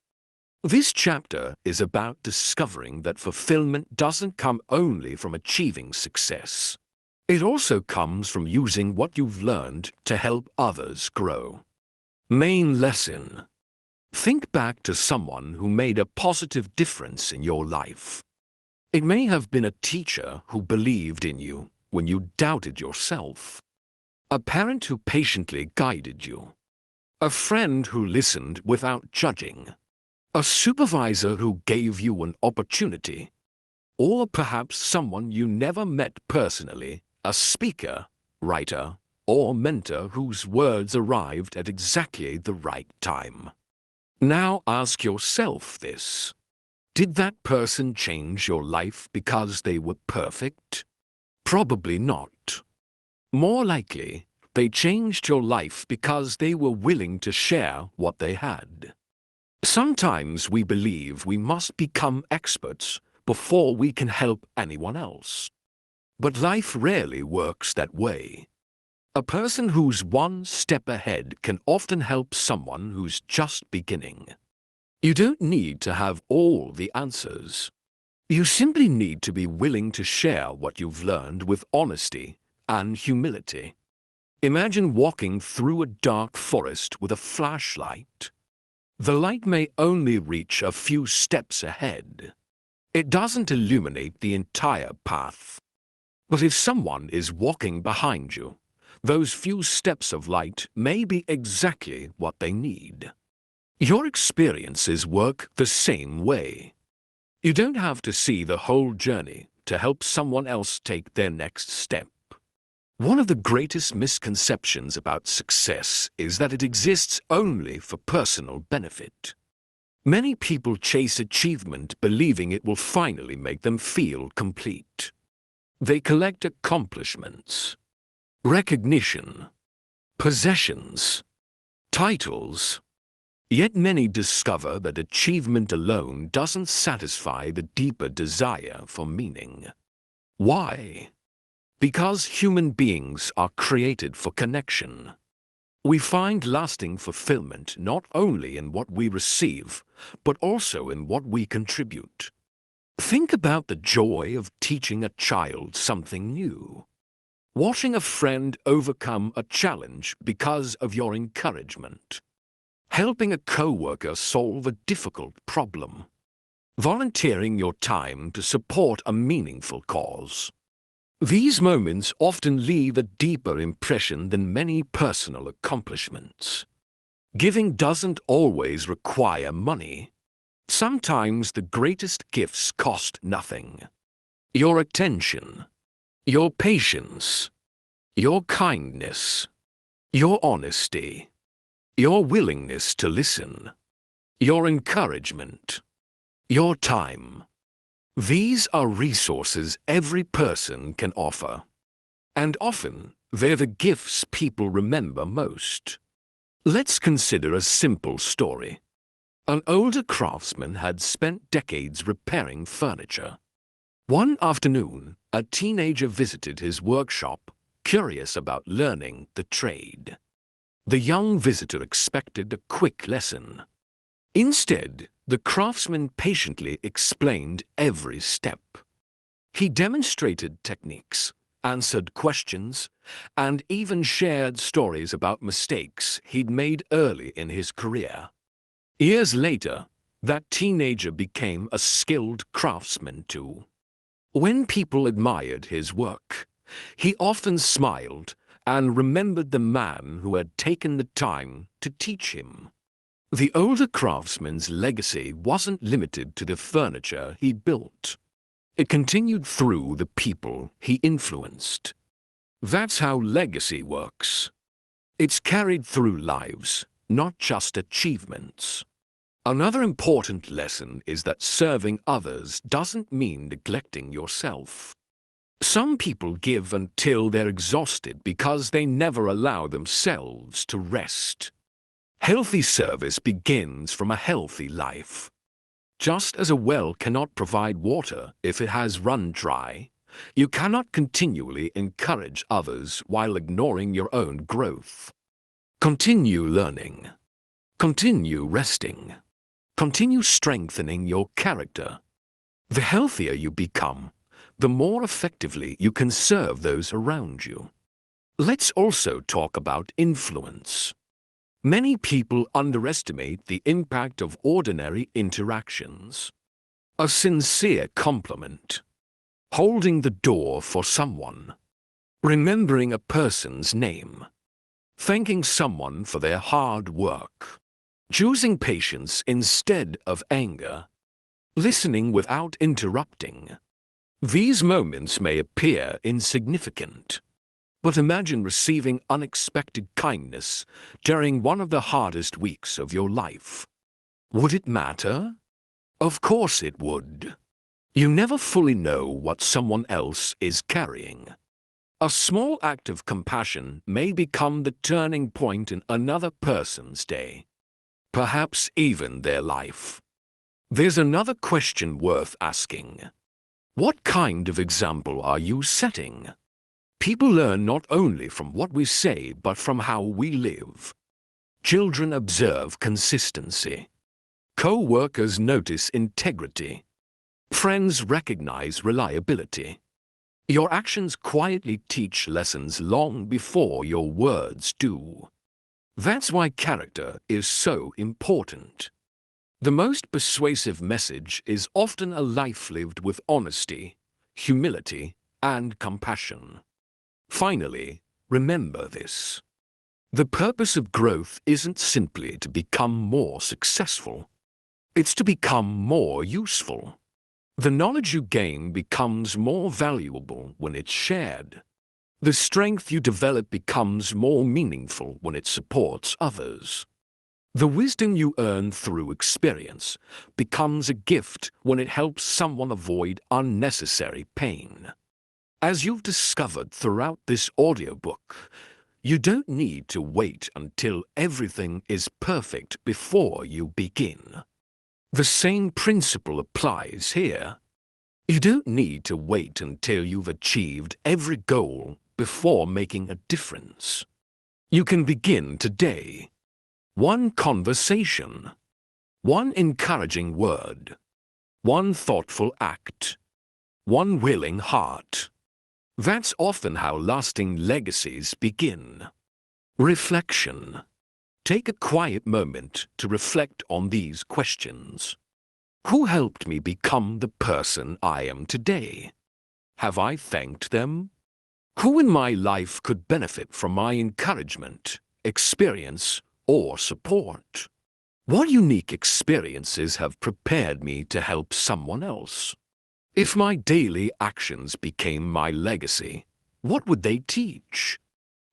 This chapter is about discovering that fulfillment doesn't come only from achieving success. It also comes from using what you've learned to help others grow. Main lesson. Think back to someone who made a positive difference in your life. It may have been a teacher who believed in you when you doubted yourself, a parent who patiently guided you, a friend who listened without judging, A supervisor who gave you an opportunity, or perhaps someone you never met personally, a speaker, writer, or mentor whose words arrived at exactly the right time. Now ask yourself this. Did that person change your life because they were perfect? Probably not. More likely, they changed your life because they were willing to share what they had. Sometimes we believe we must become experts before we can help anyone else. But life rarely works that way. A person who's one step ahead can often help someone who's just beginning. You don't need to have all the answers. You simply need to be willing to share what you've learned with honesty and humility. Imagine walking through a dark forest with a flashlight. The light may only reach a few steps ahead. It doesn't illuminate the entire path. But if someone is walking behind you, those few steps of light may be exactly what they need. Your experiences work the same way. You don't have to see the whole journey to help someone else take their next step. One of the greatest misconceptions about success is that it exists only for personal benefit. Many people chase achievement believing it will finally make them feel complete. They collect accomplishments, recognition, possessions, titles. Yet many discover that achievement alone doesn't satisfy the deeper desire for meaning. Why? Because human beings are created for connection. We find lasting fulfillment not only in what we receive, but also in what we contribute. Think about the joy of teaching a child something new. Watching a friend overcome a challenge because of your encouragement. Helping a coworker solve a difficult problem. Volunteering your time to support a meaningful cause. These moments often leave a deeper impression than many personal accomplishments. Giving doesn't always require money. Sometimes the greatest gifts cost nothing. Your attention, your patience, your kindness, your honesty, your willingness to listen, your encouragement, your time. These are resources every person can offer. And often, they're the gifts people remember most. Let's consider a simple story. An older craftsman had spent decades repairing furniture. One afternoon, a teenager visited his workshop, curious about learning the trade. The young visitor expected a quick lesson. Instead, the craftsman patiently explained every step. He demonstrated techniques, answered questions, and even shared stories about mistakes he'd made early in his career. Years later, that teenager became a skilled craftsman too. When people admired his work, he often smiled and remembered the man who had taken the time to teach him. The older craftsman's legacy wasn't limited to the furniture he built. It continued through the people he influenced. That's how legacy works. It's carried through lives, not just achievements. Another important lesson is that serving others doesn't mean neglecting yourself. Some people give until they're exhausted because they never allow themselves to rest. Healthy service begins from a healthy life. Just as a well cannot provide water if it has run dry, you cannot continually encourage others while ignoring your own growth. Continue learning. Continue resting. Continue strengthening your character. The healthier you become, the more effectively you can serve those around you. Let's also talk about influence. Many people underestimate the impact of ordinary interactions. A sincere compliment, holding the door for someone, remembering a person's name, thanking someone for their hard work. choosing patience instead of anger, listening without interrupting. These moments may appear insignificant, but imagine receiving unexpected kindness during one of the hardest weeks of your life. Would it matter? Of course it would. You never fully know what someone else is carrying. A small act of compassion may become the turning point in another person's day, perhaps even their life. There's another question worth asking. What kind of example are you setting? People learn not only from what we say but from how we live. Children observe consistency. Co-workers notice integrity. Friends recognize reliability. Your actions quietly teach lessons long before your words do. That's why character is so important. The most persuasive message is often a life lived with honesty, humility, and compassion. Finally, remember this. The purpose of growth isn't simply to become more successful. It's to become more useful. The knowledge you gain becomes more valuable when it's shared. The strength you develop becomes more meaningful when it supports others. The wisdom you earn through experience becomes a gift when it helps someone avoid unnecessary pain. As you've discovered throughout this audiobook, you don't need to wait until everything is perfect before you begin. The same principle applies here. You don't need to wait until you've achieved every goal before making a difference. You can begin today. One conversation, one encouraging word, one thoughtful act, one willing heart. That's often how lasting legacies begin. Reflection. Take a quiet moment to reflect on these questions. Who helped me become the person I am today? Have I thanked them? Who in my life could benefit from my encouragement, experience, or support? What unique experiences have prepared me to help someone else? If my daily actions became my legacy, what would they teach?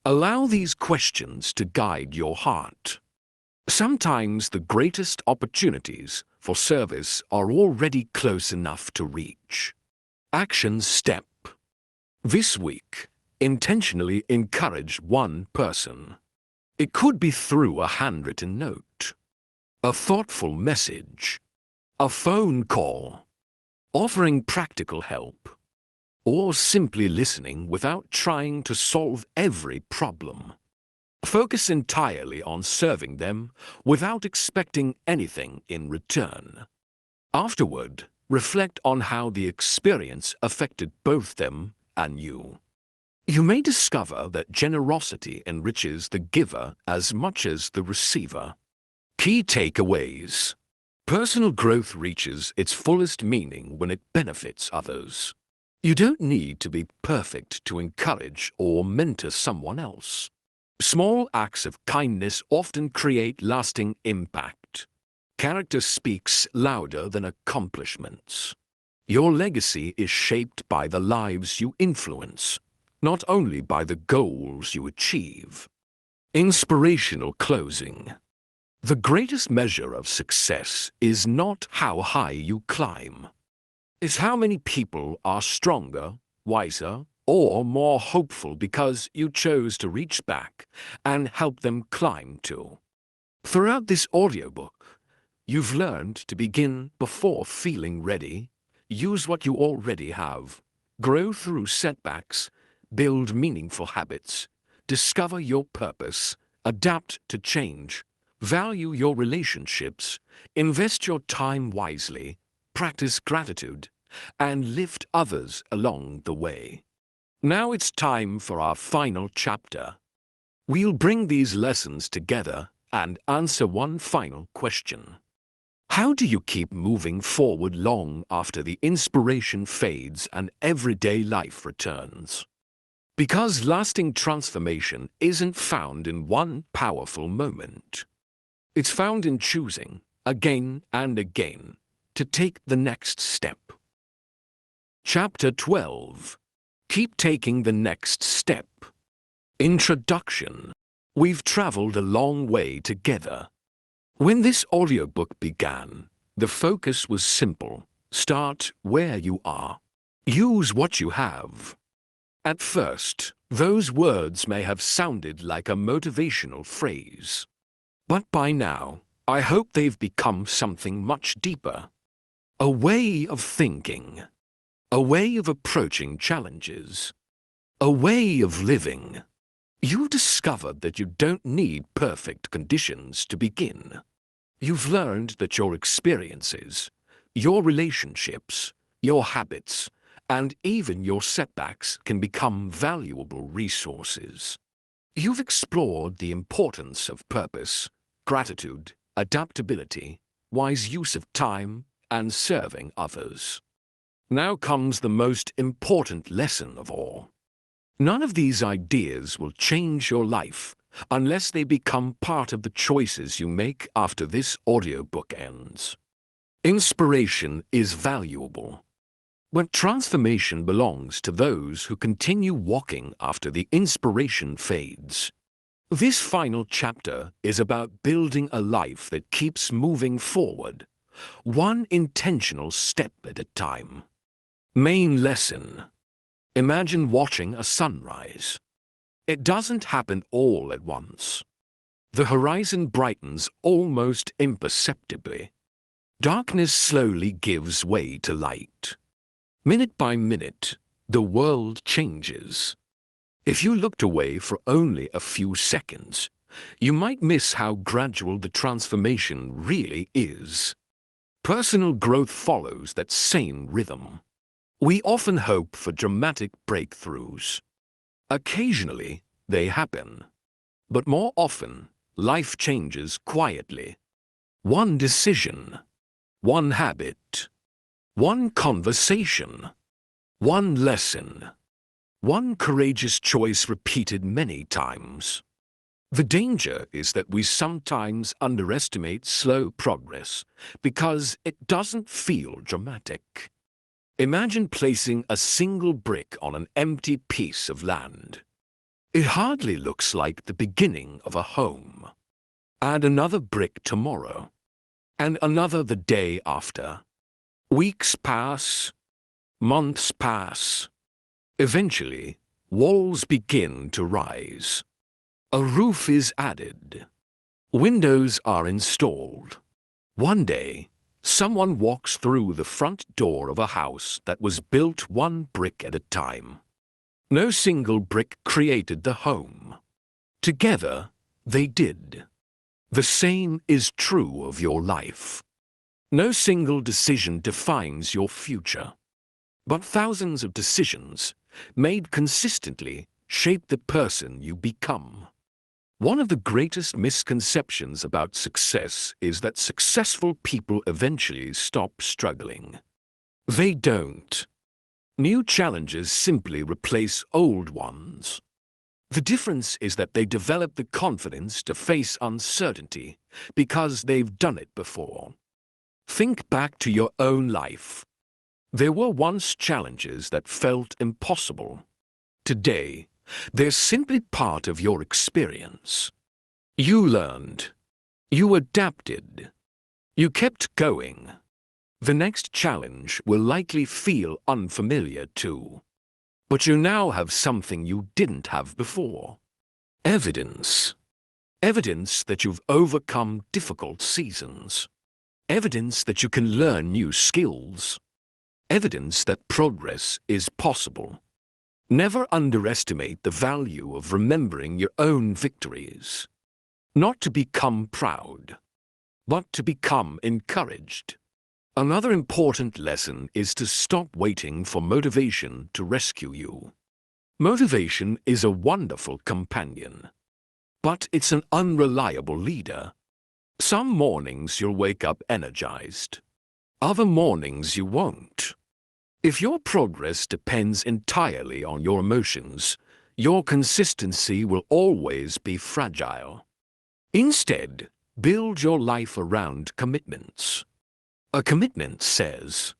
Allow these questions to guide your heart. Sometimes the greatest opportunities for service are already close enough to reach. Action step. This week, intentionally encourage one person. It could be through a handwritten note, a thoughtful message, a phone call, offering practical help, or simply listening without trying to solve every problem. Focus entirely on serving them without expecting anything in return. Afterward, reflect on how the experience affected both them and you. You may discover that generosity enriches the giver as much as the receiver. Key takeaways. Personal growth reaches its fullest meaning when it benefits others. You don't need to be perfect to encourage or mentor someone else. Small acts of kindness often create lasting impact. Character speaks louder than accomplishments. Your legacy is shaped by the lives you influence, not only by the goals you achieve. Inspirational closing. The greatest measure of success is not how high you climb. It's how many people are stronger, wiser, or more hopeful because you chose to reach back and help them climb too. Throughout this audiobook, you've learned to begin before feeling ready, use what you already have, grow through setbacks, build meaningful habits, discover your purpose, adapt to change, value your relationships, invest your time wisely, practice gratitude, and lift others along the way. Now it's time for our final chapter. We'll bring these lessons together and answer one final question. How do you keep moving forward long after the inspiration fades and everyday life returns? Because lasting transformation isn't found in one powerful moment. It's found in choosing, again and again, to take the next step. Chapter 12. Keep taking the next step. Introduction. We've traveled a long way together. When this audiobook began, the focus was simple. Start where you are. Use what you have. At first, those words may have sounded like a motivational phrase. But by now, I hope they've become something much deeper. A way of thinking. A way of approaching challenges. A way of living. You've discovered that you don't need perfect conditions to begin. You've learned that your experiences, your relationships, your habits, and even your setbacks can become valuable resources. You've explored the importance of purpose, gratitude, adaptability, wise use of time, and serving others. Now comes the most important lesson of all. None of these ideas will change your life unless they become part of the choices you make after this audiobook ends. Inspiration is valuable, but transformation belongs to those who continue walking after the inspiration fades. This final chapter is about building a life that keeps moving forward, one intentional step at a time. Main lesson. Imagine watching a sunrise. It doesn't happen all at once. The horizon brightens almost imperceptibly. Darkness slowly gives way to light. Minute by minute, the world changes. If you looked away for only a few seconds, you might miss how gradual the transformation really is. Personal growth follows that same rhythm. We often hope for dramatic breakthroughs. Occasionally, they happen. But more often, life changes quietly. One decision, one habit, one conversation, one lesson, one courageous choice repeated many times. The danger is that we sometimes underestimate slow progress because it doesn't feel dramatic. Imagine placing a single brick on an empty piece of land. It hardly looks like the beginning of a home. Add another brick tomorrow, and another the day after. Weeks pass, months pass. Eventually, walls begin to rise. A roof is added. Windows are installed. One day, someone walks through the front door of a house that was built one brick at a time. No single brick created the home. Together, they did. The same is true of your life. No single decision defines your future. But thousands of decisions, made consistently, shape the person you become. One of the greatest misconceptions about success is that successful people eventually stop struggling. They don't. New challenges simply replace old ones. The difference is that they develop the confidence to face uncertainty because they've done it before. Think back to your own life. There were once challenges that felt impossible. Today, they're simply part of your experience. You learned. You adapted. You kept going. The next challenge will likely feel unfamiliar too. But you now have something you didn't have before. Evidence. Evidence that you've overcome difficult seasons. Evidence that you can learn new skills. Evidence that progress is possible. Never underestimate the value of remembering your own victories. Not to become proud, but to become encouraged. Another important lesson is to stop waiting for motivation to rescue you. Motivation is a wonderful companion, but it's an unreliable leader. Some mornings you'll wake up energized. Other mornings you won't. If your progress depends entirely on your emotions, your consistency will always be fragile. Instead, Build your life around commitments. A commitment says,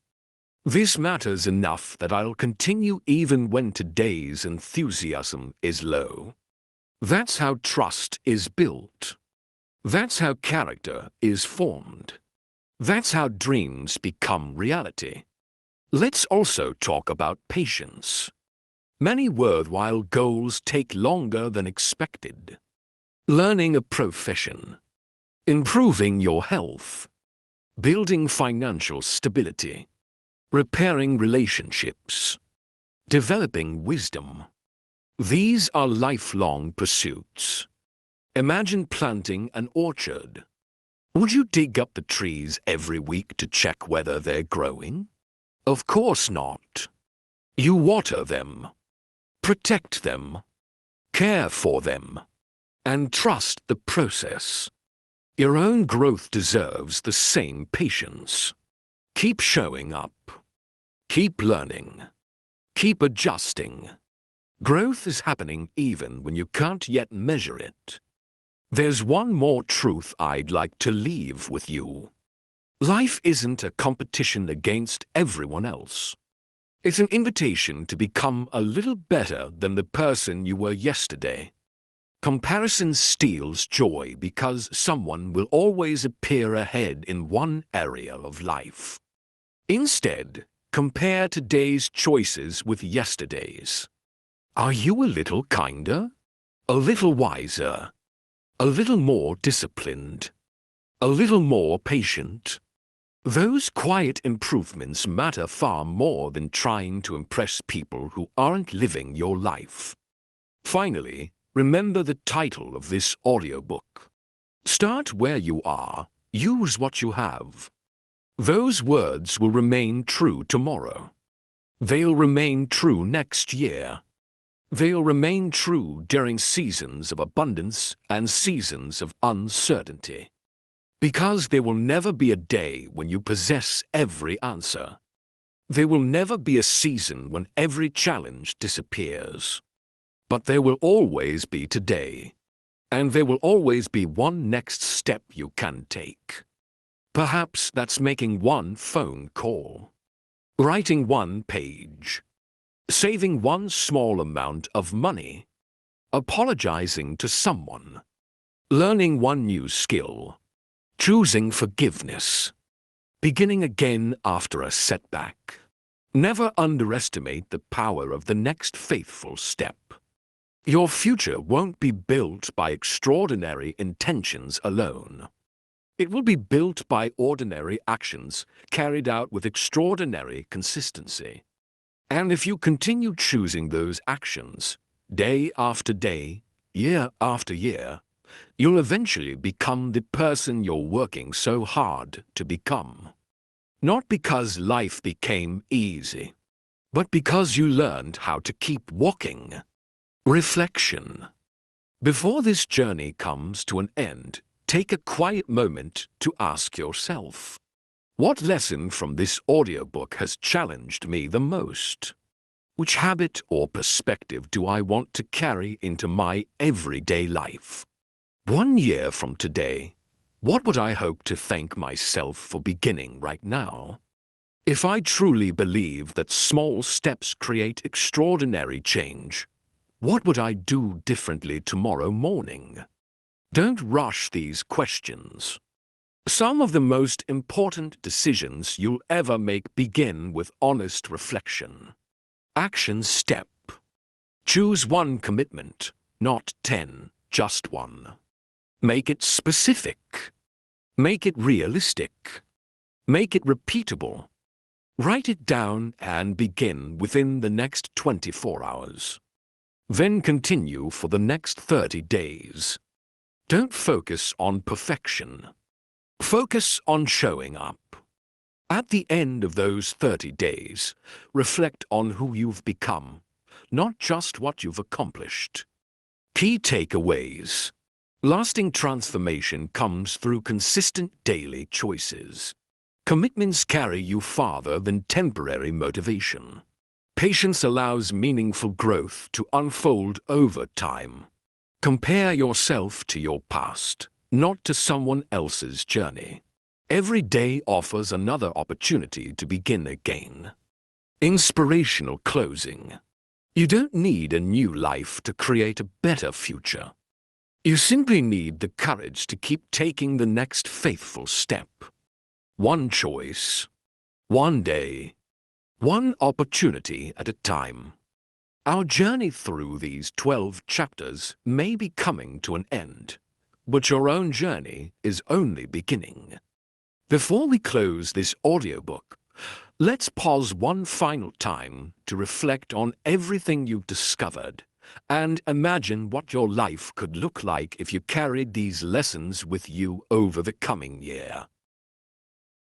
"This matters enough that I'll continue even when today's enthusiasm is low." That's how trust is built. That's how character is formed. That's how dreams become reality. Let's also talk about patience. Many worthwhile goals take longer than expected. Learning a profession, improving your health, building financial stability, repairing relationships, developing wisdom. These are lifelong pursuits. Imagine planting an orchard. Would you dig up the trees every week to check whether they're growing? Of course not. You water them, protect them, care for them, and trust the process. Your own growth deserves the same patience. Keep showing up. Keep learning. Keep adjusting. Growth is happening even when you can't yet measure it. There's one more truth I'd like to leave with you. Life isn't a competition against everyone else. It's an invitation to become a little better than the person you were yesterday. Comparison steals joy because someone will always appear ahead in one area of life. Instead, compare today's choices with yesterday's. Are you a little kinder? A little wiser? A little more disciplined? A little more patient? Those quiet improvements matter far more than trying to impress people who aren't living your life. Finally, remember the title of this audiobook. Start where you are, use what you have. Those words will remain true tomorrow. They'll remain true next year. They'll remain true during seasons of abundance and seasons of uncertainty. Because there will never be a day when you possess every answer. There will never be a season when every challenge disappears. But there will always be today. And there will always be one next step you can take. Perhaps that's making one phone call, writing one page, saving one small amount of money, apologizing to someone, learning one new skill, choosing forgiveness, beginning again after a setback. Never underestimate the power of the next faithful step. Your future won't be built by extraordinary intentions alone. It will be built by ordinary actions carried out with extraordinary consistency. And if you continue choosing those actions, day after day, year after year, you'll eventually become the person you're working so hard to become. Not because life became easy, but because you learned how to keep walking. Reflection. Before this journey comes to an end, take a quiet moment to ask yourself, what lesson from this audiobook has challenged me the most? Which habit or perspective do I want to carry into my everyday life? 1 year from today, what would I hope to thank myself for beginning right now? If I truly believe that small steps create extraordinary change, what would I do differently tomorrow morning? Don't rush these questions. Some of the most important decisions you'll ever make begin with honest reflection. Action step. Choose one commitment, not 10, just one. Make it specific. Make it realistic. Make it repeatable. Write it down and begin within the next 24 hours. Then continue for the next 30 days. Don't focus on perfection. Focus on showing up. At the end of those 30 days, reflect on who you've become, not just what you've accomplished. Key takeaways. Lasting transformation comes through consistent daily choices. Commitments carry you farther than temporary motivation. Patience allows meaningful growth to unfold over time. Compare yourself to your past, not to someone else's journey. Every day offers another opportunity to begin again. Inspirational closing. You don't need a new life to create a better future. You simply need the courage to keep taking the next faithful step. One choice, one day, one opportunity at a time. Our journey through these 12 chapters may be coming to an end, but your own journey is only beginning. Before we close this audiobook, let's pause one final time to reflect on everything you've discovered and imagine what your life could look like if you carried these lessons with you over the coming year.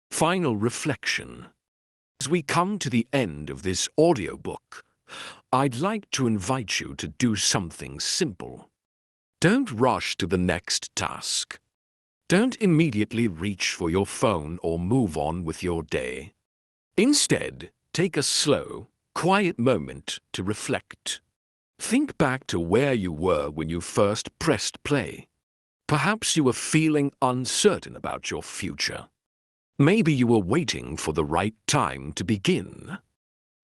Final reflection. As we come to the end of this audiobook, I'd like to invite you to do something simple. Don't rush to the next task. Don't immediately reach for your phone or move on with your day. Instead, take a slow, quiet moment to reflect. Think back to where you were when you first pressed play. Perhaps you were feeling uncertain about your future. Maybe you were waiting for the right time to begin.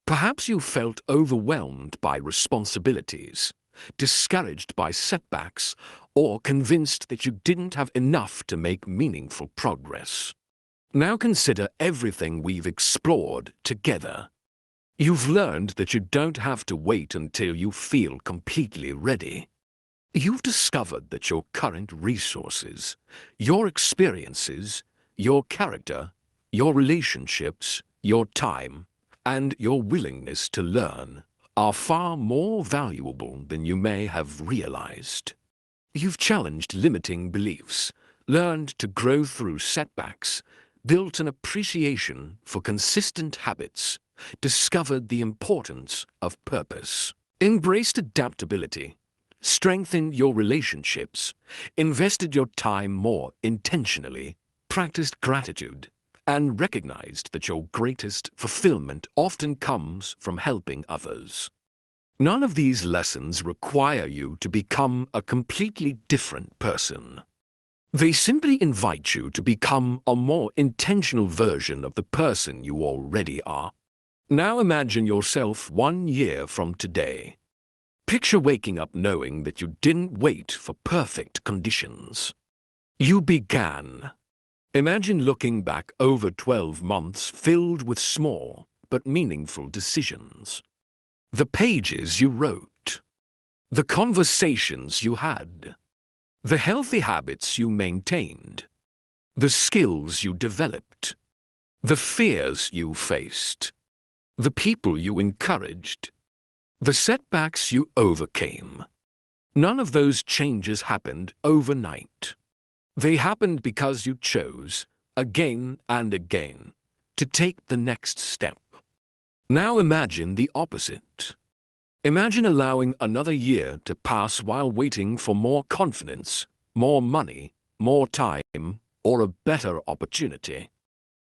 Perhaps you felt overwhelmed by responsibilities, discouraged by setbacks, or convinced that you didn't have enough to make meaningful progress. Now consider everything we've explored together. You've learned that you don't have to wait until you feel completely ready. You've discovered that your current resources, your experiences, your character, your relationships, your time, and your willingness to learn are far more valuable than you may have realized. You've challenged limiting beliefs, learned to grow through setbacks, built an appreciation for consistent habits, discovered the importance of purpose, embraced adaptability, strengthened your relationships, invested your time more intentionally, practiced gratitude, and recognized that your greatest fulfillment often comes from helping others. None of these lessons require you to become a completely different person. They simply invite you to become a more intentional version of the person you already are. Now imagine yourself 1 year from today. Picture waking up knowing that you didn't wait for perfect conditions. You began. Imagine looking back over 12 months filled with small but meaningful decisions. The pages you wrote, the conversations you had, the healthy habits you maintained, the skills you developed, the fears you faced, the people you encouraged, the setbacks you overcame. None of those changes happened overnight. They happened because you chose, again and again, to take the next step. Now imagine the opposite. Imagine allowing another year to pass while waiting for more confidence, more money, more time, or a better opportunity.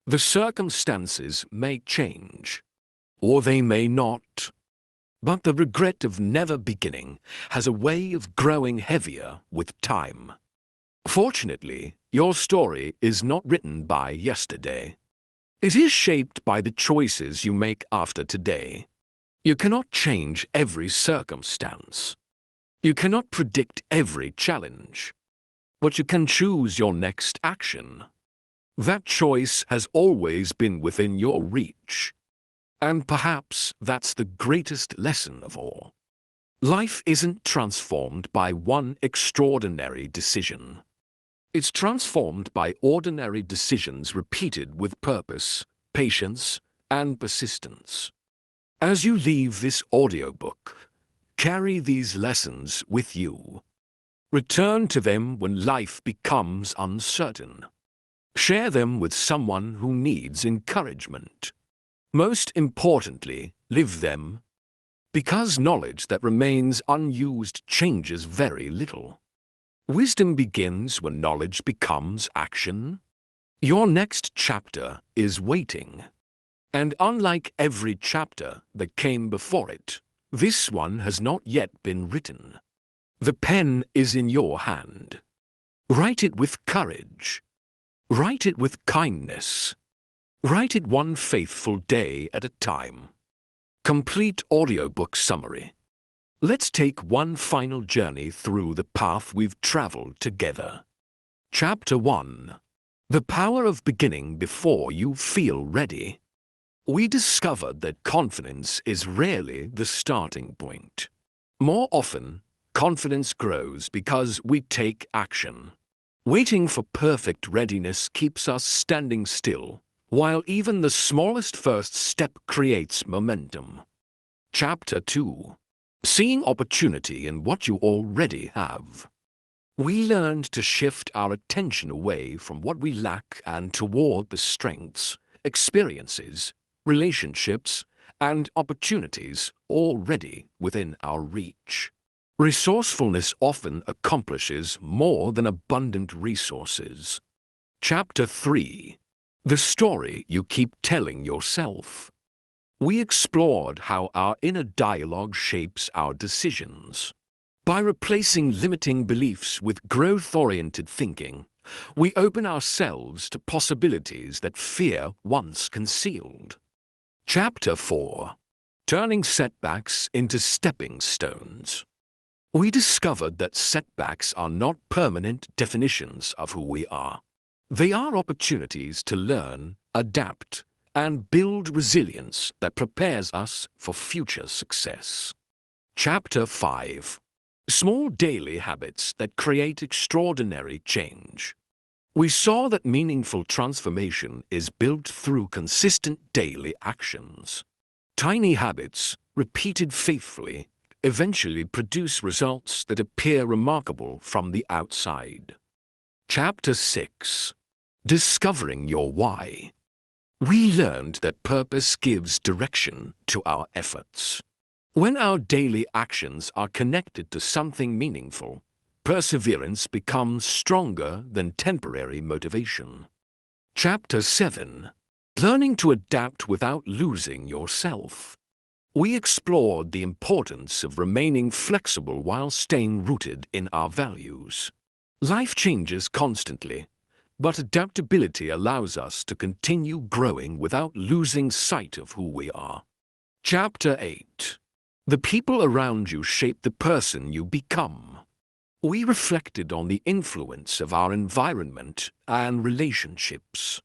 The circumstances may change, or they may not. But the regret of never beginning has a way of growing heavier with time. Fortunately, your story is not written by yesterday. It is shaped by the choices you make after today. You cannot change every circumstance. You cannot predict every challenge. But you can choose your next action. That choice has always been within your reach. And perhaps that's the greatest lesson of all. Life isn't transformed by one extraordinary decision. It's transformed by ordinary decisions repeated with purpose, patience, and persistence. As you leave this audiobook, carry these lessons with you. Return to them when life becomes uncertain. Share them with someone who needs encouragement. Most importantly, live them, because knowledge that remains unused changes very little. Wisdom begins when knowledge becomes action. Your next chapter is waiting. And unlike every chapter that came before it, this one has not yet been written. The pen is in your hand. Write it with courage. Write it with kindness. Write it one faithful day at a time. Complete audiobook summary. Let's take one final journey through the path we've traveled together. Chapter 1. The Power of Beginning Before You Feel Ready. We discovered that confidence is rarely the starting point. More often, confidence grows because we take action. Waiting for perfect readiness keeps us standing still, while even the smallest first step creates momentum. Chapter 2. Seeing opportunity in what you already have. We learned to shift our attention away from what we lack and toward the strengths, experiences, relationships, and opportunities already within our reach. Resourcefulness often accomplishes more than abundant resources. Chapter 3. The Story You Keep Telling Yourself. We explored how our inner dialogue shapes our decisions. By replacing limiting beliefs with growth-oriented thinking, we open ourselves to possibilities that fear once concealed. Chapter 4. Turning Setbacks into Stepping Stones. We discovered that setbacks are not permanent definitions of who we are. They are opportunities to learn, adapt, and build resilience that prepares us for future success. Chapter 5. Small daily habits that create extraordinary change. We saw that meaningful transformation is built through consistent daily actions. Tiny habits, repeated faithfully, eventually produce results that appear remarkable from the outside. Chapter 6. Discovering Your Why. We learned that purpose gives direction to our efforts. When our daily actions are connected to something meaningful, perseverance becomes stronger than temporary motivation. Chapter 7. Learning to adapt without losing yourself. We explored the importance of remaining flexible while staying rooted in our values. Life changes constantly, but adaptability allows us to continue growing without losing sight of who we are. Chapter 8. The people around you shape the person you become. We reflected on the influence of our environment and relationships.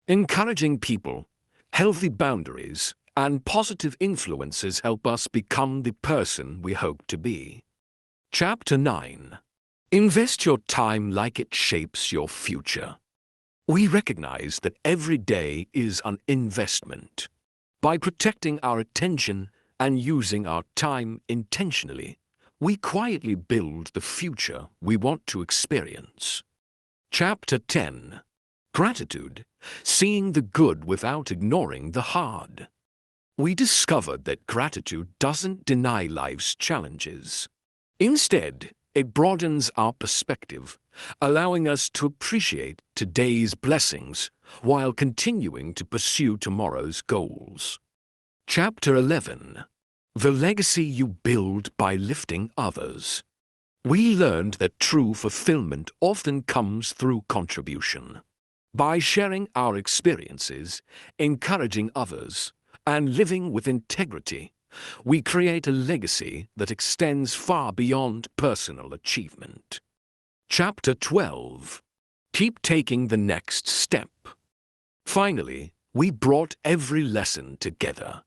Encouraging people, healthy boundaries, and positive influences help us become the person we hope to be. Chapter 9. Invest your time like it shapes your future. We recognize that every day is an investment. By protecting our attention and using our time intentionally, we quietly build the future we want to experience. Chapter 10. Gratitude, seeing the good without ignoring the hard. We discovered that gratitude doesn't deny life's challenges. Instead, it broadens our perspective, allowing us to appreciate today's blessings while continuing to pursue tomorrow's goals. Chapter 11. The Legacy You Build by Lifting Others. We learned that true fulfillment often comes through contribution. By sharing our experiences, encouraging others, and living with integrity, we create a legacy that extends far beyond personal achievement. Chapter 12. Keep taking the next step. Finally, we brought every lesson together.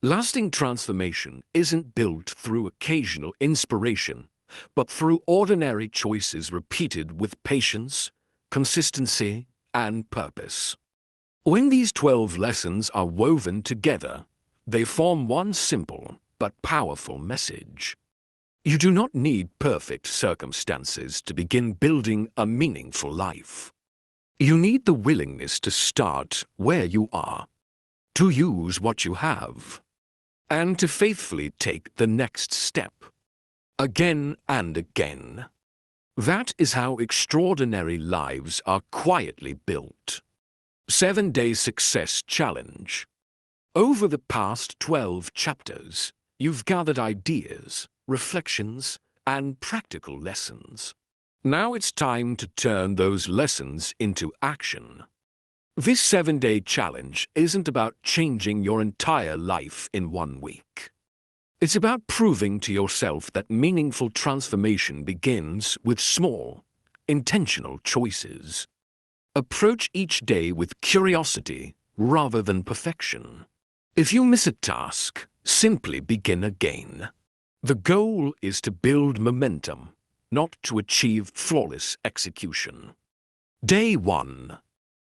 Lasting transformation isn't built through occasional inspiration, but through ordinary choices repeated with patience, consistency, and purpose. When these 12 lessons are woven together, they form one simple but powerful message. You do not need perfect circumstances to begin building a meaningful life. You need the willingness to start where you are, to use what you have, and to faithfully take the next step, again and again. That is how extraordinary lives are quietly built. 7-Day Success Challenge. Over the past 12 chapters, you've gathered ideas, reflections, and practical lessons. Now it's time to turn those lessons into action. This 7-day challenge isn't about changing your entire life in 1 week. It's about proving to yourself that meaningful transformation begins with small, intentional choices. Approach each day with curiosity rather than perfection. If you miss a task, simply begin again. The goal is to build momentum, not to achieve flawless execution. Day 1.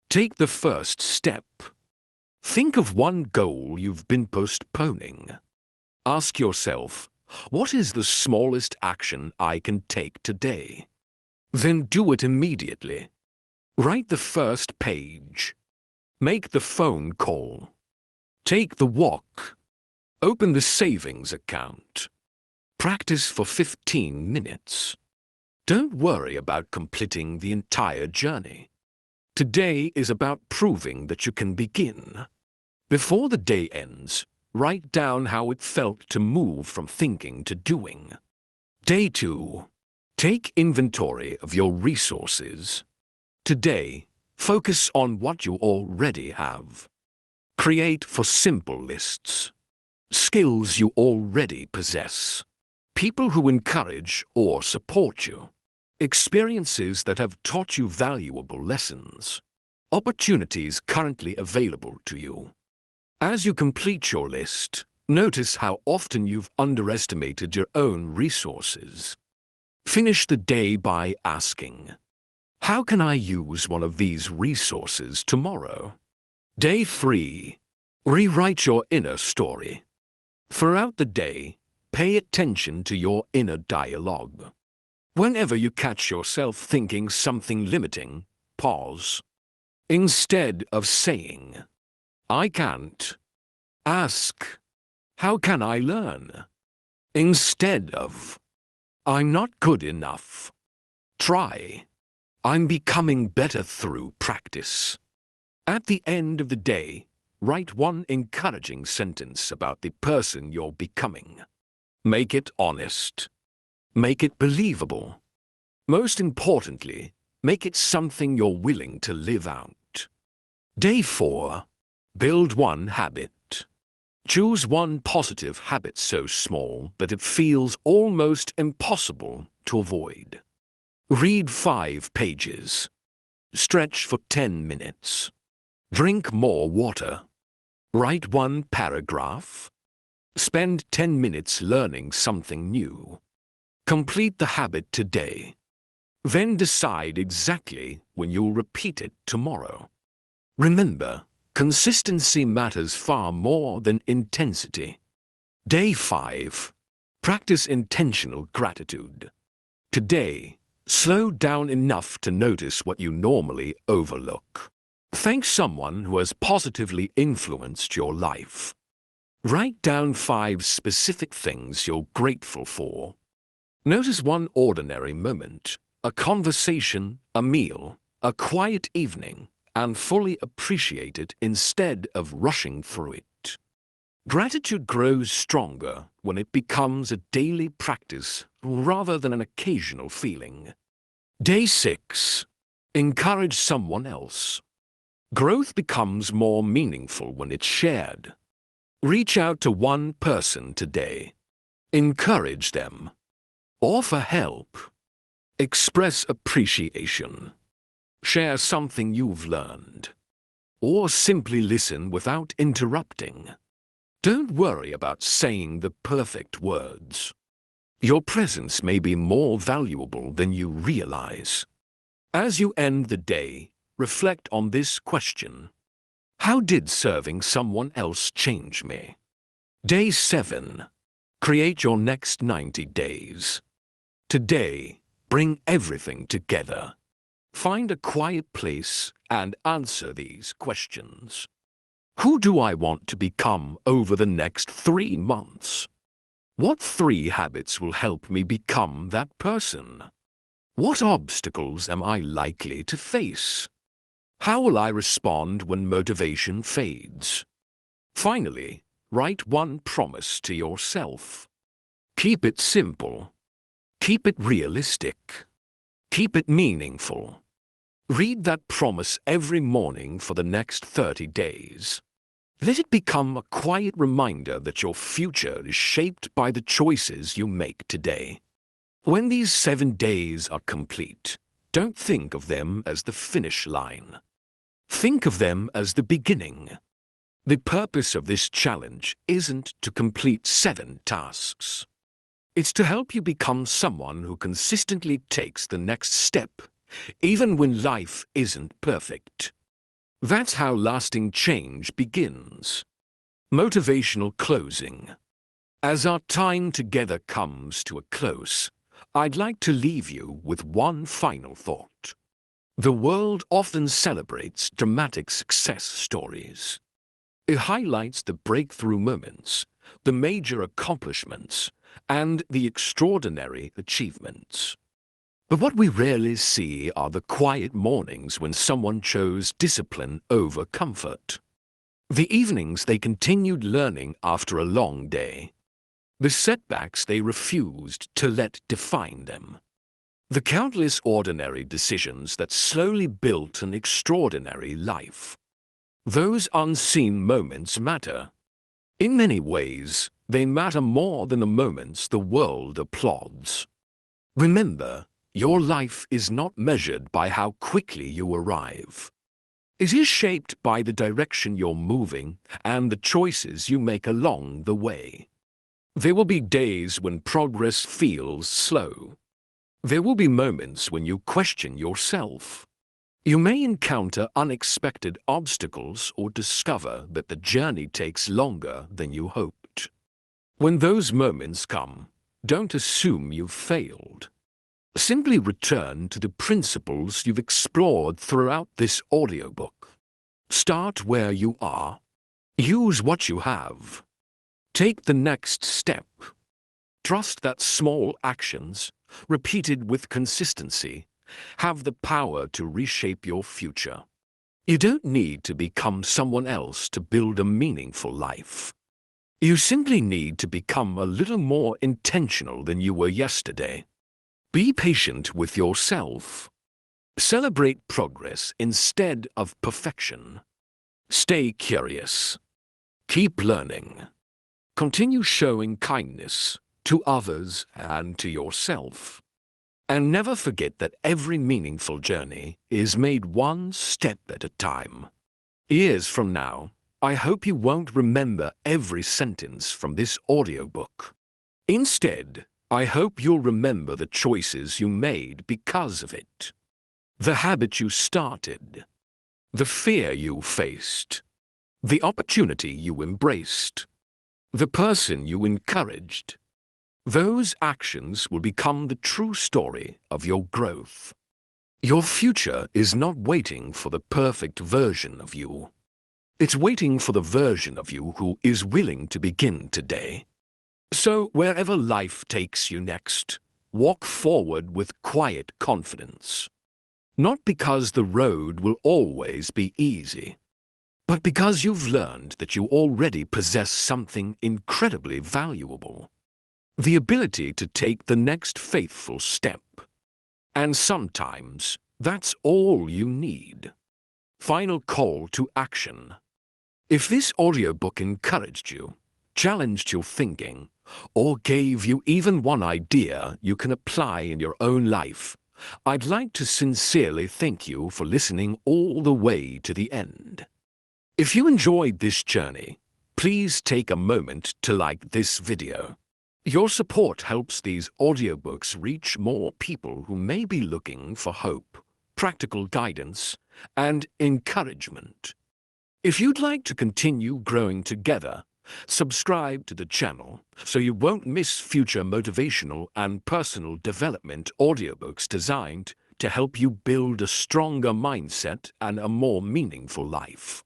Take the first step. Think of one goal you've been postponing. Ask yourself, what is the smallest action I can take today? Then do it immediately. Write the first page. Make the phone call. Take the walk. Open the savings account. Practice for 15 minutes. Don't worry about completing the entire journey. Today is about proving that you can begin. Before the day ends, write down how it felt to move from thinking to doing. Day 2. Take inventory of your resources. Today, focus on what you already have. Create for simple lists. Skills you already possess. People who encourage or support you. Experiences that have taught you valuable lessons. Opportunities currently available to you. As you complete your list, notice how often you've underestimated your own resources. Finish the day by asking, how can I use one of these resources tomorrow? Day 3. Rewrite your inner story. Throughout the day, pay attention to your inner dialogue. Whenever you catch yourself thinking something limiting, pause. Instead of saying, I can't, ask, how can I learn? Instead of, I'm not good enough, try, I'm becoming better through practice. At the end of the day, write one encouraging sentence about the person you're becoming. Make it honest. Make it believable. Most importantly, make it something you're willing to live out. Day 4. Build one habit. Choose one positive habit so small that it feels almost impossible to avoid. Read 5 pages. Stretch for 10 minutes. Drink more water. Write one paragraph. Spend 10 minutes learning something new. Complete the habit today. Then decide exactly when you'll repeat it tomorrow. Remember, consistency matters far more than intensity. Day 5. Practice intentional gratitude. Today, slow down enough to notice what you normally overlook. Thank someone who has positively influenced your life. Write down 5 specific things you're grateful for. Notice one ordinary moment, a conversation, a meal, a quiet evening, and fully appreciate it instead of rushing through it. Gratitude grows stronger when it becomes a daily practice rather than an occasional feeling. Day 6. Encourage someone else. Growth becomes more meaningful when it's shared. Reach out to one person today. Encourage them. Offer help. Express appreciation. Share something you've learned. Or simply listen without interrupting. Don't worry about saying the perfect words. Your presence may be more valuable than you realize. As you end the day, reflect on this question. How did serving someone else change me? Day 7. Create your next 90 days. Today, bring everything together. Find a quiet place and answer these questions. Who do I want to become over the next 3 months? What 3 habits will help me become that person? What obstacles am I likely to face? How will I respond when motivation fades? Finally, write one promise to yourself. Keep it simple. Keep it realistic. Keep it meaningful. Read that promise every morning for the next 30 days. Let it become a quiet reminder that your future is shaped by the choices you make today. When these 7 days are complete, don't think of them as the finish line. Think of them as the beginning. The purpose of this challenge isn't to complete 7 tasks. It's to help you become someone who consistently takes the next step, even when life isn't perfect. That's how lasting change begins. Motivational closing. As our time together comes to a close, I'd like to leave you with one final thought. The world often celebrates dramatic success stories. It highlights the breakthrough moments, the major accomplishments, and the extraordinary achievements. But what we rarely see are the quiet mornings when someone chose discipline over comfort. The evenings they continued learning after a long day. The setbacks they refused to let define them. The countless ordinary decisions that slowly built an extraordinary life. Those unseen moments matter. In many ways, they matter more than the moments the world applauds. Remember, your life is not measured by how quickly you arrive. It is shaped by the direction you're moving and the choices you make along the way. There will be days when progress feels slow. There will be moments when you question yourself. You may encounter unexpected obstacles or discover that the journey takes longer than you hoped. When those moments come, don't assume you've failed. Simply return to the principles you've explored throughout this audiobook. Start where you are. Use what you have. Take the next step. Trust that small actions, repeated with consistency, have the power to reshape your future. You don't need to become someone else to build a meaningful life. You simply need to become a little more intentional than you were yesterday. Be patient with yourself. Celebrate progress instead of perfection. Stay curious. Keep learning. Continue showing kindness to others and to yourself. And never forget that every meaningful journey is made one step at a time. Years from now, I hope you won't remember every sentence from this audiobook. Instead, I hope you'll remember the choices you made because of it. The habit you started. The fear you faced. The opportunity you embraced. The person you encouraged. Those actions will become the true story of your growth. Your future is not waiting for the perfect version of you. It's waiting for the version of you who is willing to begin today. So wherever life takes you next, walk forward with quiet confidence. Not because the road will always be easy, but because you've learned that you already possess something incredibly valuable. The ability to take the next faithful step. And sometimes, that's all you need. Final call to action. If this audiobook encouraged you, challenged your thinking, or gave you even one idea you can apply in your own life, I'd like to sincerely thank you for listening all the way to the end. If you enjoyed this journey, please take a moment to like this video. Your support helps these audiobooks reach more people who may be looking for hope, practical guidance, and encouragement. If you'd like to continue growing together, subscribe to the channel so you won't miss future motivational and personal development audiobooks designed to help you build a stronger mindset and a more meaningful life.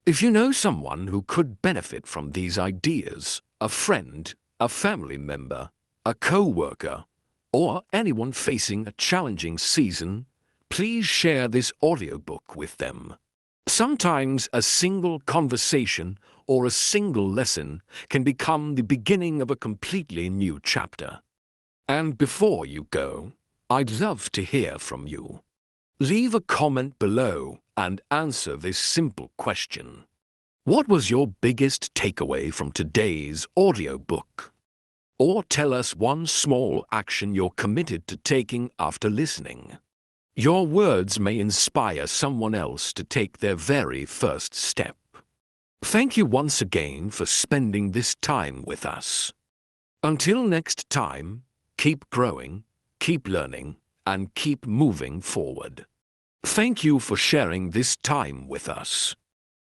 If you know someone who could benefit from these ideas, a friend, a family member, a co-worker, or anyone facing a challenging season, please share this audiobook with them. Sometimes a single conversation or a single lesson can become the beginning of a completely new chapter. And before you go, I'd love to hear from you. Leave a comment below and answer this simple question. What was your biggest takeaway from today's audiobook? Or tell us one small action you're committed to taking after listening. Your words may inspire someone else to take their very first step. Thank you once again for spending this time with us. Until next time, keep growing, keep learning, and keep moving forward. Thank you for sharing this time with us.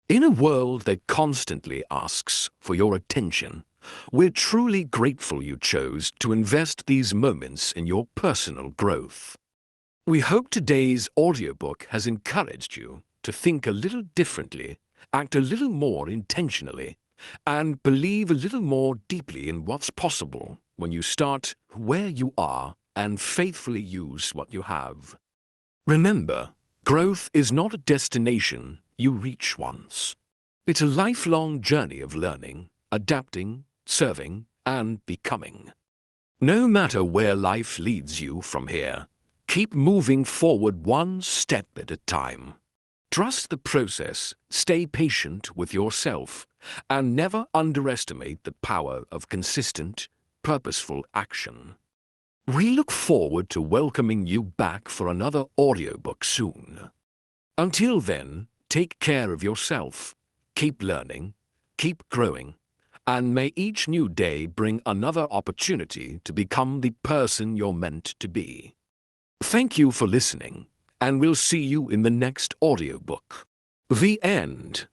In a world that constantly asks for your attention, we're truly grateful you chose to invest these moments in your personal growth. We hope today's audiobook has encouraged you to think a little differently, act a little more intentionally, and believe a little more deeply in what's possible when you start where you are and faithfully use what you have. Remember, growth is not a destination you reach once. It's a lifelong journey of learning, adapting, serving, and becoming. No matter where life leads you from here, keep moving forward one step at a time. Trust the process, stay patient with yourself, and never underestimate the power of consistent, purposeful action. We look forward to welcoming you back for another audiobook soon. Until then, take care of yourself, keep learning, keep growing, and may each new day bring another opportunity to become the person you're meant to be. Thank you for listening, and we'll see you in the next audiobook. The end.